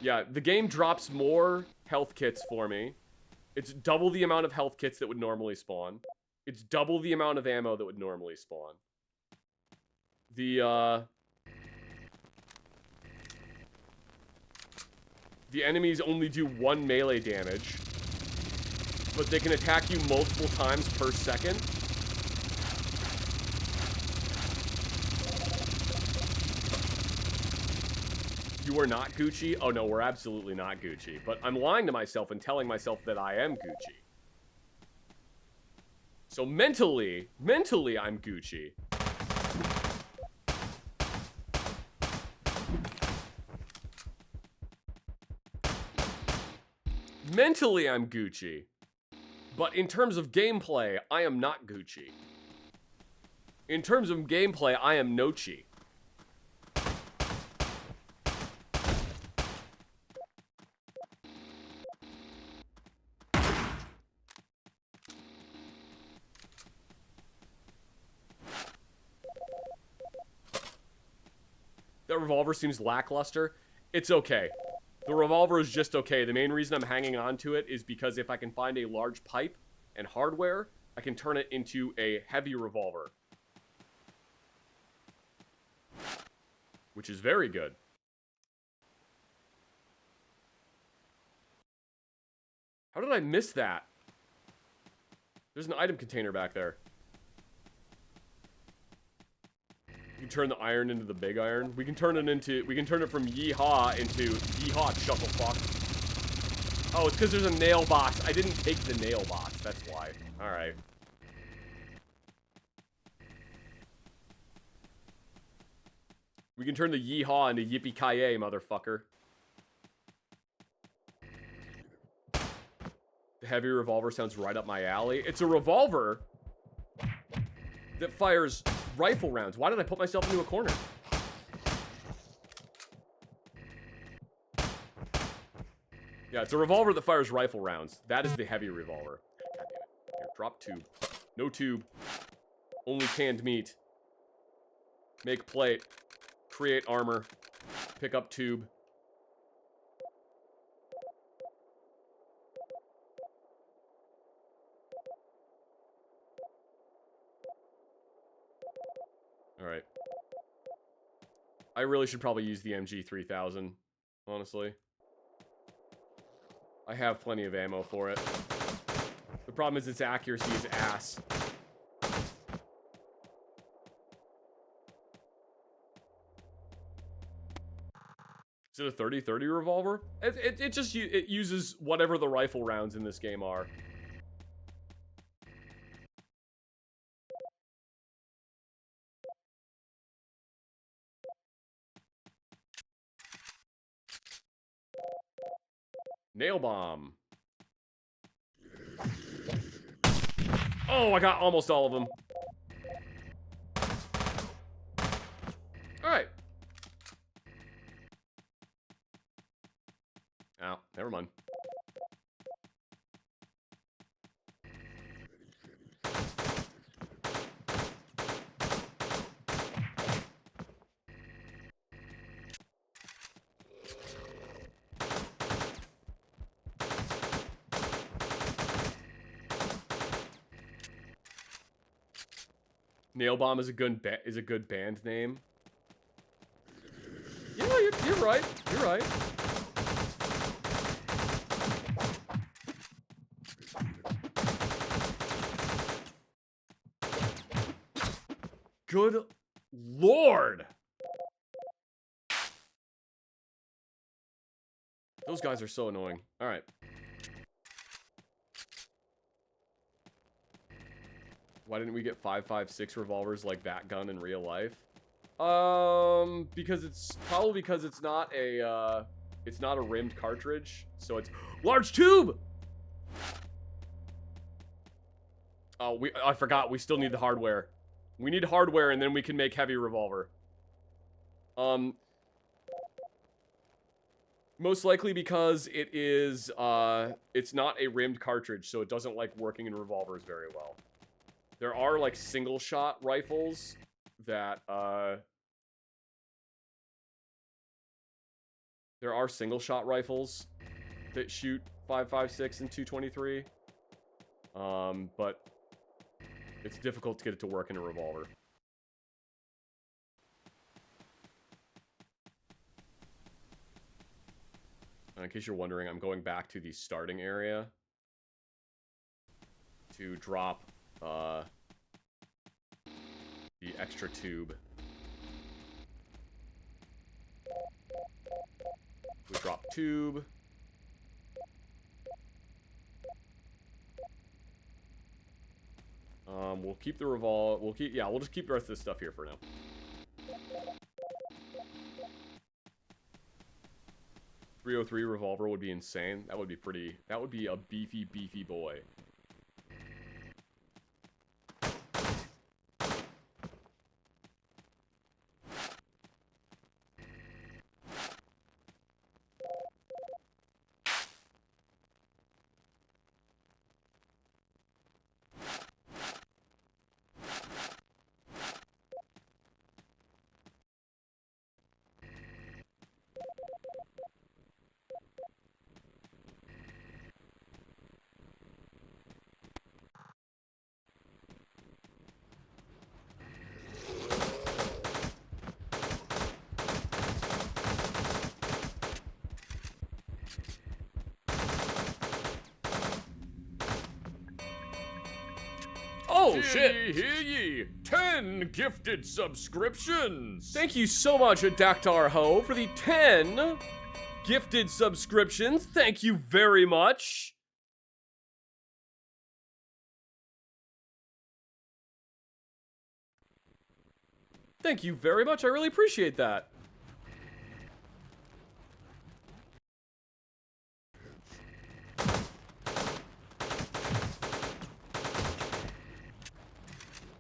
Yeah, the game drops more health kits for me. It's double the amount of health kits that would normally spawn. It's double the amount of ammo that would normally spawn. The enemies only do 1 melee damage, but they can attack you multiple times per second. You are not Gucci? Oh no, we're absolutely not Gucci. But I'm lying to myself and telling myself that I am Gucci. So mentally, I'm Gucci. Mentally, I'm Gucci. But in terms of gameplay, I am not Gucci. In terms of gameplay, I am Nochi. That revolver seems lackluster. It's okay. The revolver is just okay. The main reason I'm hanging on to it is because if I can find a large pipe and hardware, I can turn it into a heavy revolver. Which is very good. How did I miss that? There's an item container back there. You can turn the iron into the big iron. We can turn it from yeehaw into yeehaw, chucklefuck. Oh, it's because there's a nail box. I didn't take the nail box. That's why. Alright. We can turn the yeehaw into yippee-ki-yay, motherfucker. The heavy revolver sounds right up my alley. It's a revolver that fires rifle rounds. Why did I put myself into a corner? Yeah, it's a revolver that fires rifle rounds. That is the heavy revolver. God damn it. Here, drop tube. No tube. Only canned meat. Make plate. Create armor. Pick up tube. Alright. I really should probably use the MG3000, honestly. I have plenty of ammo for it. The problem is its accuracy is ass. Is it a 30-30 revolver? It just uses whatever the rifle rounds in this game are. Nail bomb. Oh, I got almost all of them. Alright. Oh, never mind. Nail bomb is a good band name. Yeah, you're right. You're right. Good lord. Those guys are so annoying. All right. Why didn't we get 5.56 revolvers like that gun in real life? Because it's not a rimmed cartridge, so it's large tube. Oh, I forgot. We still need the hardware. We need hardware, and then we can make heavy revolver. Most likely because it is, it's not a rimmed cartridge, so it doesn't like working in revolvers very well. There are, like, single-shot rifles that, there are single-shot rifles that shoot 5.56 and 223. But it's difficult to get it to work in a revolver. In case you're wondering, I'm going back to the starting area to drop the extra tube. We drop tube. We'll keep the we'll just keep the rest of this stuff here for now. .303 revolver would be insane. That would be a beefy boy. Oh, shit! Hear ye! 10 gifted subscriptions! Thank you so much, Daktar Ho, for the 10 gifted subscriptions. Thank you very much. Thank you very much. I really appreciate that.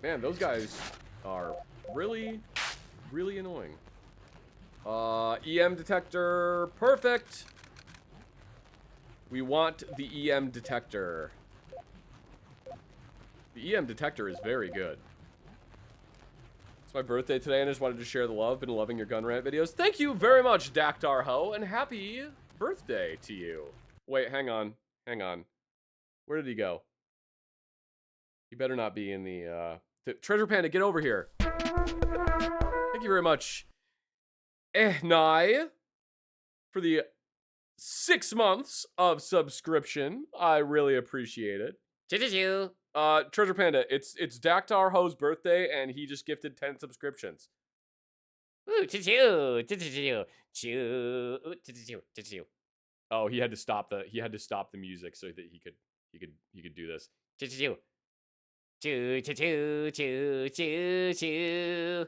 Man, those guys are really, really annoying. EM detector, perfect. We want the EM detector. The EM detector is very good. It's my birthday today, and I just wanted to share the love. Been loving your gun rant videos. Thank you very much, Daktar Ho, and happy birthday to you. Wait, hang on. Where did he go? He better not be in the Treasure Panda, get over here. Thank you very much, Nai, for the 6 months of subscription. I really appreciate it. Choo-choo-choo. Treasure Panda, it's Daktar Ho's birthday, and he just gifted 10 subscriptions. Ooh, choo-choo, choo-choo-choo, choo-choo-choo, choo-choo. Oh, he had to stop the music so that he could do this. Choo-choo-choo. Choo-choo-choo, choo-choo-choo.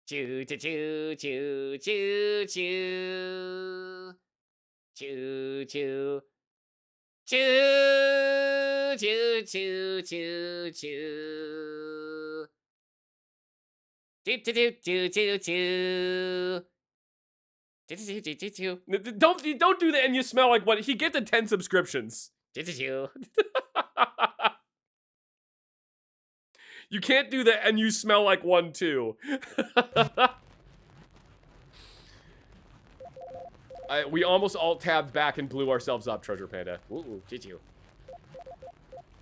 Choo-choo-choo, choo-choo-choo. Choo-choo. Choo-choo-choo-choo-choo. Choo-choo-choo-choo-choo. Choo-choo-choo-choo-choo. Don't do that, and you smell like what? He gets the 10 subscriptions. Choo-choo-choo. You can't do that, and you smell like one too. We almost alt-tabbed back and blew ourselves up, Treasure Panda. Ooh, choo-choo.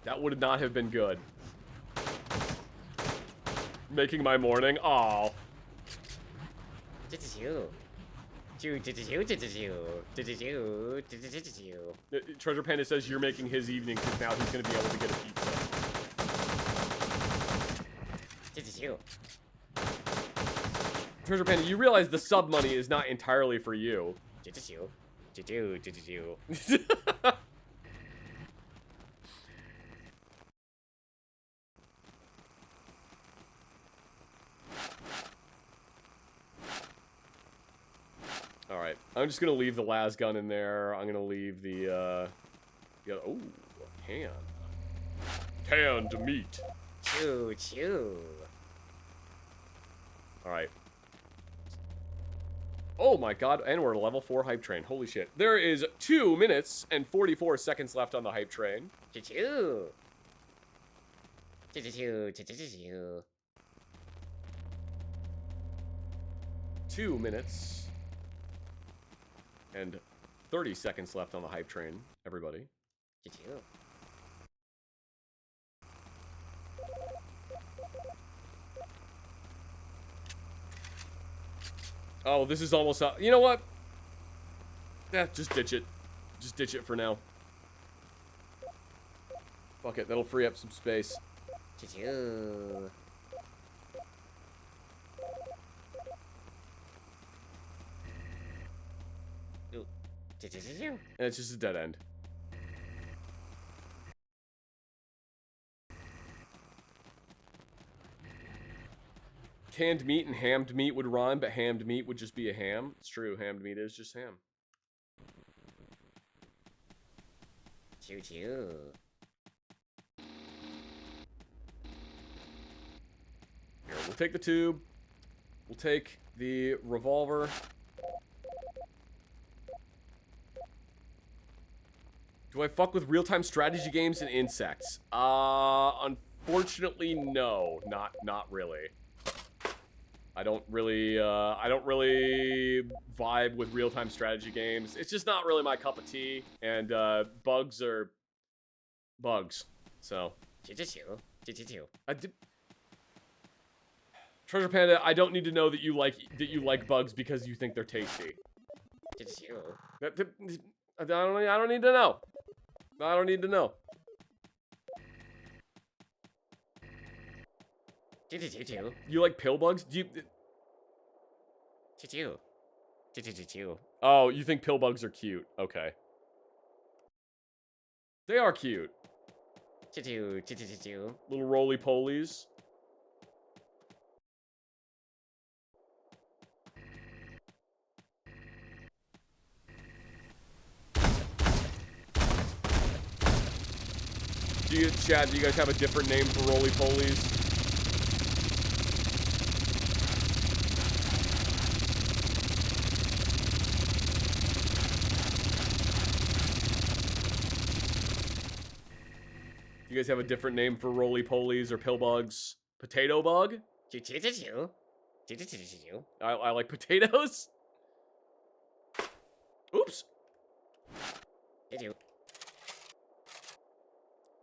That would not have been good. Making my morning. Aw. Choo-choo-choo. Choo-choo-choo-choo-choo. Choo-choo-choo-choo-choo-choo. Treasure Panda says you're making his evening because now he's going to be able to get a pizza. Choo-choo-choo. Treasure Panda, you realize the sub money is not entirely for you. Alright, I'm just gonna leave the las gun in there. I'm gonna leave the, oh, can. Canned meat. Chew, chew. Alright. Oh my god, and we're at a level 4 hype train. Holy shit. There is 2 minutes and 44 seconds left on the hype train. Chew, chew. Chew, chew, chew, chew, chew, chew. 2 minutes and 30 seconds left on the hype train, everybody. Chew, chew. Oh, this is almost up. You know what? Yeah, just ditch it. Just ditch it for now. Fuck it, that'll free up some space. Chew, chew. Ooh. Chew, chew, chew, chew. And it's just a dead end. Canned meat and hammed meat would rhyme, but hammed meat would just be a ham. It's true, hammed meat is just ham. Chew, chew. Here, we'll take the tube. We'll take the revolver. Do I fuck with real-time strategy games and insects? Unfortunately, no. Not really. I don't really vibe with real-time strategy games. It's just not really my cup of tea. And, bugs are bugs. So. Chew, chew, chew. Chew, chew, chew. Treasure Panda, I don't need to know that you like bugs because you think they're tasty. Chew, chew, chew. I don't need to know. I don't need to know. Chew, chew, chew, chew. You like pill bugs? Do you? Chew, chew. Chew, chew, chew, chew. Oh, you think pill bugs are cute? Okay. They are cute. Chew, chew, chew, chew, chew, chew. Little roly-polies. Chad, do you guys have a different name for roly-polies? Do you guys have a different name for roly-polies or pill bugs? Potato bug? Chew, chew, chew, chew. Chew, chew, chew, chew, chew. I like potatoes. Oops. Chew, chew.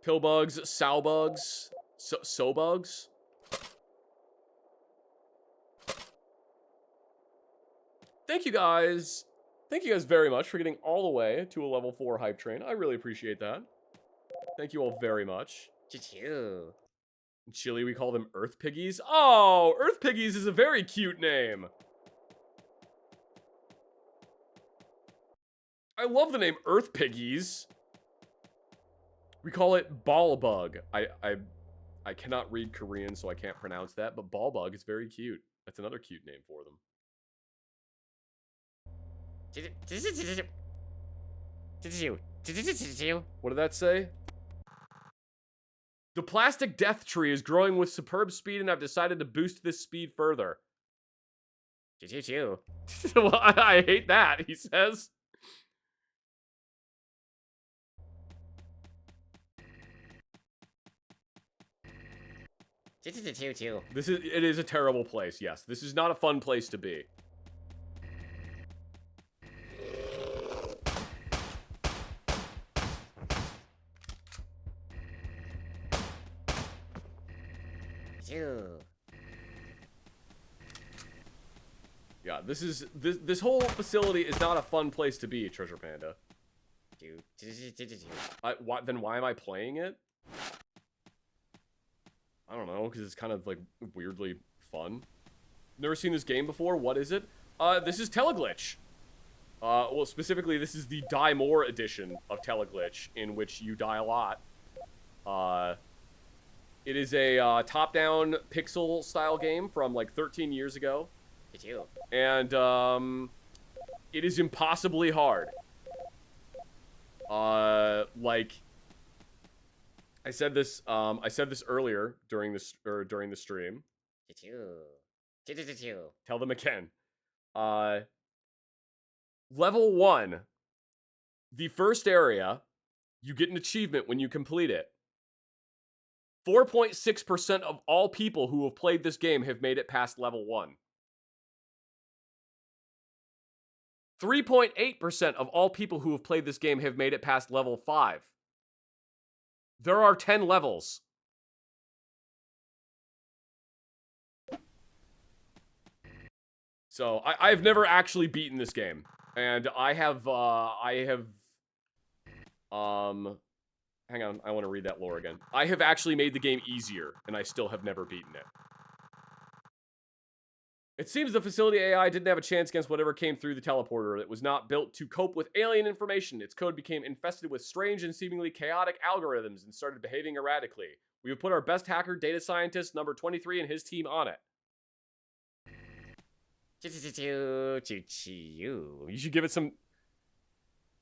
Pill bugs, sow bugs, so bugs. Thank you guys. Thank you guys very much for getting all the way to a level 4 hype train. I really appreciate that. Thank you all very much. Chew, chew. In Chile, we call them Earth Piggies. Oh, Earth Piggies is a very cute name. I love the name Earth Piggies. We call it ball bug. I cannot read Korean, so I can't pronounce that, but ball bug is very cute. That's another cute name for them. Chew, chew, chew, chew, chew. Chew, chew, chew, chew, chew, chew, chew. What did that say? The plastic death tree is growing with superb speed, and I've decided to boost this speed further. Chew, chew, chew. Well, I hate that, he says. Chew, chew, chew, chew, chew. It is a terrible place, yes. This is not a fun place to be. Chew. Yeah, this whole facility is not a fun place to be, Treasure Panda. Chew, chew, chew, chew, chew, chew. Then why am I playing it? I don't know, because it's kind of, like, weirdly fun. Never seen this game before. What is it? This is Teleglitch. Well, specifically, this is the Die More edition of Teleglitch, in which you die a lot. It is a top-down pixel-style game from, like, 13 years ago. And, it is impossibly hard. Like, I said this earlier during the stream. Tell them again. Level 1. The first area, you get an achievement when you complete it. 4.6% of all people who have played this game have made it past level 1. 3.8% of all people who have played this game have made it past level 5. There are 10 levels. So, I've never actually beaten this game. And hang on, I want to read that lore again. I have actually made the game easier, and I still have never beaten it. It seems the facility AI didn't have a chance against whatever came through the teleporter. It was not built to cope with alien information. Its code became infested with strange and seemingly chaotic algorithms and started behaving erratically. We have put our best hacker, data scientist, number 23, and his team on it. You should give it some...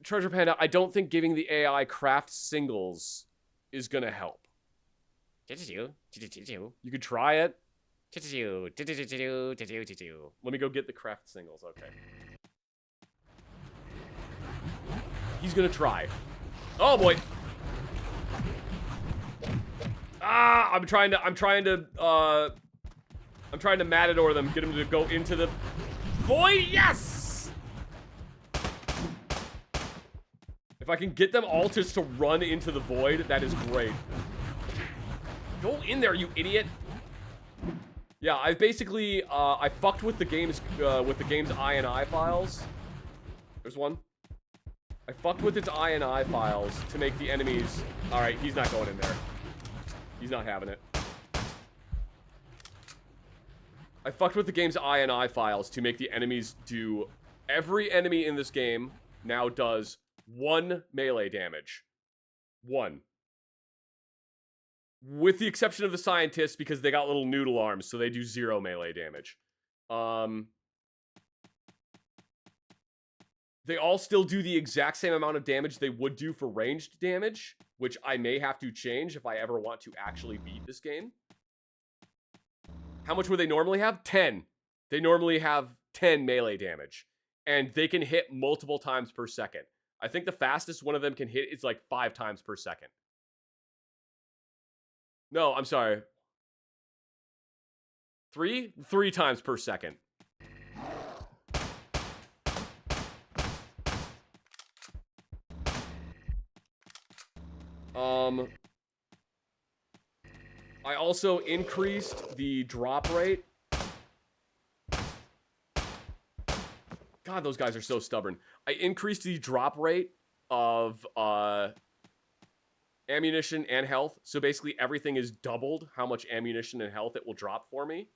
Treasure Panda, I don't think giving the AI craft singles is gonna help. You could try it. Let me go get the craft singles, okay. He's gonna try. Oh boy. Ah, I'm trying to matador them, get them to go into the void. Yes! If I can get them all just to run into the void, that is great. Go in there, you idiot. Yeah, I've basically, I fucked with the game's INI files. There's one. I fucked with its INI files to make the enemies... Alright, he's not going in there. He's not having it. I fucked with the game's INI files to make the enemies do... Every enemy in this game now does 1 melee damage. 1. With the exception of the scientists, because they got little noodle arms, so they do 0 melee damage. They all still do the exact same amount of damage they would do for ranged damage, which I may have to change if I ever want to actually beat this game. How much would they normally have? 10. They normally have 10 melee damage. And they can hit multiple times per second. I think the fastest one of them can hit is like 5 times per second. No, I'm sorry. 3 times per second. I also increased the drop rate. God, those guys are so stubborn. I increased the drop rate of ammunition and health. So basically everything is doubled how much ammunition and health it will drop for me.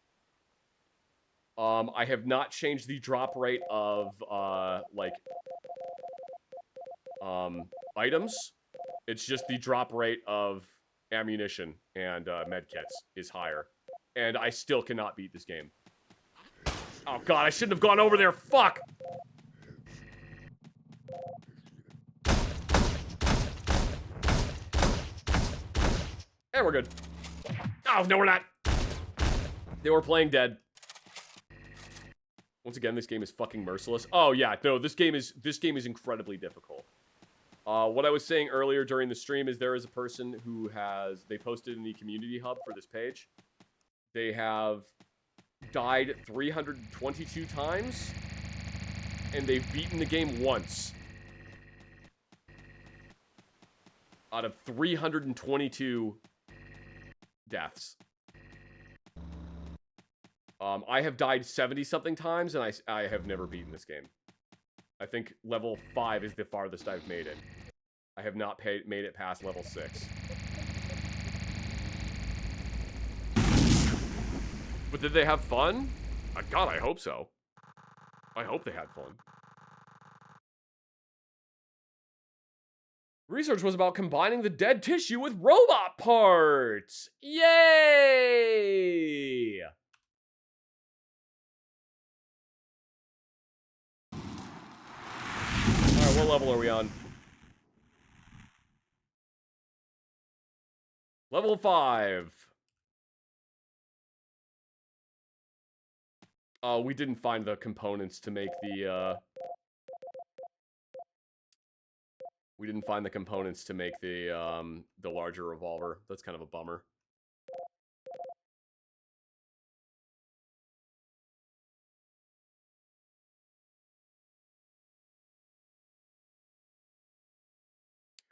I have not changed the drop rate of items. It's just the drop rate of ammunition and medkits is higher. And I still cannot beat this game. Oh god, I shouldn't have gone over there. Fuck! And we're good. Oh, no, we're not. They were playing dead. Once again, this game is fucking merciless. Oh yeah, no, this game is incredibly difficult. What I was saying earlier during the stream is there is a person who they posted in the community hub for this page. They have died 322 times, and they've beaten the game once. Out of 322 deaths. I have died 70-something times, and I have never beaten this game. I think level 5 is the farthest I've made it. I have not made it past level 6. But did they have fun? God, I hope so. I hope they had fun. Research was about combining the dead tissue with robot parts. Yay! Alright, what level are we on? Level 5. We didn't find the components to make the, We didn't find the components to make the larger revolver. That's kind of a bummer.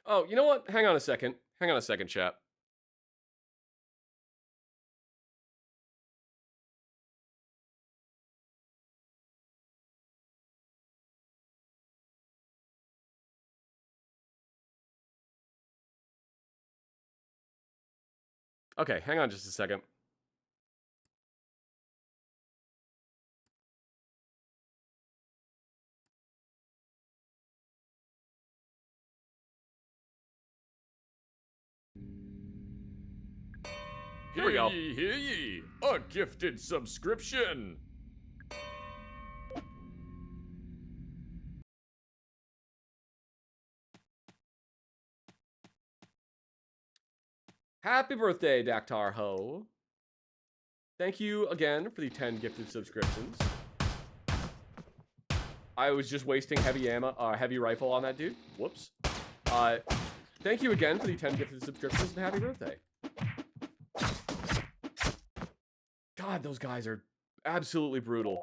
Oh, you know what? Hang on a second. Hang on a second, chat. Okay, hang on just a second. Here we go. Hear ye, a gifted subscription. Happy birthday, Daktar Ho. Thank you again for the 10 gifted subscriptions. I was just wasting heavy ammo, heavy rifle on that dude. Whoops. Thank you again for the 10 gifted subscriptions and happy birthday. God, those guys are absolutely brutal.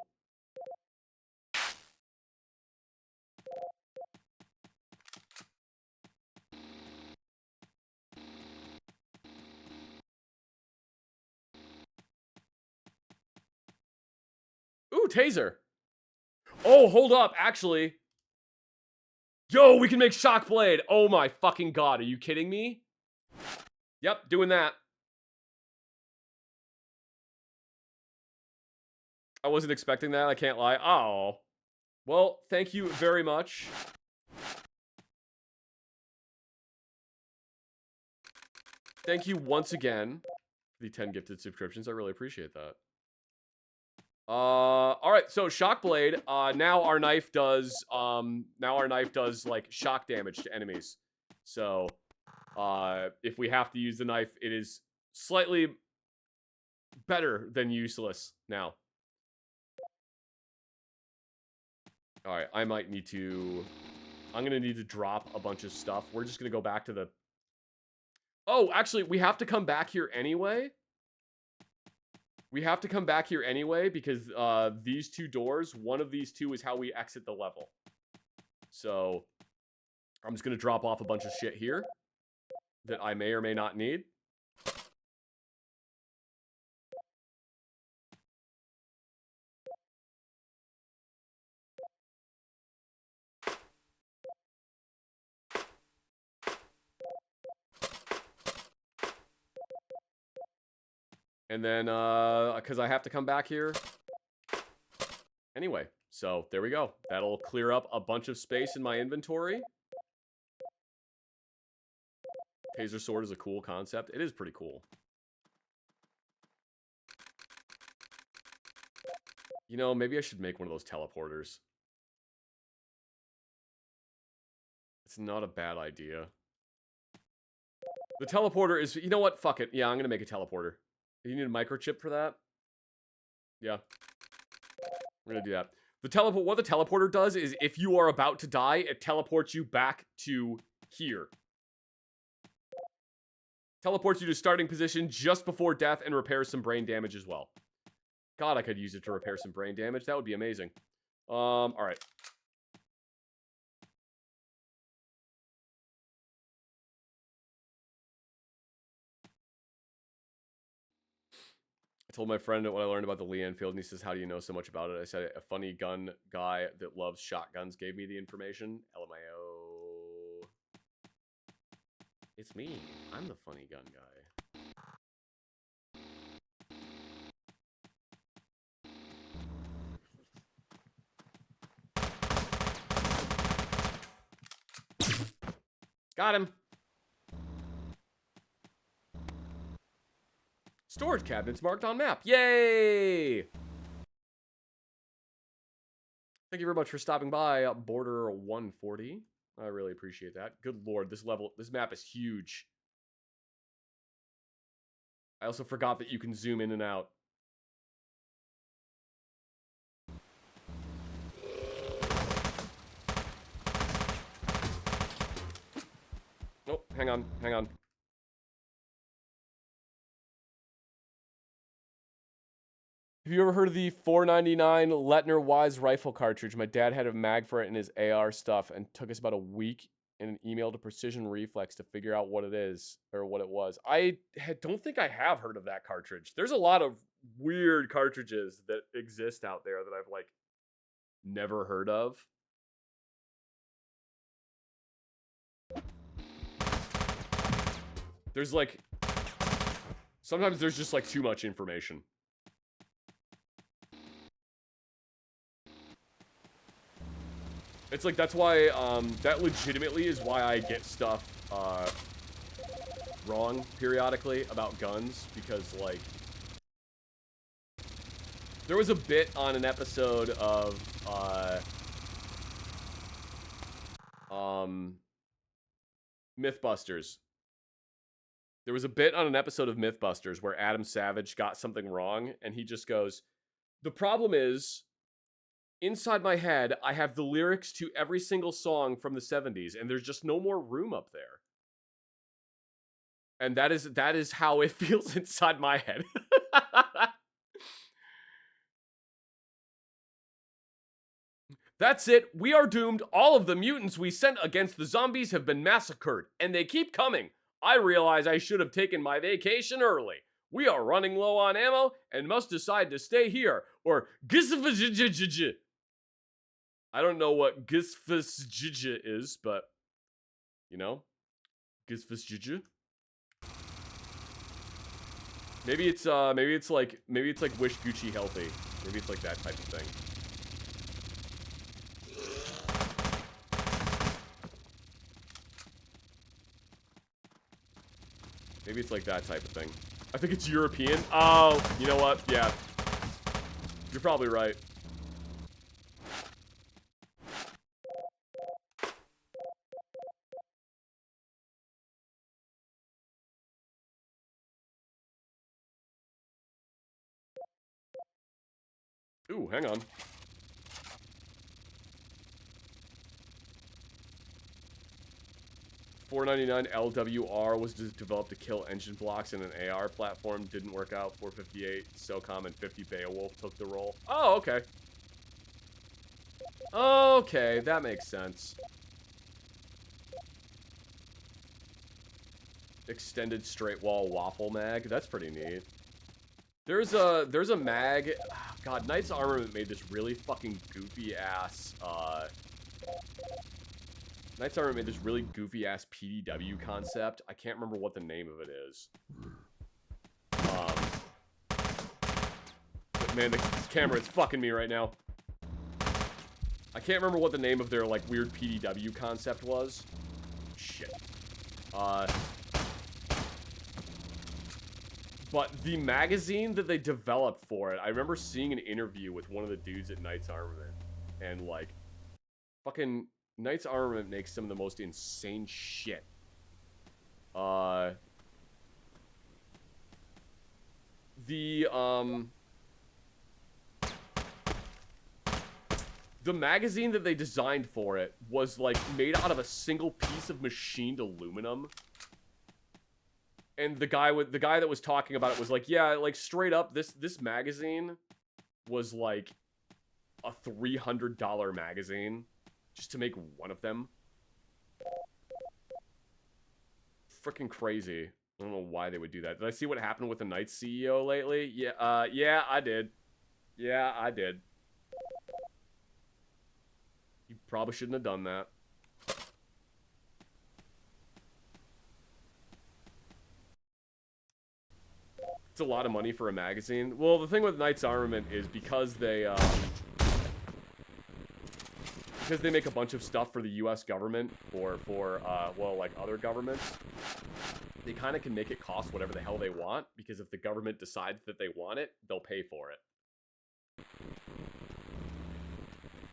Ooh, taser. Oh, hold up, actually. Yo, we can make shock blade. Oh my fucking god, are you kidding me? Yep, doing that. I wasn't expecting that, I can't lie. Oh. Well, thank you very much. Thank you once again for the 10 gifted subscriptions. I really appreciate that. Alright, so shock blade. Now our knife does like shock damage to enemies. So if we have to use the knife, it is slightly better than useless now. Alright, I'm gonna need to drop a bunch of stuff. We're just gonna go back to the... Oh, actually, we have to come back here anyway. We have to come back here anyway because these two doors, one of these two is how we exit the level. So I'm just going to drop off a bunch of shit here that I may or may not need. And then, because I have to come back here anyway. So there we go. That'll clear up a bunch of space in my inventory. Taser sword is a cool concept. It is pretty cool. You know, maybe I should make one of those teleporters. It's not a bad idea. The teleporter is... You know what? Fuck it. Yeah, I'm going to make a teleporter. You need a microchip for that? Yeah. We're going to do that. What the teleporter does is if you are about to die, it teleports you back to here. Teleports you to starting position just before death and repairs some brain damage as well. God, I could use it to repair some brain damage. That would be amazing. Alright. I told my friend what I learned about the Lee Enfield, and he says, how do you know so much about it? I said, a funny gun guy that loves shotguns gave me the information. LMAO. It's me. I'm the funny gun guy. Got him. Storage cabinets marked on map. Yay! Thank you very much for stopping by, Border 140. I really appreciate that. Good lord, this map is huge. I also forgot that you can zoom in and out. Oh, hang on, hang on. Have you ever heard of the $4.99 Lettner Wise rifle cartridge? My dad had a mag for it in his AR stuff and took us about a week in an email to Precision Reflex to figure out what it is or what it was. Don't think I have heard of that cartridge. There's a lot of weird cartridges that exist out there that I've like never heard of. There's like sometimes there's just like too much information. It's like, that's why, that legitimately is why I get stuff, wrong periodically about guns, because, like, there was a bit on an episode of, Mythbusters. There was a bit on an episode of Mythbusters where Adam Savage got something wrong, and he just goes, the problem is, inside my head, I have the lyrics to every single song from the 70s, and there's just no more room up there. And that is how it feels inside my head. That's it. We are doomed. All of the mutants we sent against the zombies have been massacred, and they keep coming. I realize I should have taken my vacation early. We are running low on ammo and must decide to stay here, or I don't know what Gisfasjija is, but, you know, Gisfasjija. Maybe it's like wish Gucci healthy. Maybe it's like that type of thing. Maybe it's like that type of thing. I think it's European. Oh, you know what? Yeah. You're probably right. Ooh, hang on. $4.99 LWR was developed to kill engine blocks in an AR platform. Didn't work out. 458 SOCOM and 50 Beowulf took the role. Oh, okay. Okay, that makes sense. Extended straight wall waffle mag. That's pretty neat. There's a mag. God, Knight's Armament made this really fucking goofy ass. Knight's Armament made this really goofy ass PDW concept. I can't remember what the name of it is. But man, the camera is fucking me right now. I can't remember what the name of their like weird PDW concept was. Shit. But the magazine that they developed for it, I remember seeing an interview with one of the dudes at Knight's Armament. And, like, fucking Knight's Armament makes some of the most insane shit. The magazine that they designed for it was, like, made out of a single piece of machined aluminum. And the guy that was talking about it was like, yeah, like straight up, this magazine was like a $300 magazine just to make one of them. Freaking crazy. I don't know why they would do that. Did I see what happened with the Knights CEO lately? Yeah, yeah, I did. Yeah, I did. You probably shouldn't have done that. It's a lot of money for a magazine. Well, the thing with Knight's Armament is because they, because they make a bunch of stuff for the U.S. government or for, well, like other governments, they kind of can make it cost whatever the hell they want, because if the government decides that they want it, they'll pay for it.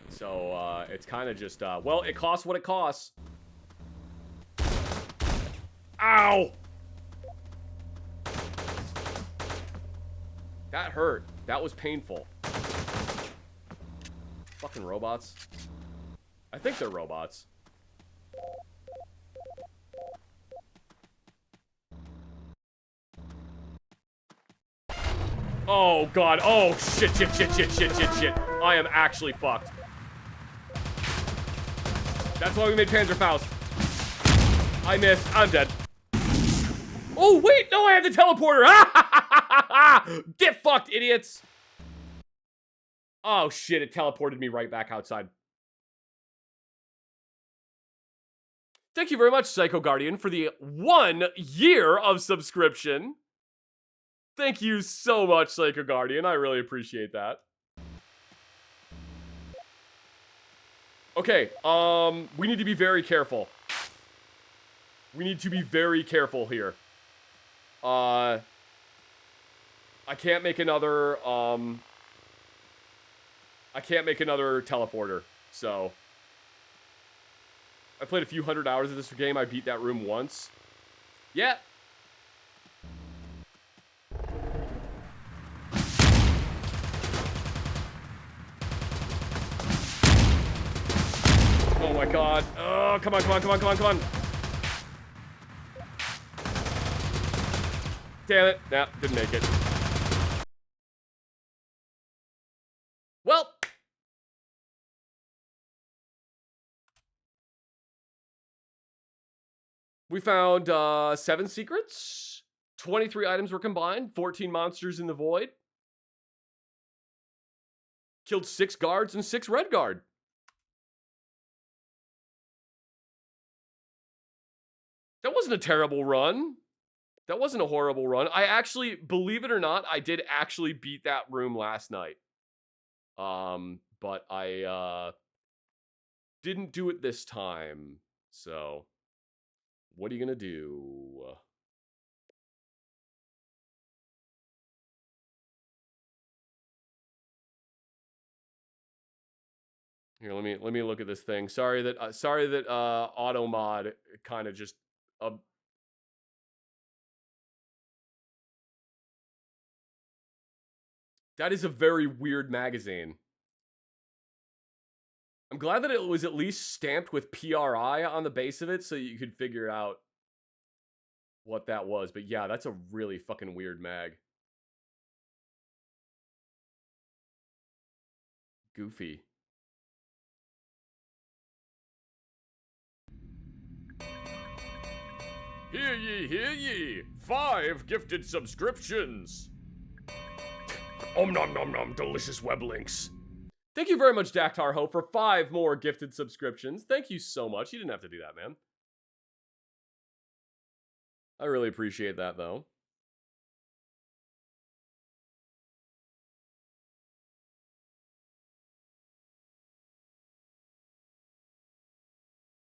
So, it's kind of just, well, it costs what it costs. Ow! That hurt. That was painful. Fucking robots. I think they're robots. Oh, God. Oh, shit, shit, shit, shit, shit, shit, shit. I am actually fucked. That's why we made Panzerfaust. I missed. I'm dead. Oh, wait. No, I had the teleporter. Get fucked, idiots. Oh, shit. It teleported me right back outside. Thank you very much, Psycho Guardian, for the 1 year of subscription. Thank you so much, Psycho Guardian. I really appreciate that. Okay, we need to be very careful. We need to be very careful here. I can't make another, I can't make another teleporter, so. I played a few hundred hours of this game. I beat that room once. Yeah. Oh my god. Oh, come on, come on, come on, come on, come on. Damn it. Nah, didn't make it. Well. We found 7 secrets. 23 items were combined. 14 monsters in the void. Killed 6 guards and 6 red guard. That wasn't a terrible run. That wasn't a horrible run. I actually, believe it or not, I did actually beat that room last night. But I didn't do it this time. So, what are you gonna do? Here, let me look at this thing. Sorry that auto mod kind of just that is a very weird magazine. I'm glad that it was at least stamped with PRI on the base of it so you could figure out what that was. But yeah, that's a really fucking weird mag. Goofy. Hear ye, hear ye! 5 gifted subscriptions! Om nom nom nom, delicious web links. Thank you very much, Daktar Ho, for 5 more gifted subscriptions. Thank you so much. You didn't have to do that, man. I really appreciate that, though.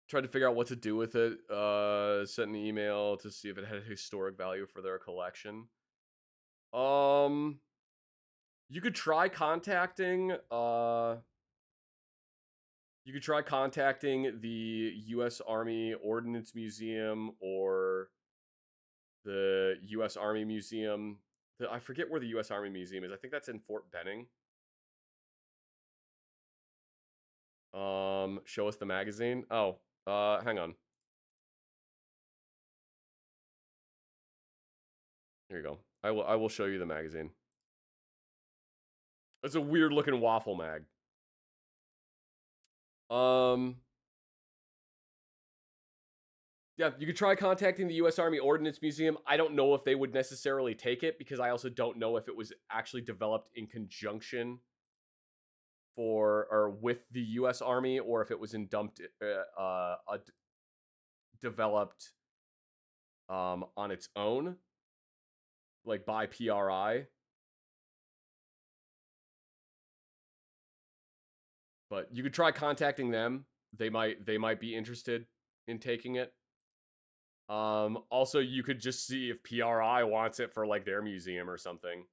Tried to figure out what to do with it. Sent an email to see if it had historic value for their collection. You could try contacting the U.S. Army Ordnance Museum or the U.S. Army Museum. I forget where the U.S. Army Museum is. I think that's in Fort Benning. Show us the magazine. Oh, hang on. Here you go. I will show you the magazine. It's a weird looking waffle mag. Yeah, you could try contacting the U.S. Army Ordnance Museum. I don't know if they would necessarily take it because I also don't know if it was actually developed in conjunction for or with the U.S. Army or if it was developed on its own, like by PRI. But you could try contacting them. They might be interested in taking it. Also, you could just see if PRI wants it for like their museum or something.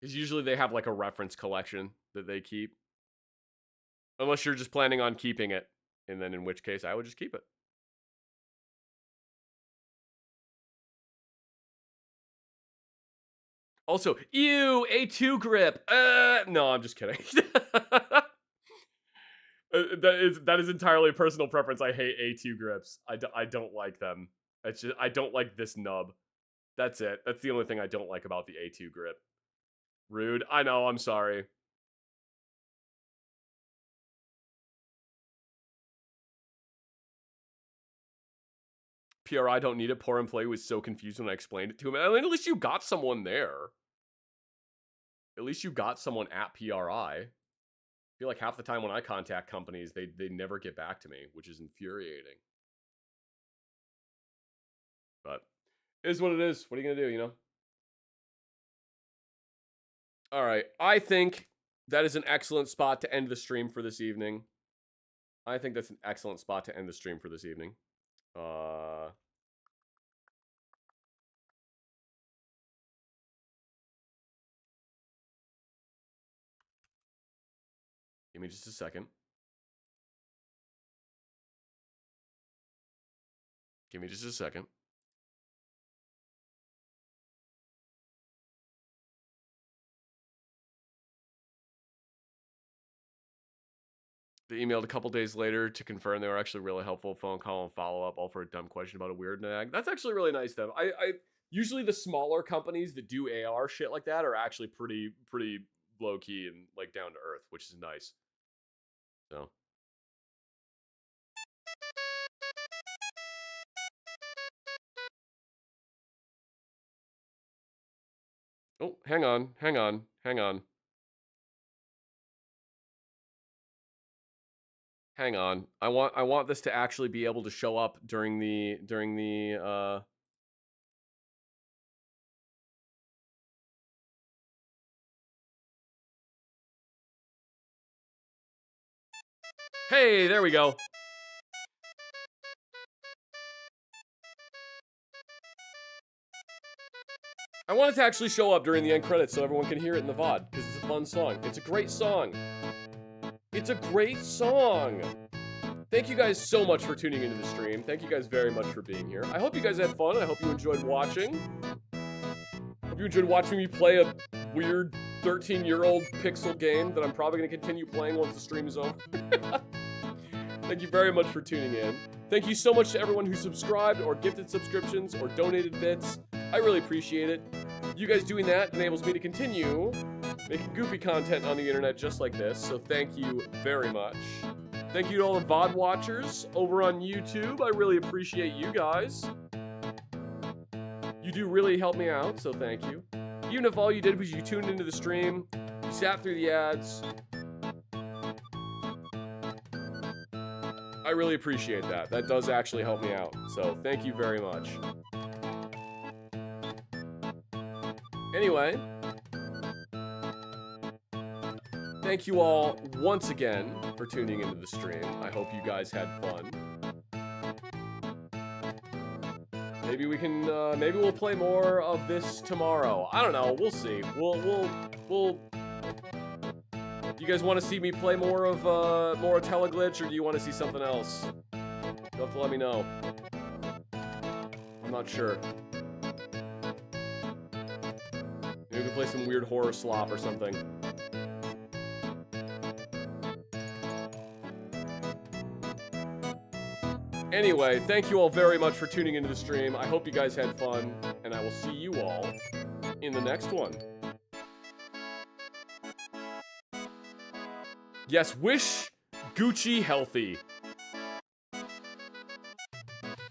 Because usually they have like a reference collection that they keep. Unless you're just planning on keeping it. And then in which case I would just keep it. Also, ew, A2 grip. No, I'm just kidding. That is entirely personal preference. I hate A2 grips. I don't like them. It's just I don't like this nub. That's it. That's the only thing I don't like about the A2 grip. Rude. I know, I'm sorry. PRI don't need it. Poor employee was so confused when I explained it to him. I mean, at least you got someone there. At least you got someone at PRI. I feel like half the time when I contact companies, they never get back to me, which is infuriating. But it is what it is. What are you gonna do, you know? All right. I think that is an excellent spot to end the stream for this evening. I think that's an excellent spot to end the stream for this evening. Give me just a second. Give me just a second. They emailed a couple days later to confirm they were actually really helpful. Phone call and follow up, all for a dumb question about a weird nag. That's actually really nice of them. I usually the smaller companies that do AR shit like that are actually pretty low key and like down to earth, which is nice. So. Oh, hang on. I want this to actually be able to show up during the Hey, there we go. I want it to actually show up during the end credits so everyone can hear it in the VOD, because it's a fun song. It's a great song. It's a great song. Thank you guys so much for tuning into the stream. Thank you guys very much for being here. I hope you guys had fun. I hope you enjoyed watching. Hope you enjoyed watching me play a weird 13-year-old pixel game that I'm probably going to continue playing once the stream is over. Thank you very much for tuning in. Thank you so much to everyone who subscribed or gifted subscriptions or donated bits. I really appreciate it. You guys doing that enables me to continue making goofy content on the internet just like this, so thank you very much. Thank you to all the VOD watchers over on YouTube. I really appreciate you guys. You do really help me out, so thank you. Even if all you did was you tuned into the stream, you sat through the ads. I really appreciate that. That does actually help me out, so thank you very much. Anyway, thank you all once again for tuning into the stream. I hope you guys had fun. Maybe we can, maybe we'll play more of this tomorrow. I don't know. We'll see. We'll. You guys want to see me play more of Teleglitch, or do you want to see something else? You'll have to let me know. I'm not sure. Maybe we can play some weird horror slop or something. Anyway, thank you all very much for tuning into the stream. I hope you guys had fun, and I will see you all in the next one. Yes, wish Gucci healthy.